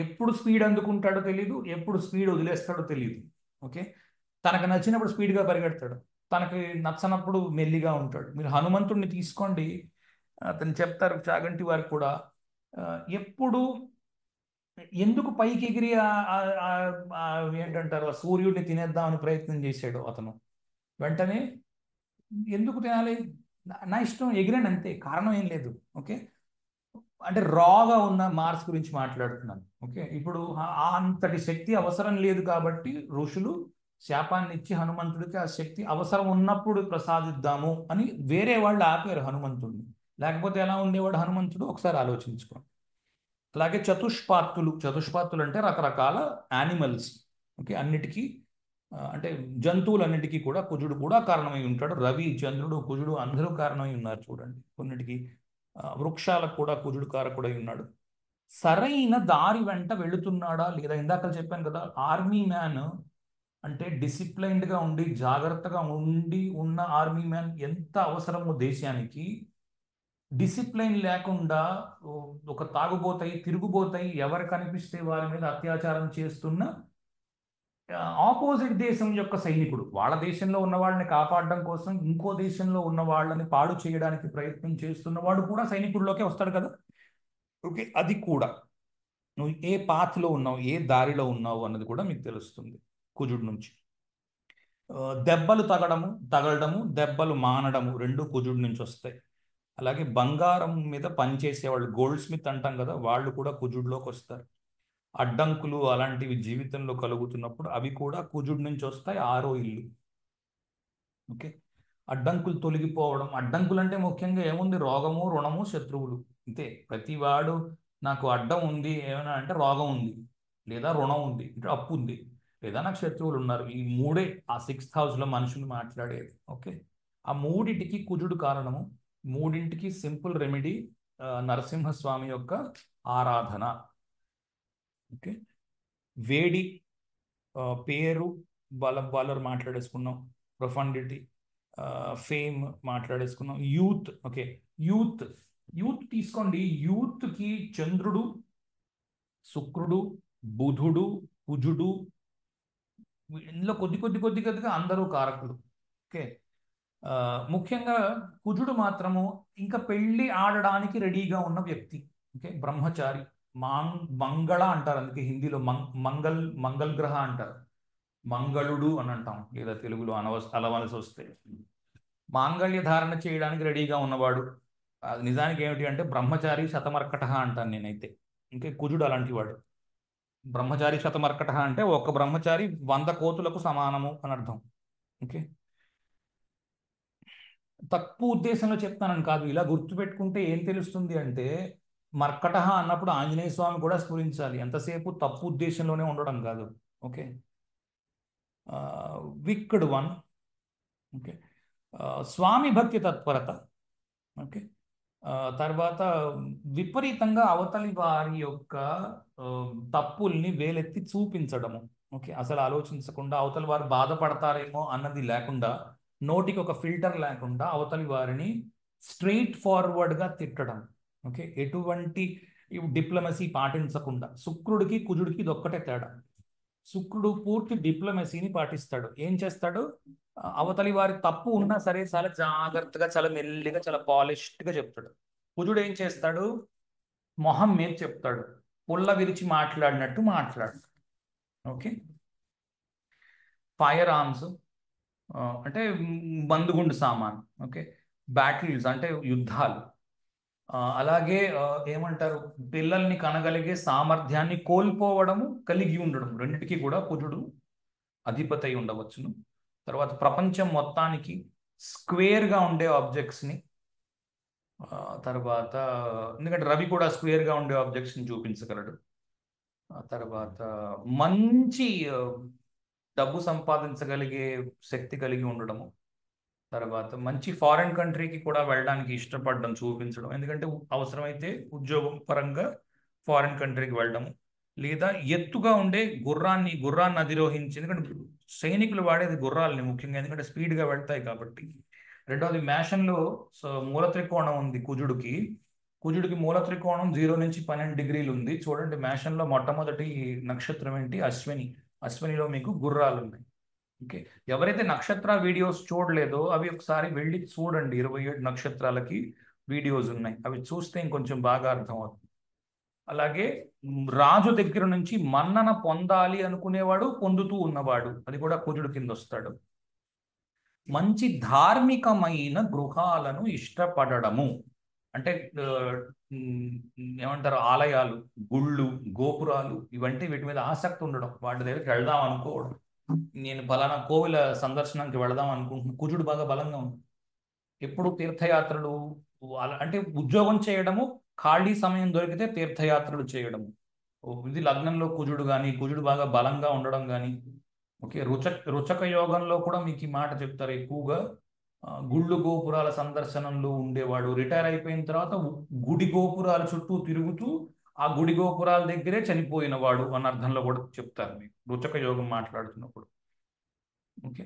ఎప్పుడు స్పీడ్ అందుకుంటాడో తెలియదు, ఎప్పుడు స్పీడ్ వదిలేస్తాడో తెలియదు. ఓకే. తనకు నచ్చినప్పుడు స్పీడ్గా పరిగెడతాడు, తనకి నచ్చనప్పుడు మెల్లిగా ఉంటాడు. మీరు హనుమంతుడిని తీసుకోండి, అతను చెప్తారు చాగంటి వారికి కూడా, ఎప్పుడు ఎందుకు పైకి ఎగిరి ఏంటంటారు సూర్యుడిని తినేద్దామని ప్రయత్నం చేశాడు అతను, వెంటనే ఎందుకు తినాలి, నా ఇష్టం, ఎగిరాను అంతే, కారణం ఏం లేదు. ఓకే. అంటే రాగా ఉన్న మార్స్ గురించి మాట్లాడుతున్నాను. ఓకే. ఇప్పుడు అంతటి శక్తి అవసరం లేదు కాబట్టి ఋషులు శాపాన్ని ఇచ్చి హనుమంతుడికి ఆ శక్తి అవసరం ఉన్నప్పుడు ప్రసాదిద్దాము అని వేరే వాళ్ళు ఆపారు హనుమంతుడిని. లేకపోతే ఎలా ఉండేవాడు హనుమంతుడు, ఒకసారి ఆలోచించుకోండి. అలాగే చతుష్పాత్తులు అంటే రకరకాల యానిమల్స్. ఓకే. అన్నిటికీ అంటే జంతువులన్నిటికీ కూడా కుజుడు కూడా కారణమై ఉంటాడు. రవి, చంద్రుడు, కుజుడు అందరూ కారణమై ఉన్నారు చూడండి. కొన్నిటికి వృక్షాలకు కూడా కుజుడు కారకుడై ఉన్నాడు. సరైన దారి వెంట వెళుతున్నాడా లేదా, ఇందాక చెప్పాను కదా, ఆర్మీ మ్యాన్ అంటే డిసిప్లైన్డ్గా ఉండి జాగ్రత్తగా ఉండి ఉన్న ఆర్మీ మ్యాన్ ఎంత అవసరమో దేశానికి, డిసిప్లైన్ లేకుండా ఒక తాగుబోతాయి తిరుగుబోతాయి ఎవరు కనిపిస్తే వారి మీద అత్యాచారం చేస్తున్న ఆపోజిట్ దేశం యొక్క సైనికుడు, వాళ్ళ దేశంలో ఉన్న వాళ్ళని కాపాడడం కోసం ఇంకో దేశంలో ఉన్న వాళ్ళని పాడు చేయడానికి ప్రయత్నం చేస్తున్నవాడు కూడా సైనికుడిలోకే వస్తాడు కదా. ఓకే, అది కూడా నువ్వు ఏ పాత్లో ఉన్నావు, ఏ దారిలో ఉన్నావు అన్నది కూడా మీకు తెలుస్తుంది కుజుడు నుంచి. దెబ్బలు తగలడము దెబ్బలు మానడము రెండు కుజుడు నుంచి వస్తాయి. అలాగే బంగారం మీద పనిచేసేవాళ్ళు, గోల్డ్ స్మిత్ అంటాం కదా, వాళ్ళు కూడా కుజుడులోకి వస్తారు. అడ్డంకులు అలాంటివి జీవితంలో కలుగుతున్నప్పుడు అవి కూడా కుజుడు నుంచి వస్తాయి, ఆరో ఇల్లు. ఓకే, అడ్డంకులు తొలగిపోవడం, అడ్డంకులు అంటే ముఖ్యంగా ఏముంది, రోగము రుణము శత్రువులు, అంతే. ప్రతివాడు నాకు అడ్డం ఉంది ఏమైనా అంటే రోగం ఉంది, లేదా రుణం ఉంది అంటే అప్పు ఉంది, లేదా నాకు శత్రువులు ఉన్నారు. ఈ మూడే ఆ 6th హౌస్లో మనుషులు మాట్లాడేది. ఓకే, ఆ మూడిటికి కుజుడు కారణము. మూడింటికి సింపుల్ రెమెడీ నరసింహస్వామి యొక్క ఆరాధన. ఓకే, వేడి, పేరు, బలం మాట్లాడేసుకున్నాం, ప్రొఫండిటీ, ఫేమ్ మాట్లాడేసుకున్నాం, యూత్. ఓకే, యూత్ తీసుకోండి. యూత్కి చంద్రుడు, శుక్రుడు, బుధుడు, కుజుడు, ఇందులో కొద్దిగా అందరూ కారకులు. ఓకే, ముఖ్యంగా కుజుడు మాత్రము ఇంకా పెళ్లి ఆడడానికి రెడీగా ఉన్న వ్యక్తి. ఓకే, బ్రహ్మచారి, మంగళ అంటారు, అందుకే హిందీలో మంగళ గ్రహ అంటారు, మంగళుడు అని అంటాం, లేదా తెలుగులో అలవలసి వస్తే మాంగళ్య ధారణ చేయడానికి రెడీగా ఉన్నవాడు. అది నిజానికి ఏమిటి అంటే బ్రహ్మచారి శతమర్కట అంటాను నేనైతే. ఇంకా కుజుడు అలాంటి వాడు. బ్రహ్మచారి శతమర్కట అంటే ఒక బ్రహ్మచారి 100 కోతులకు సమానము అని అర్థం. ఓకే, తక్కువ ఉద్దేశంలో చెప్తానని కాదు, ఇలా గుర్తుపెట్టుకుంటే ఏం తెలుస్తుంది అంటే మర్కట అన్నప్పుడు ఆంజనేయ స్వామి కూడా స్ఫురించాలి, ఎంతసేపు తప్పు ఉద్దేశంలోనే ఉండడం కాదు. Okay, wicked one. ఓకే, స్వామి భక్తి తత్పరత. ఓకే, తర్వాత విపరీతంగా అవతలి వారి యొక్క తప్పుల్ని వేలెత్తి చూపించడము. ఓకే, అసలు ఆలోచించకుండా అవతలి వారు బాధపడతారేమో అన్నది లేకుండా, నోటికి ఒక ఫిల్టర్ లేకుండా అవతలి వారిని స్ట్రెయిట్ ఫార్వర్డ్గా తిట్టడం. ఓకే, ఎటువంటి డిప్లొమసీ పాటించకుండా. శుక్రుడికి కుజుడికి ఇది ఒక్కటే తేడా. శుక్రుడు పూర్తి డిప్లొమసీని పాటిస్తాడు. ఏం చేస్తాడు, అవతలి వారి తప్పు ఉన్నా సరే చాలా జాగ్రత్తగా, చాలా మెల్లిగా, చాలా పాలిష్డ్గా చెప్తాడు. కుజుడు ఏం చేస్తాడు, మొహం మీద చెప్తాడు, పుల్ల విరిచి మాట్లాడినట్టు మాట్లాడు. ఓకే, ఫైర్ ఆర్మ్స్ అంటే బందుగుండు సామాన్. ఓకే, బ్యాటిల్స్ అంటే యుద్ధాలు. అలాగే ఏమంటారు, పిల్లల్ని కనగలిగే సామర్థ్యాన్ని కోల్పోవడము, కలిగి ఉండడం, రెండింటికి కూడా కుజుడు అధిపతి అయి ఉండవచ్చును. తర్వాత ప్రపంచం మొత్తానికి స్క్వేర్గా ఉండే ఆబ్జెక్ట్స్ని, తర్వాత ఎందుకంటే రవి కూడా స్క్వేర్గా ఉండే ఆబ్జెక్ట్స్ని చూపించగలడు. తర్వాత మంచి డబ్బు సంపాదించగలిగే శక్తి కలిగి ఉండడము. తర్వాత మంచి ఫారెన్ కంట్రీకి కూడా వెళ్ళడానికి ఇష్టపడడం, చూపించడం, ఎందుకంటే అవసరమైతే ఉద్యోగం పరంగా ఫారెన్ కంట్రీకి వెళ్ళడం, లేదా ఎత్తుగా ఉండే గుర్రాన్ని అధిరోహించి, ఎందుకంటే సైనికులు వాడేది గుర్రాలని ముఖ్యంగా, ఎందుకంటే స్పీడ్గా వెళ్తాయి కాబట్టి. రెండవది మేషంలో మూల త్రికోణం ఉంది కుజుడికి మూల త్రికోణం 0 నుంచి 12 డిగ్రీలు ఉంది. చూడండి, మేషంలో మొట్టమొదటి నక్షత్రం ఏంటి, అశ్వినిలో మీకు గుర్రాలు ఉన్నాయి. ఓకే, ఎవరైతే నక్షత్ర వీడియోస్ చూడలేదో అవి ఒకసారి వెళ్ళి చూడండి. 27 నక్షత్రాలకి వీడియోస్ ఉన్నాయి, అవి చూస్తే ఇంకొంచెం బాగా అర్థమవుతుంది. అలాగే రాజు దగ్గర నుంచి మన్నన పొందాలి అనుకునేవాడు, పొందుతూ ఉన్నవాడు, అది కూడా కుజుడు కింద వస్తాడు. మంచి ధార్మికమైన గృహాలను ఇష్టపడము, అంటే ఏమంటారు, ఆలయాలు, గుళ్ళు, గోపురాలు, వీటి మీద ఆసక్తి ఉండడం, వాటి దగ్గరికి వెళ్దాం అనుకోవడం. నేను ఫలానా కోవిల సందర్శనానికి వెళదాం అనుకుంటున్నాను, కుజుడు బాగా బలంగా ఉంది. ఎప్పుడు తీర్థయాత్రలు, అంటే ఉద్యోగం చేయడము, ఖాళీ సమయం దొరికితే తీర్థయాత్రలు చేయడము. ఇది లగ్నంలో కుజుడు కానీ, కుజుడు బాగా బలంగా ఉండడం కానీ. ఓకే, రుచక యోగంలో కూడా మీకు ఈ మాట చెప్తారు ఎక్కువగా. గుళ్ళు గోపురాల సందర్శనంలో ఉండేవాడు రిటైర్ అయిపోయిన తర్వాత గుడి గోపురాల చుట్టూ తిరుగుతూ ఆ గుడి గోపురాల దగ్గరే చనిపోయినవాడు అన్న అర్థంలో కూడా చెప్తారు మీకు రుచక యోగం మాట్లాడుతున్నప్పుడు. ఓకే.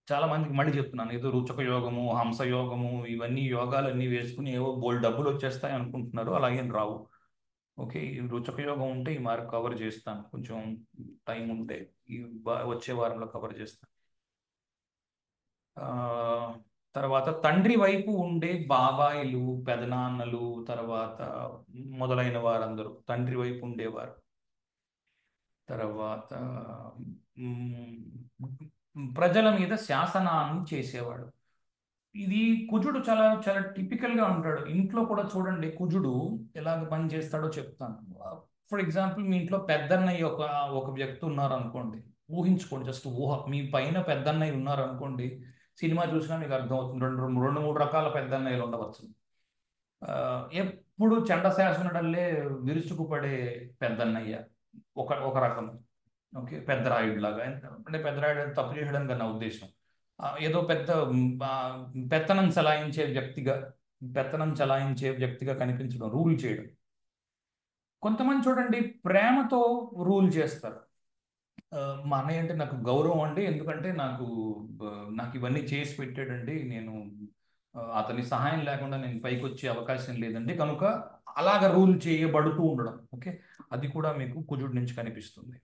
చాలా మందికి మళ్ళీ చెప్తున్నాను, ఏదో రుచక యోగము, హంస యోగము, ఇవన్నీ యోగాలు అన్నీ వేసుకుని ఏవో బోల్ డబ్బులు వచ్చేస్తాయి అనుకుంటున్నారు. అలాగేం రావు. ఓకే. ఈ రుచక యోగం ఉంటే ఈ మార్క్ కవర్ చేస్తాను, కొంచెం టైం ఉంటే ఈ వచ్చే వారంలో కవర్ చేస్తాను. ఆ, తర్వాత తండ్రి వైపు ఉండే బాబాయిలు, పెదనాన్నలు, తర్వాత మొదలైన వారందరూ తండ్రి వైపు ఉండేవారు. తర్వాత ప్రజల మీద శాసనాన్ని చేసేవాడు. ఇది కుజుడు చాలా చాలా టిపికల్ గా ఉంటాడు. ఇంట్లో కూడా చూడండి కుజుడు ఎలాగ పని చేస్తాడో చెప్తాను. ఫర్ ఎగ్జాంపుల్, మీ ఇంట్లో పెద్దన్నయ్య ఒక ఒక వ్యక్తి ఉన్నారు అనుకోండి. ఊహించుకోండి, జస్ట్ ఊహ. మీ పైన పెద్దన్నయ్య ఉన్నారు అనుకోండి. సినిమా చూసినా మీకు అర్థమవుతుంది, రెండు మూడు రకాల పెద్దన్నయ్యలు ఉండవచ్చు. ఆ, ఎప్పుడు చండశాసనుడల్లే విరుచుకుపడే పెద్దన్నయ్య ఒక ఒక రకం. ఓకే. పెద్దరాయుడు లాగా, అంటే పెద్దరాయుడు అంటే తప్పు చేయడం కదా నా ఉద్దేశం. ఏదో పెద్ద పెత్తనం చలాయించే వ్యక్తిగా కనిపించడం, రూల్ చేయడం. కొంతమంది చూడండి ప్రేమతో రూల్ చేస్తారు. మా అన్నయ్య అంటే నాకు గౌరవం అండి, ఎందుకంటే నాకు ఇవన్నీ చేసి పెట్టాడండి, నేను అతని సహాయం లేకుండా నేను పైకి వచ్చే అవకాశం లేదండి, కనుక అలాగ రూల్ చేయబడుతూ ఉండడం. ఓకే. అది కూడా మీకు కుజుడి నుంచి కనిపిస్తుంది.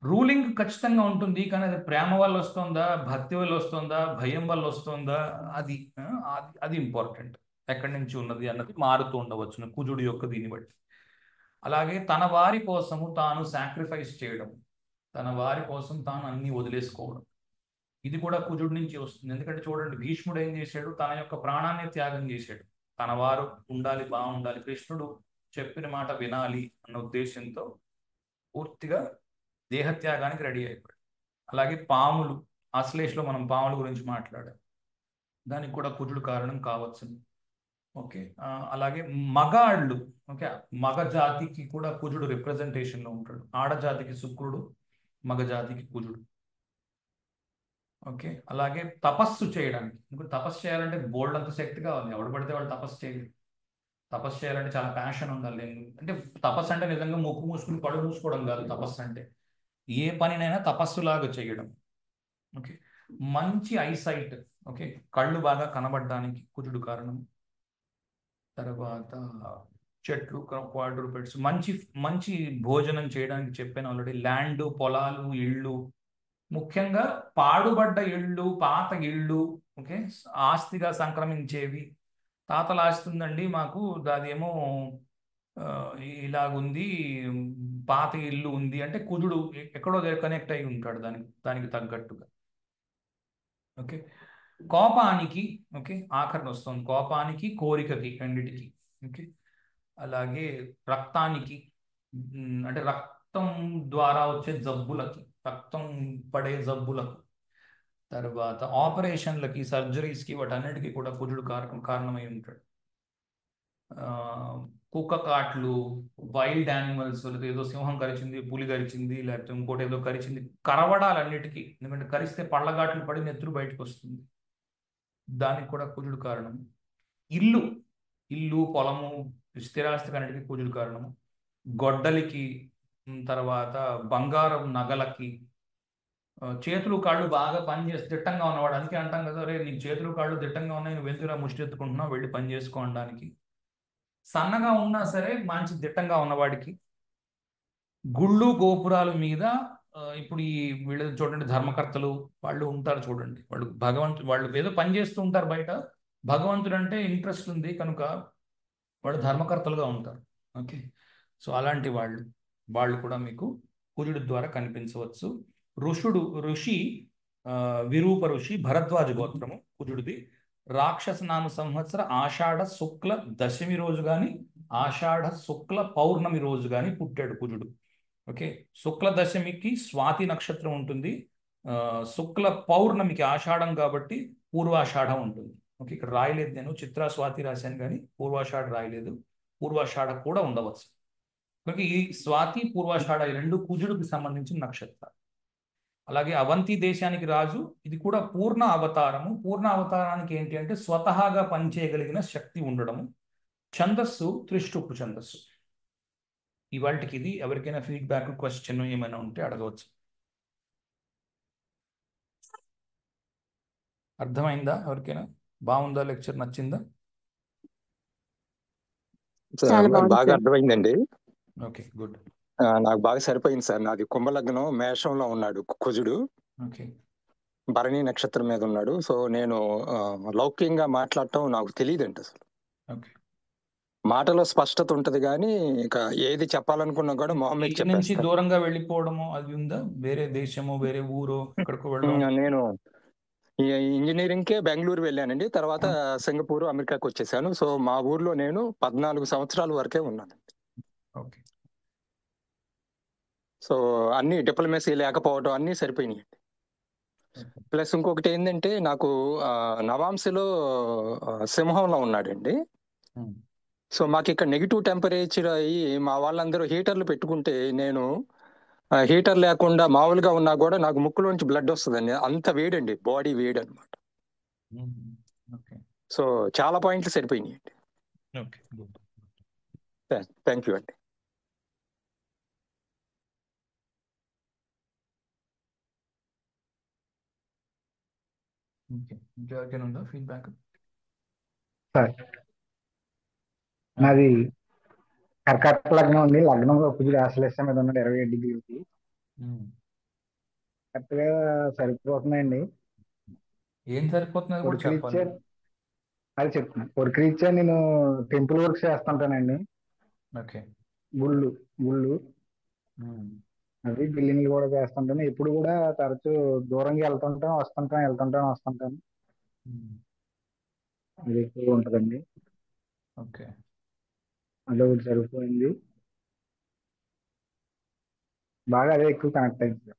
రూలింగ్ ఖచ్చితంగా ఉంటుంది, కానీ అది ప్రేమ వల్ల వస్తుందా, భక్తి వల్ల వస్తుందా, భయం వల్ల వస్తుందా, అది అది ఇంపార్టెంట్. ఎక్కడి నుంచి ఉన్నది అన్నది మారుతూ ఉండవచ్చు కుజుడు యొక్క దీన్ని బట్టి. అలాగే తన వారి కోసము తాను సాక్రిఫైస్ చేయడం, తన వారి కోసం తాను అన్ని వదిలేసుకోవడం, ఇది కూడా కుజుడి నుంచి వస్తుంది. ఎందుకంటే చూడండి, భీష్ముడు ఏం చేశాడు, తన యొక్క ప్రాణాన్ని త్యాగం చేశాడు. తన వారు ఉండాలి, బాగుండాలి, కృష్ణుడు చెప్పిన మాట వినాలి అన్న ఉద్దేశంతో పూర్తిగా దేహత్యాగానికి రెడీ అయిపోయాడు. అలాగే పాములు, ఆశ్లేషలో మనం పాముల గురించి మాట్లాడాం, దానికి కూడా కుజుడు కారణం కావచ్చు. ఓకే. అలాగే మగాళ్ళు, ఓకే, మగ జాతికి కూడా కుజుడు రిప్రజెంటేషన్లో ఉంటాడు. ఆడజాతికి శుక్రుడు, మగ జాతికి కుజుడు. ఓకే. అలాగే తపస్సు చేయడానికి, ఇప్పుడు తపస్సు చేయాలంటే బోల్డ్ అంత శక్తి కావాలి. ఎవడు పడితే వాళ్ళు తపస్సు చేయలేదు. తపస్సు చేయాలంటే చాలా ప్యాషన్ ఉండాలి. అంటే తపస్సు అంటే నిజంగా ముక్కు మూసుకుని కళ్ళు మూసుకోవడం కాదు. తపస్సు అంటే ఏ పనినైనా తపస్సులాగా చేయడం. ఓకే. మంచి ఐసైట్, ఓకే, కళ్ళు బాగా కనబడడానికి కుజుడు కారణం. తర్వాత చెట్లు, క్వాడ్రూపెడ్స్, మంచి మంచి భోజనం చేయడానికి చెప్పాను ఆల్రెడీ. ల్యాండ్, పొలాలు, ఇళ్ళు, ముఖ్యంగా పాడుబడ్డ ఇళ్ళు, పాత ఇళ్ళు, ఓకే, ఆస్తిగా సంక్రమించేవి. తాతల ఆస్తి ఉందండి మాకు, అదేమో ఇలాగుంది, పాత ఇల్లు ఉంది అంటే కుజుడు ఎక్కడో కనెక్ట్ అయి ఉంటాడు దానికి తగ్గట్టుగా. ఓకే. కోపానికి, ఓకే, ఆఖరణ వస్తుంది, కోపానికి, కోరికకి, రెండిటికి. ఓకే. అలాగే రక్తానికి, అంటే రక్తం ద్వారా వచ్చే జబ్బులకి, రక్తం పడే జబ్బులకు, తర్వాత ఆపరేషన్లకి, సర్జరీస్కి, వాటన్నిటికీ కూడా కుజుడు కారణమై ఉంటాడు. కుక్క కాట్లు, వైల్డ్ యానిమల్స్, ఏదో సింహం కరిచింది, పులి కరిచింది, లేకపోతే ఇంకోటి ఏదో కరిచింది, కరవడాలన్నిటికీ, ఎందుకంటే కరిస్తే పళ్ళగాట్లు పడి నెత్తురు బయటకు వస్తుంది, దానికి కూడా కుజుడు కారణం. ఇల్లు, పొలము, స్థిరాస్తి అన్నిటికీ కుజుడు కారణము. గొడ్డలికి, తర్వాత బంగారం నగలకి, చేతులు కాళ్ళు బాగా పనిచేసి దిట్టంగా ఉన్నవాడు, అందుకే అంటాం కదా, రే నీకు చేతులు కాళ్ళు దిట్టంగా ఉన్నాయి, నువ్వు ఎందుకు ముష్టి ఎత్తుకుంటున్నావు, వెళ్ళి పని చేసుకోవడానికి. సన్నగా ఉన్నా సరే మంచి దిట్టంగా ఉన్నవాడికి. గుళ్ళు, గోపురాల మీద, ఇప్పుడు ఈ వీళ్ళు చూడండి, ధర్మకర్తలు వాళ్ళు ఉంటారు చూడండి, వాళ్ళు ఏదో పని చేస్తూ ఉంటారు బయట. భగవంతుడు అంటే ఇంట్రెస్ట్ ఉంది కనుక వాళ్ళు ధర్మకర్తలుగా ఉంటారు. ఓకే. సో అలాంటి వాళ్ళు కూడా మీకు కుజుడి ద్వారా కనిపించవచ్చు. ఋషి విరూప ఋషి, భరద్వాజ గోత్రము కుజుడిది. రాక్షస నామ సంవత్సర ఆషాఢ శుక్ల దశమి రోజు కానీ, ఆషాఢ శుక్ల పౌర్ణమి రోజు కానీ పుట్టాడు కుజుడు. ఓకే. శుక్ల దశమికి స్వాతి నక్షత్రం ఉంటుంది, శుక్ల పౌర్ణమికి ఆషాఢం కాబట్టి పూర్వాషాఢం ఉంటుంది. ఓకే. ఇక్కడ రాయలేదు, నేను చిత్రా స్వాతి రాశాను కానీ పూర్వాషాఢ రాయలేదు. పూర్వాషాఢ కూడా ఉండవచ్చు. ఓకే. ఈ స్వాతి, పూర్వాషాఢ ఈ రెండు కుజుడికి సంబంధించిన నక్షత్రాలు. అలాగే అవంతి దేశానికి రాజు, ఇది కూడా పూర్ణ అవతారము. పూర్ణ అవతారానికి ఏంటి అంటే స్వతహాగా పనిచేయగలిగిన శక్తి ఉండడము. ఛందస్సు త్రిష్టుపు ఛందస్సు. ఇవాళకి ఇది. ఎవరికైనా ఫీడ్బ్యాక్, క్వశ్చన్ ఏమైనా ఉంటే అడగవచ్చు. అర్థమైందా? ఎవరికైనా బాగుందా? లెక్చర్ నచ్చిందా? చాలా నాకు బాగుంది బాగా సార్. అర్థమైందండి. Okay, good. నాకు బాగా సరిపోయింది సార్. నాది కుంభలగ్నం మేషంలో ఉన్నాడు కుజుడు, ఓకే, భరణి నక్షత్రం మీద ఉన్నాడు. సో నేను లౌకికంగా మాట్లాడటం నాకు తెలియదండి అసలు. ఓకే. మాటలో స్పష్టత ఉంటది కానీ ఇక ఏది చెప్పాలనుకున్నా కూడా మొహం మీద ఇంటి నుంచి చెప్పేస్తాను. దూరంగా వెళ్ళిపోవడము అది ఉందా? వేరే దేశము, వేరే ఊరు, ఎక్కడికో వెళ్ళడం? నేను ఈ ఇంజనీరింగ్కే బెంగళూరు వెళ్ళానండి. తర్వాత సింగపూర్, అమెరికాకి వచ్చేసాను. సో మా ఊర్లో నేను 14 సంవత్సరాల వరకే ఉన్నాను. ఓకే. సో అన్ని డిప్లొమసీ లేకపోవడం అన్నీ సరిపోయినాయి. ప్లస్ ఇంకొకటి ఏంటంటే నాకు నవాంశలో సింహంలో ఉన్నాడండి. సో మాకు ఇక్కడ నెగిటివ్ టెంపరేచర్ అయ్యి మా వాళ్ళందరూ హీటర్లు పెట్టుకుంటే నేను హీటర్ లేకుండా మామూలుగా ఉన్నా కూడా నాకు ముక్కులోంచి బ్లడ్ వస్తుందండి. అంత వేడండి, బాడీ వేడి అనమాట. ఓకే, సో చాలా పాయింట్లు సరిపోయినాయి అండి. Okay, good. థ్యాంక్ యూ అండి. ఓకే, ఇంకెవరికైనా ఉందా ఫీడ్బ్యాక్? సార్ నాది కర్కాటక లగ్నం ఉంది. లగ్నంలో కుజుడు ఆశ్లేషం మీద ఉన్నాడు 27 డిగ్రీలకి. కరెక్ట్ గా సరిపోతున్నాయండి. ఏం సరిపోతున్నది కూడా చెప్పాలి. రీత్యా అది చెప్తున్నాను. రీత్యా నేను టెంపుల్ వర్క్స్ చేస్తుంటానండి. ఓకే. గుళ్ళు గుళ్ళు అవి బిల్డింగ్లు కూడా చేస్తుంటాను. ఇప్పుడు కూడా తరచూ దూరంగా వస్తుంటాను. అది ఎక్కువ ఉంటుందండి. ఓకే. అదొకటి సరిపోయింది. బాగా అదే ఎక్కువ కనెక్ట్ అయింది సార్.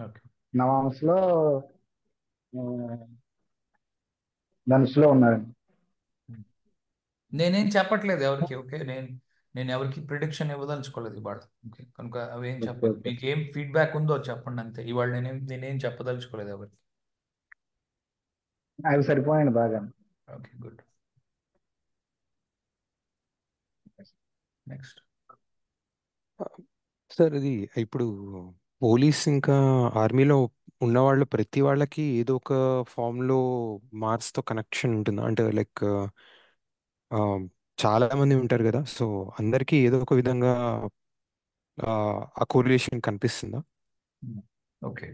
ఓకే. నవాంశలో ధనుసులో ఉన్నారండి. నేనేం చెప్పట్లేదు ఎవరికి. ఓకే, నేను ఎవరికి ప్రిడిక్షన్ ఇవ్వదలుచుకోలేదు ఇవాళ. ఓకే, కనుక అవేం చెప్పదు. ఓకే. మీకు ఏం ఫీడ్బ్యాక్ ఉందో చెప్పండి అంతే. ఇవాళ నేనేం చెప్పదలుచుకోలేదు ఎవరికి. అవి సరిపోయాయండి బాగా. Okay, good. నెక్స్ట్. సార్ ఇది ఇప్పుడు పోలీస్ ఇంకా ఆర్మీలో ఉన్నవాళ్ళు ప్రతి వాళ్ళకి ఏదో ఒక ఫామ్లో మార్స్తో కనెక్షన్ ఉంటుందా? అంటే లైక్ చాలా మంది ఉంటారు కదా, సో అందరికీ ఏదో ఒక విధంగా ఆ కోరిలేషన్ కనిపిస్తుందా? Okay,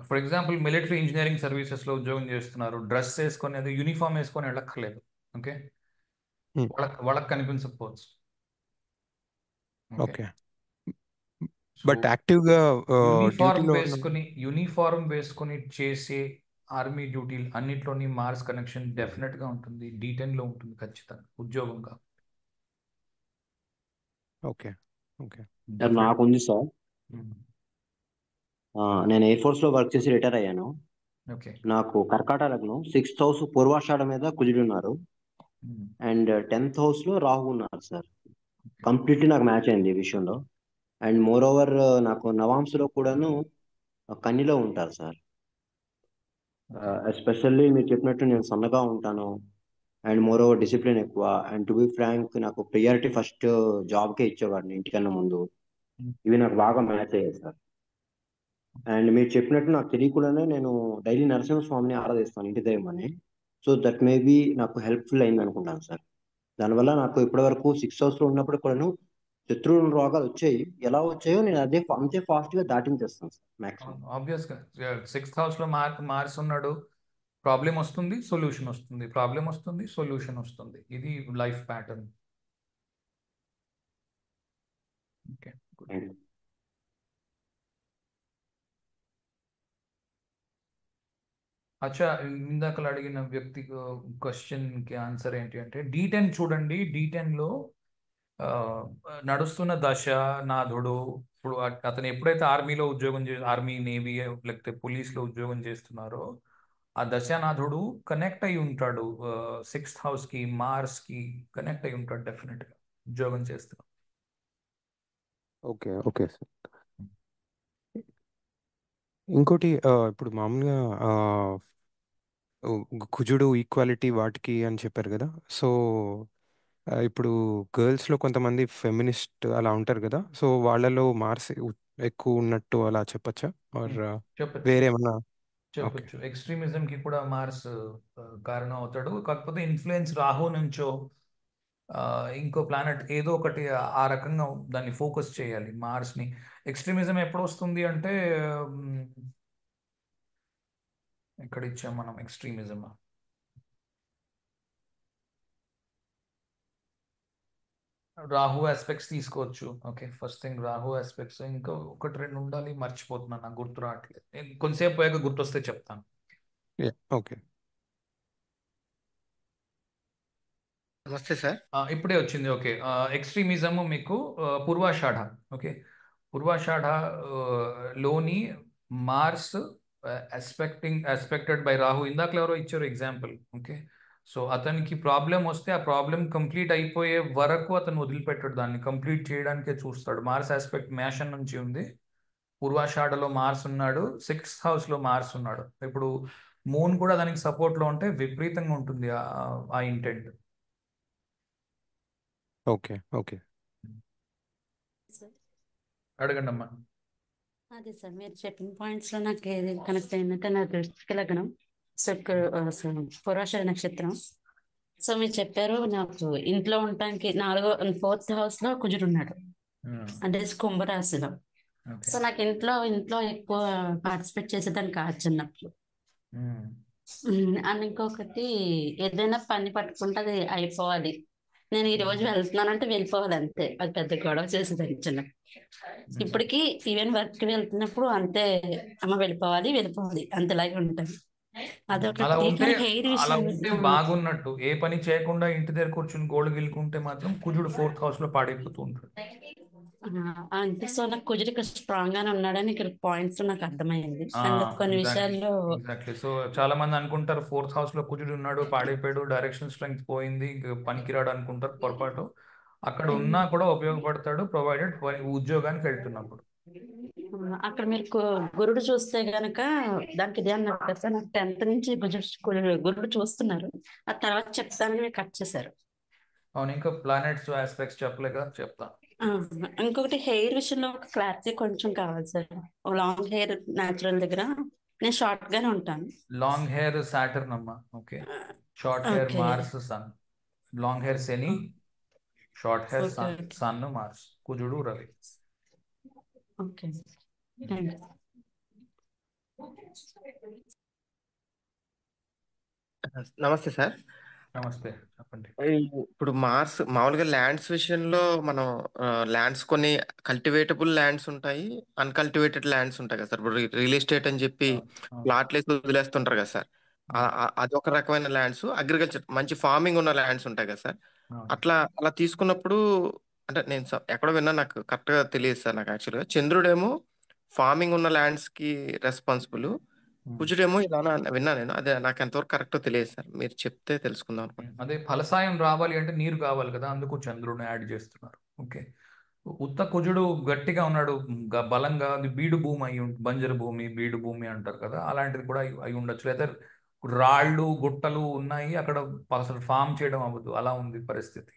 for example military engineering సర్వీసెస్లో ఉద్యోగం చేస్తున్నారు. డ్రెస్ వేసుకొని, అది యూనిఫామ్ వేసుకొని వెళ్ళక్కర్లేదు. Okay, Hmm. వాళ్ళకి కనిపించకపోవచ్చు. ఓకే, ఓకే, సో బట్ యాక్టివ్గా డ్యూటీలో ఉన్న యూనిఫారం వేసుకొని చేసే ఆర్మీ డ్యూటీలు అన్నిట్లోని మార్స్ కనెక్షన్ డెఫినెట్ గా ఉంటుంది. D10 లో ఉంటుంది ఖచ్చితంగా, ఉద్యోగంగా. ఓకే, ఓకే, సార్ నాకుంది సార్. నేను ఎయిర్ ఫోర్స్ లో వర్క్ చేసి రిటైర్ అయ్యాను. ఓకే. నాకు కర్కాటక లగ్నం 6th హౌస్ పూర్వాషాఢ మీద కుజుడు ఉన్నారు అండ్ 10th హౌస్ లో రాహు ఉన్నారు సార్. కంప్లీట్లీ నాకు మ్యాచ్ అయింది ఈ విషయంలో. అండ్ మోర్ ఓవర్ నాకు నవాంశలో కూడాను కన్నిలో ఉంటారు సార్. ఎస్పెషల్లీ మీరు చెప్పినట్టు నేను సన్నగా ఉంటాను అండ్ మోర్ ఓవర్ డిసిప్లిన్ ఎక్కువ. అండ్ టు బి ఫ్రాంక్ నాకు ప్రియారిటీ ఫస్ట్ జాబ్కే ఇచ్చేవాడిని ఇంటికన్నా ముందు. ఇవి నాకు బాగా మ్యాచ్ అయ్యాయి సార్. అండ్ మీరు చెప్పినట్టు నాకు తెలియకుండానే నేను డైలీ నరసింహస్వామిని ఆరాధిస్తాను, ఇంటి దైవమని. సో దట్ మే బి నాకు హెల్ప్ఫుల్ అయింది అనుకుంటాను సార్. దానివల్ల నాకు ఇప్పటివరకు 6th హౌస్ లో ఉన్నప్పుడు కూడాను శత్రువుల రోగాలు వచ్చాయి. ఎలా వచ్చాయో నేను అంతే ఫాస్ట్ గా దాటించేస్తాను సార్ మాక్సిమం. ఆబ్వియస్ గా 6th హౌస్ లో మార్స్ ఉన్నాడు. ప్రాబ్లం వస్తుంది, సొల్యూషన్ వస్తుంది, ప్రాబ్లం వస్తుంది, సొల్యూషన్ వస్తుంది. ఇది లైఫ్ ప్యాటర్న్. Okay, good. అచ్చా, ఇందాకలు అడిగిన వ్యక్తి క్వశ్చన్ కి ఆన్సర్ ఏంటి అంటే, D10 చూడండి. D10 లో నడుస్తున్న దశ నాథుడు. ఇప్పుడు అతను ఎప్పుడైతే ఆర్మీలో ఉద్యోగం ఆర్మీ, నేవీ లేకపోతే పోలీస్లో ఉద్యోగం చేస్తున్నారో, ఆ దశానాథుడు కనెక్ట్ అయి ఉంటాడు 6th హౌస్ కి, మార్స్ కి కనెక్ట్ అయి ఉంటాడు డెఫినెట్ గా ఉద్యోగం చేస్తున్నాడు. Okay, okay sir. ఇంకోటి ఇప్పుడు మామూలుగా కుజుడు ఈక్వాలిటీ వాటికి అని చెప్పారు కదా. సో ఇప్పుడు గర్ల్స్లో కొంతమంది ఫెమినిస్ట్ అలా ఉంటారు కదా, సో వాళ్ళలో మార్క్స్ ఎక్కువ ఉన్నట్టు అలా చెప్పచ్చా, ఆర్ చెప్పచ్చు వేరేమన్నా? ఓకే. చెప్పచ్చు. ఎక్స్ట్రీమిజంకి కూడా మార్స్ కారణం అవుతాడు. కాకపోతే ఇన్ఫ్లుయెన్స్ రాహు నుంచో ఆ, ఇంకో ప్లానెట్ ఏదో ఒకటి ఆ రకంగా దాన్ని ఫోకస్ చేయాలి మార్స్ని. ఎక్స్ట్రీమిజం ఎప్పుడు వస్తుంది అంటే మ్, ఎక్కడ ఇచ్చాం మనం ఎక్స్ట్రీమిజం? రాహు ఆస్పెక్ట్స్ తీసుకోవచ్చు. Okay, first thing Rahu aspects. ఇంకా ఒకటి రెండు ఉండాలి, మర్చిపోతున్నాను, నాకు గుర్తు రావట్లేదు. నేను కొంతసేపు పోయాక గుర్తొస్తే చెప్తాను. ఓకే. నమస్తే సార్. ఇప్పుడే వచ్చింది. ఓకే, ఎక్స్ట్రీమిజము మీకు పూర్వాషాఢ. ఓకే, పూర్వాషాఢ లోని మార్స్ ఎస్పెక్టెడ్ బై రాహు. ఇందాక ఎవరో ఇచ్చారు ఎగ్జాంపుల్. ఓకే, సో అతనికి ప్రాబ్లం వస్తే ఆ ప్రాబ్లం కంప్లీట్ అయిపోయే వరకు అతను వదిలిపెట్టాడు, దాన్ని కంప్లీట్ చేయడానికే చూస్తాడు. మార్స్ ఆస్పెక్ట్ మేషన్ నుంచి ఉంది. పూర్వాషాఢలో మార్స్ ఉన్నాడు, 6th హౌస్లో మార్స్ ఉన్నాడు. ఇప్పుడు మూన్ కూడా దానికి సపోర్ట్లో ఉంటే విపరీతంగా ఉంటుంది ఆ ఇంటెంట్. ఓకే. ఓకే. సార్ అడగండి అమ్మా. అదే సార్, మీరు చెప్పిన పాయింట్స్ లో నాకు ఏది కనెక్ట్ అయిందంటే నా దృష్టికి లగ్నం పురాషర నక్షత్రం. సో మీరు చెప్పారు నాకు ఇంట్లో ఉండటానికి 4th హౌస్ లో కుజుడు ఉన్నాడు, అంటే కుంభరాశిలో. ఓకే. సో నాకు ఇంట్లో ఎక్కువ పార్టిసిపేట్ చేసేదాన్ని కాదు చిన్నప్పుడు. అండ్ ఇంకొకటి, ఏదైనా పని పట్టుకుంటే అది అయిపోవాలి. నేను ఈ రోజు వెళ్తున్నానంటే వెళ్ళిపోవాలి అంతే, అది పెద్ద గొడవ చేసేదాన్ని చిన్నప్పుడు. ఇప్పటికీ ఈవెన్ వర్క్ వెళ్తున్నప్పుడు అంతే, అమ్మ వెళ్ళిపోవాలి అంతలాగే ఉంటాను. అదొకటి. అలా ఉంటే కానీ హెయిర్ అలా విషయం ఉంటే బాగున్నట్టు. ఏ పని చేయకుండా ఇంటి దగ్గర కూర్చుని గోల్డ్ గిల్లుకుంటే మాత్రం కుజుడు 4th హౌస్లో పాడైపోతూ ఉంటాడు. అంతే. సో నాకు కుజుడు ఇక్కడ స్ట్రాంగ్ గానే ఉన్నాడని ఇక్కడ పాయింట్స్ నాకు అర్థమైంది. అండ్ కొన్ని విషయాల్లో ఎగ్జాక్ట్లీ. సో చాలా మంది అనుకుంటారు 4th హౌస్లో కుజుడు ఉన్నాడు, పాడైపోయాడు, డైరెక్షన్ స్ట్రెంగ్త్ పోయింది, ఇంక పనికిరాడు అనుకుంటారు. పొరపాటు. అక్కడ ఉన్నా కూడా ఉపయోగపడతాడు, ప్రొవైడెడ్ ఉద్యోగానికి వెళ్తున్నప్పుడు. అక్కడ మీరు గురుడు చూస్తే గనక దానికి ఇదే అన్నారు కదా సార్, నాకు 10th నుంచి గురుడు చూస్తున్నారు. ఆ తర్వాత చెప్తానని మీరు కట్ చేశారు. అవును, ఇంకా ప్లానెట్స్ ఆస్పెక్ట్స్ చెప్పలేక చెప్తాను. ఇంకొకటి హెయిర్ విషయంలో ఒక క్లారిటీ కొంచెం కావాలి సార్. లాంగ్ హెయిర్ న్యాచురల్ దగ్గర నేను షార్ట్ గానే ఉంటాను. లాంగ్ హెయిర్ సాటర్న్ అమ్మా. Okay, short hair okay. Mars sun. Long hair శని, short hair okay. Sun Mars, కుజుడు రవి. Okay, thank you. నమస్తే సార్. నమస్తే, చెప్పండి. ఇప్పుడు మామూలుగా ల్యాండ్స్ విషయంలో మనం ల్యాండ్స్ కొన్ని కల్టివేటబుల్ ల్యాండ్స్ ఉంటాయి, అన్కల్టివేటెడ్ ల్యాండ్స్ ఉంటాయి కదా సార్. ఇప్పుడు రియల్ ఎస్టేట్ అని చెప్పి అవును. ప్లాట్లు వేసి వదిలేస్తుంటారు కదా సార్. అది ఒక రకమైన ల్యాండ్స్. అగ్రికల్చర్ మంచి ఫార్మింగ్ ఉన్న ల్యాండ్స్ ఉంటాయి కదా సార్. అవును. అలా తీసుకున్నప్పుడు అంటే నేను ఎక్కడో విన్నా, నాకు కరెక్ట్ గా తెలియదు సార్. నాకు యాక్చువల్గా చంద్రుడేమో ఫార్మింగ్ ఉన్న ల్యాండ్స్ కి రెస్పాన్సిబుల్, కుజుడేమో ఇలా విన్నా నేను. అదే నాకు ఎంతవరకు కరెక్టో తెలియదు సార్, మీరు చెప్తే తెలుసుకుందాం అనుకుంటున్నాను. అదే ఫలసాయం రావాలి అంటే నీరు కావాలి కదా, అందుకు చంద్రుడిని యాడ్ చేస్తున్నారు. ఓకే, ఉత్త కుజుడు గట్టిగా ఉన్నాడు, బలంగా, అది బీడు భూమి బంజరు భూమి, బీడు భూమి అంటారు కదా, అలాంటిది కూడా అయి ఉండొచ్చు. లేదా రాళ్ళు గుట్టలు ఉన్నాయి అక్కడ, అసలు ఫామ్ చేయడం అవ్వదు, అలా ఉంది పరిస్థితి.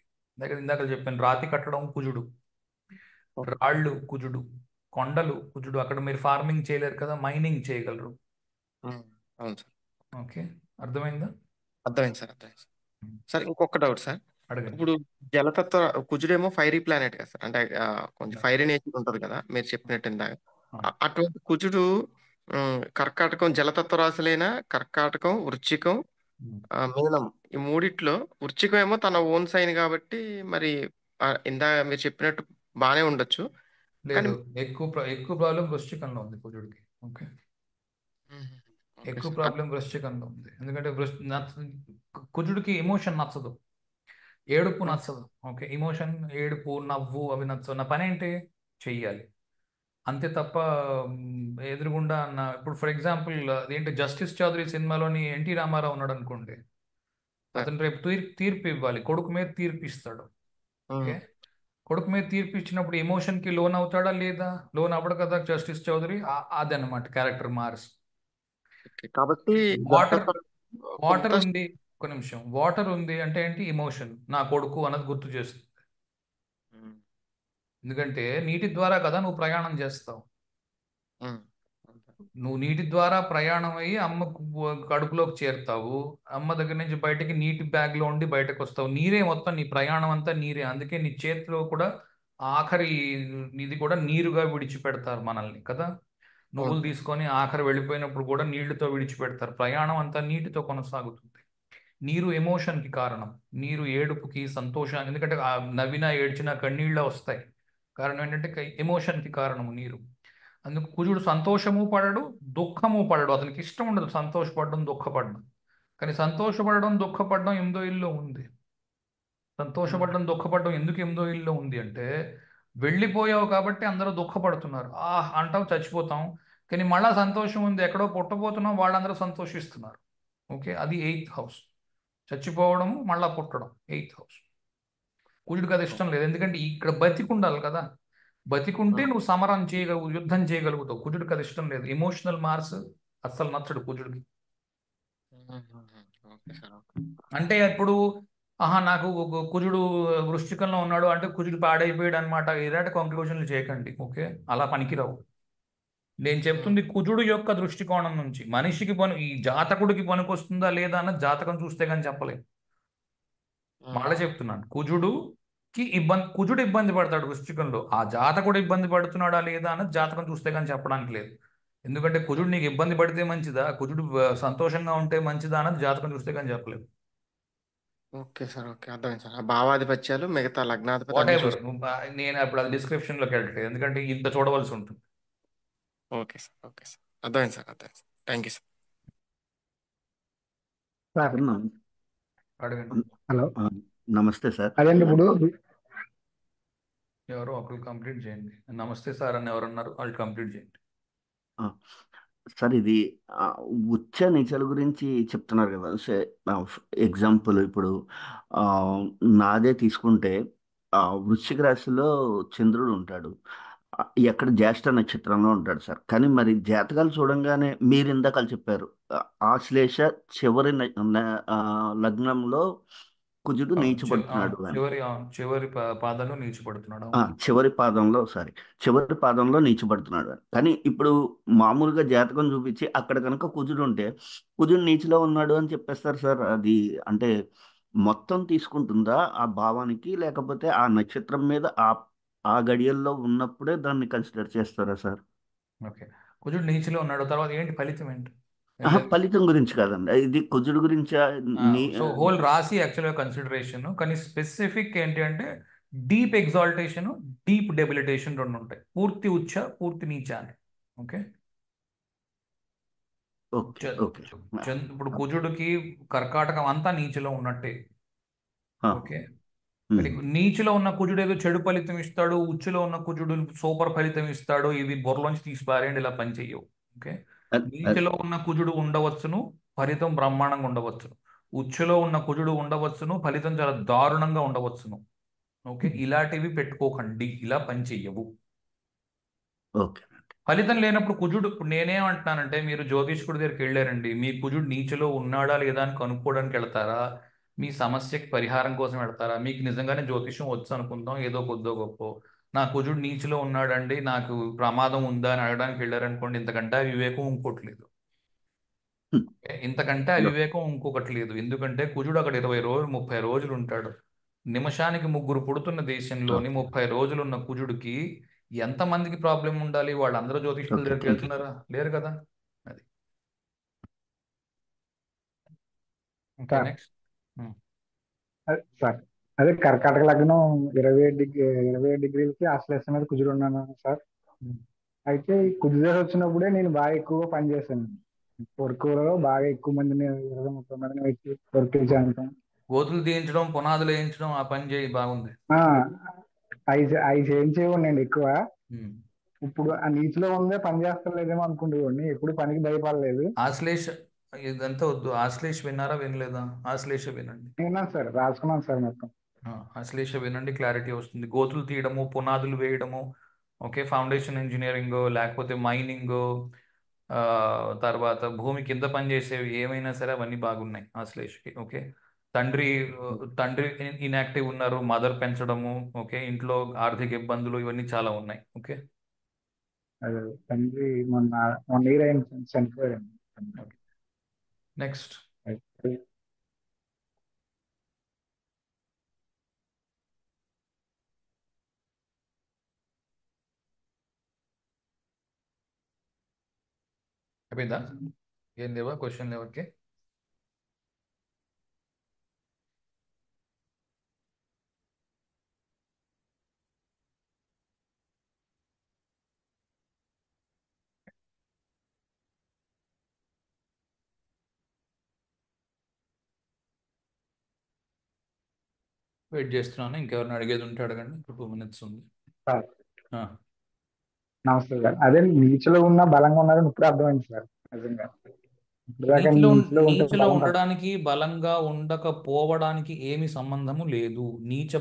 ఇందాక చెప్పాను, రాతి కట్టడం కుజుడు, రాళ్ళు కుజుడు, కొండలు కుజుడు. అక్కడ మీరు ఫార్మింగ్ చేయలేరు కదా, మైనింగ్ చేయగలరు. అవును సార్. ఓకే, అర్థమైందా? అర్థమైంది సార్. సార్ ఇంకొక డౌట్ సార్. అడగండి. ఇప్పుడు జలతత్వ కుజుడేమో ఫైరీ ప్లానెట్ కదా సార్, అంటే కొంచెం ఫైరీ నేచర్ ఉంటది కదా మీరు చెప్పినట్టు ఇందాక. అటువంటి కుజుడు కర్కాటకం, జలతత్వ రాశులైన కర్కాటకం, వృశ్చికం, మీనం, ఈ మూడిట్లో వృశ్చికం ఏమో తన ఓన్ సైన్ కాబట్టి మరి ఇందాక మీరు చెప్పినట్టు బానే ఉండొచ్చు. కానీ లేదు, ఎక్కువ ప్రాబ్లం వృశ్చికంలో ఉంది కుజుడికి. ఓకే, ఎక్కువ ప్రాబ్లం వృశ్చికంలో ఉంది. ఎందుకంటే కుజుడికి ఎమోషన్ నచ్చదు, ఏడుపు నచ్చదు. ఓకే, ఎమోషన్, ఏడుపు, నవ్వు అవి నచ్చవు. నా పని ఏంటి, చెయ్యాలి అంతే తప్ప ఎదురుగుండా ఇప్పుడు ఫర్ ఎగ్జాంపుల్ అదేంటి, జస్టిస్ చౌదరి సినిమాలోని ఎన్టీ రామారావు ఉన్నాడు అనుకోండి, అతను రేపు తీర్పు ఇవ్వాలి, కొడుకు మీద తీర్పు ఇస్తాడు. ఓకే, కొడుకు మీద తీర్పు ఇచ్చినప్పుడు ఎమోషన్కి లోన్ అవుతాడా లేదా? లోన్ అవ్వడు కదా జస్టిస్ చౌదరి. అదనమాట క్యారెక్టర్ మార్స్. కాబట్టి వాటర్ ఉంది, ఒక నిమిషం. వాటర్ ఉంది అంటే ఏంటి? ఎమోషన్. నా కొడుకు అన్నది గుర్తు చేస్తుంది. ఉమ్, ఎందుకంటే నీటి ద్వారా కదా నువ్వు ప్రయాణం చేస్తావు. ఉమ్, నువ్వు నీటి ద్వారా ప్రయాణం అయ్యి అమ్మ కడుపులోకి చేరుతావు. అమ్మ దగ్గర నుంచి బయటికి నీటి బ్యాగ్లో ఉండి బయటకు వస్తావు. నీరే మొత్తం, నీ ప్రయాణం అంతా నీరే. అందుకే నీ చేతిలో కూడా ఆఖరి ఇది కూడా నీరుగా విడిచిపెడతారు మనల్ని కదా. నువ్వులు ఓకే. తీసుకొని ఆఖరి వెళ్ళిపోయినప్పుడు కూడా నీళ్లతో విడిచిపెడతారు. ప్రయాణం అంతా నీటితో కొనసాగుతుంది. నీరు ఎమోషన్కి కారణం. నీరు ఏడుపుకి, సంతోషానికి. ఎందుకంటే ఆ నవ్వినా ఏడ్చినా కన్నీళ్ళ వస్తాయి. కారణం ఏంటంటే ఎమోషన్కి కారణము నీరు. అందుకు కుజుడు సంతోషము పడడు, దుఃఖము పడడు. అతనికి ఇష్టం ఉండదు సంతోషపడడం, దుఃఖపడడం. కానీ సంతోషపడడం, దుఃఖపడడం 8వ ఇల్లులో ఉంది. సంతోషపడడం, దుఃఖపడడం ఎందుకు 8వ ఇల్లులో ఉంది అంటే, వెళ్ళిపోయావు కాబట్టి అందరూ దుఃఖపడుతున్నారు. అంటాం చచ్చిపోతాం. కానీ మళ్ళా సంతోషం ఉంది, ఎక్కడో పుట్టబోతున్నాం, వాళ్ళందరూ సంతోషిస్తున్నారు. ఓకే, అది 8th హౌస్. చచ్చిపోవడము, మళ్ళా పుట్టడం 8th హౌస్. కుజుడికి అది ఇష్టం లేదు. ఎందుకంటే ఇక్కడ బతికుండాలి కదా. బతికుంటే నువ్వు సమరం చేయగలుగు, యుద్ధం చేయగలుగుతావు. కుజుడికి అది ఇష్టం లేదు. ఎమోషనల్ మార్స్ అస్సలు నచ్చడు కుజుడికి. Okay sir. అంటే ఇప్పుడు నాకు కుజుడు వృశ్చికంలో ఉన్నాడు అంటే కుజుడు పాడైపోయాడు అనమాట, ఇలాంటి కంక్లూజన్లు చేయకండి. ఓకే, అలా పనికిరావు. నేను చెప్తుంది కుజుడు యొక్క దృష్టికోణం నుంచి. మనిషికి ఈ జాతకుడికి పనికొస్తుందా లేదా అన్నది జాతకం చూస్తే కానీ చెప్పలేము. మళ్ళీ చెప్తున్నాను, కుజుడు ఇబ్బంది పడతాడు వృశ్చికంలో. ఆ జాతకుడు ఇబ్బంది పడుతున్నాడా లేదా అన్నది జాతకం చూస్తే కానీ చెప్పడానికి లేదు. ఎందుకంటే కుజుడు నీకు ఇబ్బంది పడితే మంచిదా, కుజుడు సంతోషంగా ఉంటే మంచిదా అన్నది జాతకం చూస్తే కానీ చెప్పలేదు. Okay sir. ఓకే, అర్థమైంది సార్. ఆ భావాధిపత్యాలు మిగతా లగ్నాధిపతి వాట్ అన్ని ఎవర్. చూసుకో. నేను అప్పుడు అది డిస్క్రిప్షన్లోకి వెళ్ళట్లేదు, ఎందుకంటే ఇంత చూడవలసి ఉంటుంది. Okay sir. ఓకే సార్, అర్థమైంది సార్. అర్థమైంది sir. Thank you sir. Sir అడగండి. హలో, నమస్తే సార్. అదండి ఇప్పుడు ఎవరో ఒకరు కంప్లీట్ చేయండి. నమస్తే సార్ అని ఎవరన్నారు, వాళ్ళు కంప్లీట్ చేయండి. ఆ, సార్ ఇది ఆ, ఉచ్చ నీచల గురించి చెప్తున్నారు కదా. ఎగ్జాంపుల్ ఇప్పుడు ఆ, నాదే తీసుకుంటే వృశ్చిక రాశిలో చంద్రుడు ఉంటాడు. ఆ, ఎక్కడ జ్యేష్ఠ నక్షత్రంలో ఉంటాడు సార్. కానీ మరి జాతకాలు చూడంగానే మీరు ఇందాక చెప్పారు, ఆశ్లేష చివరి లగ్నంలో కుజుడు నీచబడుతున్నాడు అని. చివరి పాదంలో నీచిపడుతున్నాడు. చివరి పాదంలో చివరి పాదంలో నీచబడుతున్నాడు అని. కానీ ఇప్పుడు మామూలుగా జాతకం చూపించి అక్కడ కనుక కుజుడు ఉంటే కుజుడు నీచిలో ఉన్నాడు అని చెప్పేస్తారు సార్. అది అంటే మొత్తం తీసుకుంటుందా ఆ భావానికి, లేకపోతే ఆ నక్షత్రం మీద ఆ గడియల్లో ఉన్నప్పుడే దాన్ని కన్సిడర్ చేస్తారా సార్? ఓకే, కుజుడు నీచిలో ఉన్నాడు, తర్వాత ఏంటి ఫలితం ఏంటి? ఫలితం గురించి కాదండి, ఇది కుజుడు గురించి. సో హోల్ రాశి యాక్చువల్గా కన్సిడరేషన్, కానీ స్పెసిఫిక్ ఏంటి అంటే డీప్ ఎగ్జాల్టేషన్, డీప్ డెబిలిటేషన్ రెండు ఉంటాయి. పూర్తి ఉచ్చ, పూర్తి నీచ అని. ఓకే, ఇప్పుడు కుజుడికి కర్కాటకం అంతా నీచిలో ఉన్నట్టే. ఓకే, నీచిలో ఉన్న కుజుడు ఏదో చెడు ఫలితం ఇస్తాడు, ఉచ్చులో ఉన్న కుజుడు సూపర్ ఫలితం ఇస్తాడు, ఇవి బుర్రలోంచి తీసి పారేయండి, ఇలా పని చెయ్యవు. ఓకే, నీచిలో ఉన్న కుజుడు ఉండవచ్చును, ఫలితం బ్రహ్మాండంగా ఉండవచ్చును. ఉచ్చులో ఉన్న కుజుడు ఉండవచ్చును, ఫలితం చాలా దారుణంగా ఉండవచ్చును. ఓకే, ఇలాంటివి పెట్టుకోకండి, ఇలా పని చెయ్యవు. ఓకే, ఫలితం లేనప్పుడు కుజుడు, ఇప్పుడు నేనేమంటున్నానంటే, మీరు జ్యోతిష్కుడి దగ్గరికి వెళ్ళారండి, మీ కుజుడు నీచిలో ఉన్నాడా లేదా అని కనుక్కోవడానికి వెళ్తారా, మీ సమస్యకి పరిహారం కోసం వెళ్తారా? మీకు నిజంగానే జ్యోతిష్యం వచ్చు అనుకుందాం, ఏదో కొద్దో గొప్ప, నా కుజుడు నీచిలో ఉన్నాడండి, నాకు ప్రమాదం ఉందా అని అడగడానికి వెళ్ళారనుకోండి, ఇంతకంటే వివేకం ఇంకోటి లేదు. ఇంతకంటే అవివేకం ఇంకొకటి లేదు. ఎందుకంటే కుజుడు అక్కడ 20 రోజులు 30 రోజులు ఉంటాడు. నిమిషానికి 3 పుడుతున్న దేశంలోని 30 రోజులు ఉన్న కుజుడికి ఎంతమందికి ప్రాబ్లం ఉండాలి? వాళ్ళందరూ జ్యోతిష్కుల దగ్గరికి వెళ్తున్నారా? లేరు కదా. అది నెక్స్ట్ సార్, అదే కర్కాటక లగ్నం 27 డిగ్రీలకి ఆశ్లేష మీద కుజుడు ఉన్నాను సార్. అయితే ఈ కుజుడు వచ్చినప్పుడే నేను బాగా ఎక్కువగా పనిచేశాను. వర్క్లో బాగా ఎక్కువ మందిని 20-30 మందిని వచ్చి వర్క్ చేయించడం, గోతులు తీయించడం, పునాదులు వేయించడం, ఆ పని చేయి బాగుంది. అవి చేయించేవాడిని ఎక్కువ. ఇప్పుడు ఆ నీతిలో ఉందే పని చేస్తలేదేమో అనుకుంటేవాడిని, ఎప్పుడు పనికి భయపడలేదు. ఆశ్లేష ఇదంతా వద్దు. ఆశ్లేష విన్నారా, వినలేదా? ఆశ్లేష వినండి. విన్నాను సార్, రాసుకున్నాను సార్ మొత్తం. ఆశ్లేష వినండి, క్లారిటీ వస్తుంది. గోతులు తీయడము, పునాదులు వేయడము, ఓకే, ఫౌండేషన్ ఇంజనీరింగ్, లేకపోతే మైనింగ్, తర్వాత భూమి కింద పనిచేసేవి ఏమైనా సరే అవన్నీ బాగున్నాయి ఆశ్లేషకి. ఓకే. తండ్రి తండ్రి ఇన్యాక్టివ్ ఉన్నారు, మదర్ పెంచడము, ఓకే, ఇంట్లో ఆర్థిక ఇబ్బందులు ఇవన్నీ చాలా ఉన్నాయి. ఓకే. అదే తండ్రి మొన్న 1 year అయింది చనిపోయాడు. ఓకే. నెక్స్ట్. అయితే అయిపోయిందా? ఏం లేవా క్వశ్చన్ ఎవరికి? వెయిట్ చేస్తున్నాను. ఇంకెవరిని అడిగేది ఉంటే అడగండి. ఇప్పుడు 2 minutes ఉంది. సార్ ఆ, నమస్తే సార్. అదే నీచులో ఉన్న బలంగా ఉన్నారని ఇప్పుడు అర్థమైంది సార్. నిజంగా ఇప్పుడు దాకా నీచులో ఉంటే నీచలో బలం తక్కువ. ఉండడానికి బలంగా ఉండకపోవడానికి ఏమి సంబంధము లేదు. అది నీచ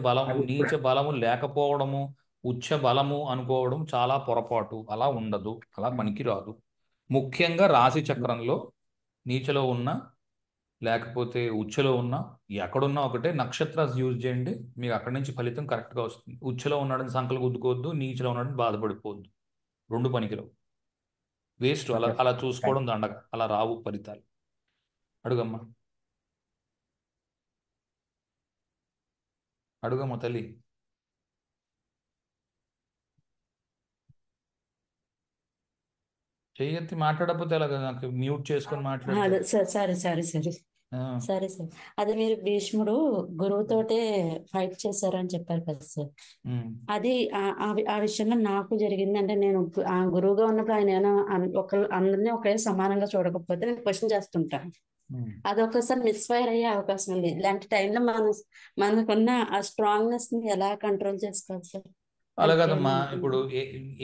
ఇప్పుడు బలము లేకపోవడము ఉచ్చ బలము అనుకోవడం చాలా పొరపాటు. అలా ఉండదు, అలా పనికిరాదు. ముఖ్యంగా రాశి చక్రంలో నీచలో ఉన్న లేకపోతే ఉచ్చలో ఉన్న ఎక్కడున్నా ఒకటే, నక్షత్రాలు యూజ్ చేయండి, మీకు అక్కడి నుంచి ఫలితం కరెక్ట్గా వస్తుంది. ఉచ్చలో ఉన్నాడని సంకలు గుద్దుకోవద్దు, నీచలో ఉన్నాడని బాధపడిపోవద్దు. రెండు పనికిరావు, వేస్ట్. అలా ఓకే అలా సార్. చూసుకోవడం దండగ. అలా రావు ఫలితాలు. అడుగమ్మా, అడుగమ్మా తల్లి. చెయ్యెత్తి మాట్లాడకపోతే ఎలాగ? నాకు మ్యూట్ చేసుకొని మాట్లాడితే. అదే సార్, సరే సరే సరే ఆ, సరే సార్. అదే మీరు భీష్ముడు గురువుతోటే ఫైట్ చేశారని చెప్పారు కదా సార్. ఉమ్, అది ఆ విషయంలో నాకు జరిగింది. అంటే నేను ఆ గురువుగా ఉన్నప్పుడు ఆయన ఏమైనా అందరినీ ఒకే సమానంగా చూడకపోతే నేను క్వశ్చన్ చేస్తుంటాను. ఉమ్. అది ఒక్కసారి మిస్ఫైర్ అయ్యే అవకాశం ఉంది. ఇలాంటి టైంలో మనకున్న ఆ స్ట్రాంగ్నెస్ ని ఎలా కంట్రోల్ చేసుకోవాలి సార్? అలా దానికి కాదమ్మా, ఏమైనా ఇప్పుడు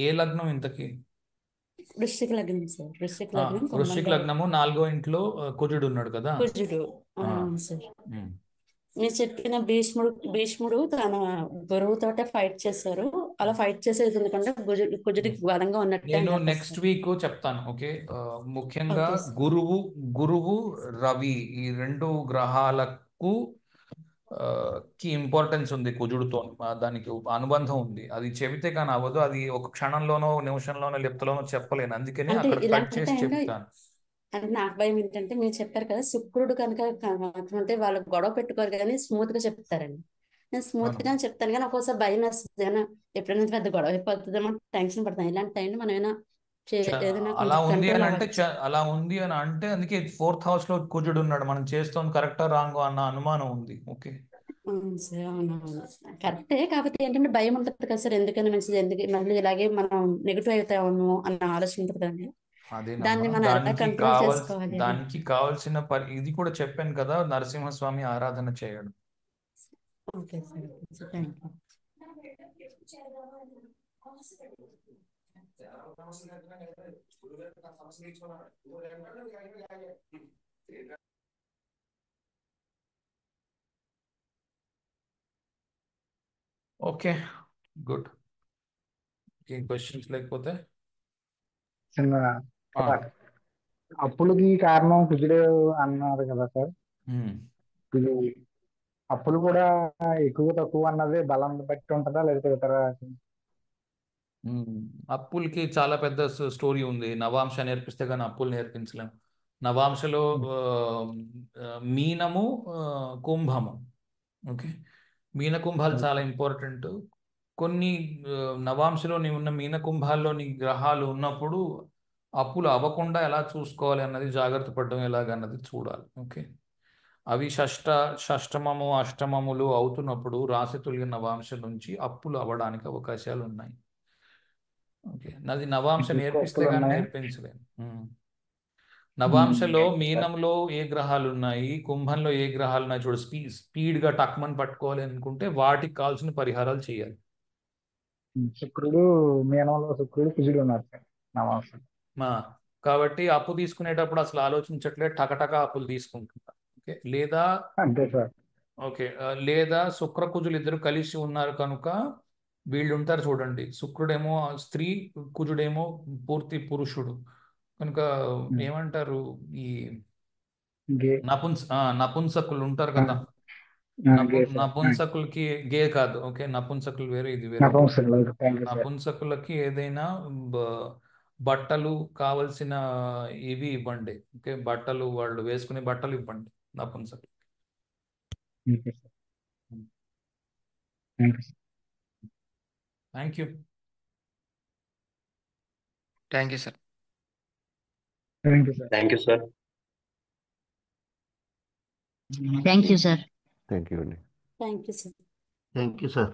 ఏ లగ్నం ఇంతకి? వృశ్చిక లగ్నం సార్. వృశ్చిక లగ్నం, వృశ్చిక కుంభంలో లగ్నము 4వ ఇంట్లో కుజుడు ఉన్నాడు కదా. కుజుడు. ఆ, అవును సార్. ఉమ్. మీరు చెప్పిన భీష్ముడు తన గురువుతోటే ఫైట్ చేశారు. అలా ఫైట్ చేసేది ఎందుకంటే కుజుడికి బలంగా ఉన్నట్టే నేను అని చెప్పేసి నెక్స్ట్ సార్. వీక్ చెప్తాను. ఓకే. ముఖ్యంగా ఓకే సార్. గురువు రవి ఈ 2 గ్రహాలకు కి ఇంపార్టెన్స్ ఉంది కుజుడితో. దానికి అనుబంధం ఉంది. అది చెబితే కానీ అవ్వదు. అది ఒక క్షణంలోనో నిమిషంలోనో లిప్తలోనో చెప్పలేను. అందుకని అంటే అక్కడ కట్ ఇలాంటి చేసి టైంలో చెప్తాను. అంటే నాకు భయం ఏంటంటే, మీరు చెప్పారు కదా శుక్రుడు కనుక ఉంటే వాళ్ళు గొడవ పెట్టుకోరు కానీ స్మూత్ గా చెప్తారండి. నేను స్మూత్ అవును. గా చెప్తాను కానీ ఒక్కోసారి భయం వేస్తుంది. ఏమైనా ఎప్పుడైనా పెద్ద గొడవ అయిపోతుందేమో టెన్షన్ పడతాను. ఇలాంటి టైంలో మనం ఏమైనా ఏదైనా అలా కొంచెం ఉంది కంట్రోల్ అని అంటే అవ్వచ్చు. అలా ఉంది అని అంటే అందుకే 4th house లో కుజుడు ఉన్నాడు. మనం చేస్తోంది కరెక్టా రాంగో అన్న అనుమానం ఉంది. ఓకే. అవును సార్, అవునవును కరెక్టే. కాకపోతే ఏంటంటే భయం ఉంటుంది కదా సార్, ఎందుకని మంచిది, ఎందుకు మళ్ళీ ఇలాగే మనం నెగిటివ్ అవుతామో అన్న ఆలోచన ఉంటుంది కదండి. అదేనమ్మా, దాన్ని మనం ఎలా కంట్రోల్ చేసుకోవాలి అని. దానికి కావాల్సిన ఇది కూడా చెప్పాను కదా, నరసింహస్వామి ఆరాధన చేయడం. Okay sir, thank you. Okay, good. ఏం క్వశ్చన్స్ లేకపోతే చిన్న ఆ, సార్, అప్పులకి కారణం కుజుడు అన్నారు కదా సార్. ఉమ్. ఇది అప్పులు కూడా ఎక్కువ తక్కువ అన్నది బలం బట్టి ఉంటుందా లేకపోతే ఇతర? ఉమ్. అప్పులకి చాలా పెద్ద స్టోరీ ఉంది. నవాంశ నేర్పిస్తే కానీ అప్పులు నేర్పించలేం. నవాంశలో ఆ, మీనము, కుంభము. ఓకే. మీన కుంభాలు చాలా ఇంపార్టెంట్. కొన్ని నవాంశలోని ఉన్న మీన కుంభాల్లోని గ్రహాలు ఉన్నప్పుడు అప్పులు అవ్వకుండా ఎలా చూసుకోవాలి అన్నది, జాగ్రత్త పడడం ఎలాగన్నది చూడాలి. ఓకే. అవి షష్టమము అష్టమములు అవుతున్నప్పుడు రాశి తొలిగిన నవాంశం నుంచి అప్పులు అవ్వడానికి అవకాశాలు ఉన్నాయి. ఓకే. నాది నవాంశ మీకు ఎక్కువ నేర్పిస్తే అప్పులు కానీ ఉన్నాయా? నేర్పించలేను. నవాంశలో సార్, మీనంలో ఏ గ్రహాలు ఉన్నాయి, కుంభంలో ఏ గ్రహాలు ఉన్నాయి చూడు. స్పీడ్గా టక్మన్ పట్టుకోవాలి అనుకుంటే వాటికి కావాల్సిన పరిహారాలు చేయాలి. శుక్రుడు మీనంలో శుక్రుడు కుజుడు ఉన్నారు సార్ నవాంశం. మా కాబట్టి అప్పు తీసుకునేటప్పుడు అసలు ఆలోచించట్లే, టకటక అప్పులు తీసుకుంటున్నా. ఓకే. లేదా అంతే సార్. ఓకే, లేదా శుక్రకుజులు ఇద్దరు కలిసి ఉన్నారు కనుక వీళ్ళు ఉంటారు చూడండి. శుక్రుడేమో స్త్రీ, కుజుడేమో పూర్తి పురుషుడు. కనుక ఏమంటారు, ఈ గే నపుంసకులు ఉంటారు ఆ, కదా, గే సార్ నపుంసకులకి గే కాదు, ఓకే, నపుంసకులు వేరే, ఇది వేరే. నపుంసకులు. Thank you sir. నపుంసకులకి ఏదైనా బట్టలు కావలసిన ఇవి ఇవ్వండి, ఓకే, బట్టలు వాళ్ళు వేసుకునే బట్టలు ఇవ్వండి నపుంసకులు. Okay sir. Thank you sir. Thank you. Thank you sir. Thank you sir. Thank you sir. Thank you sir. Thank you అండి. Thank you sir. Thank you sir.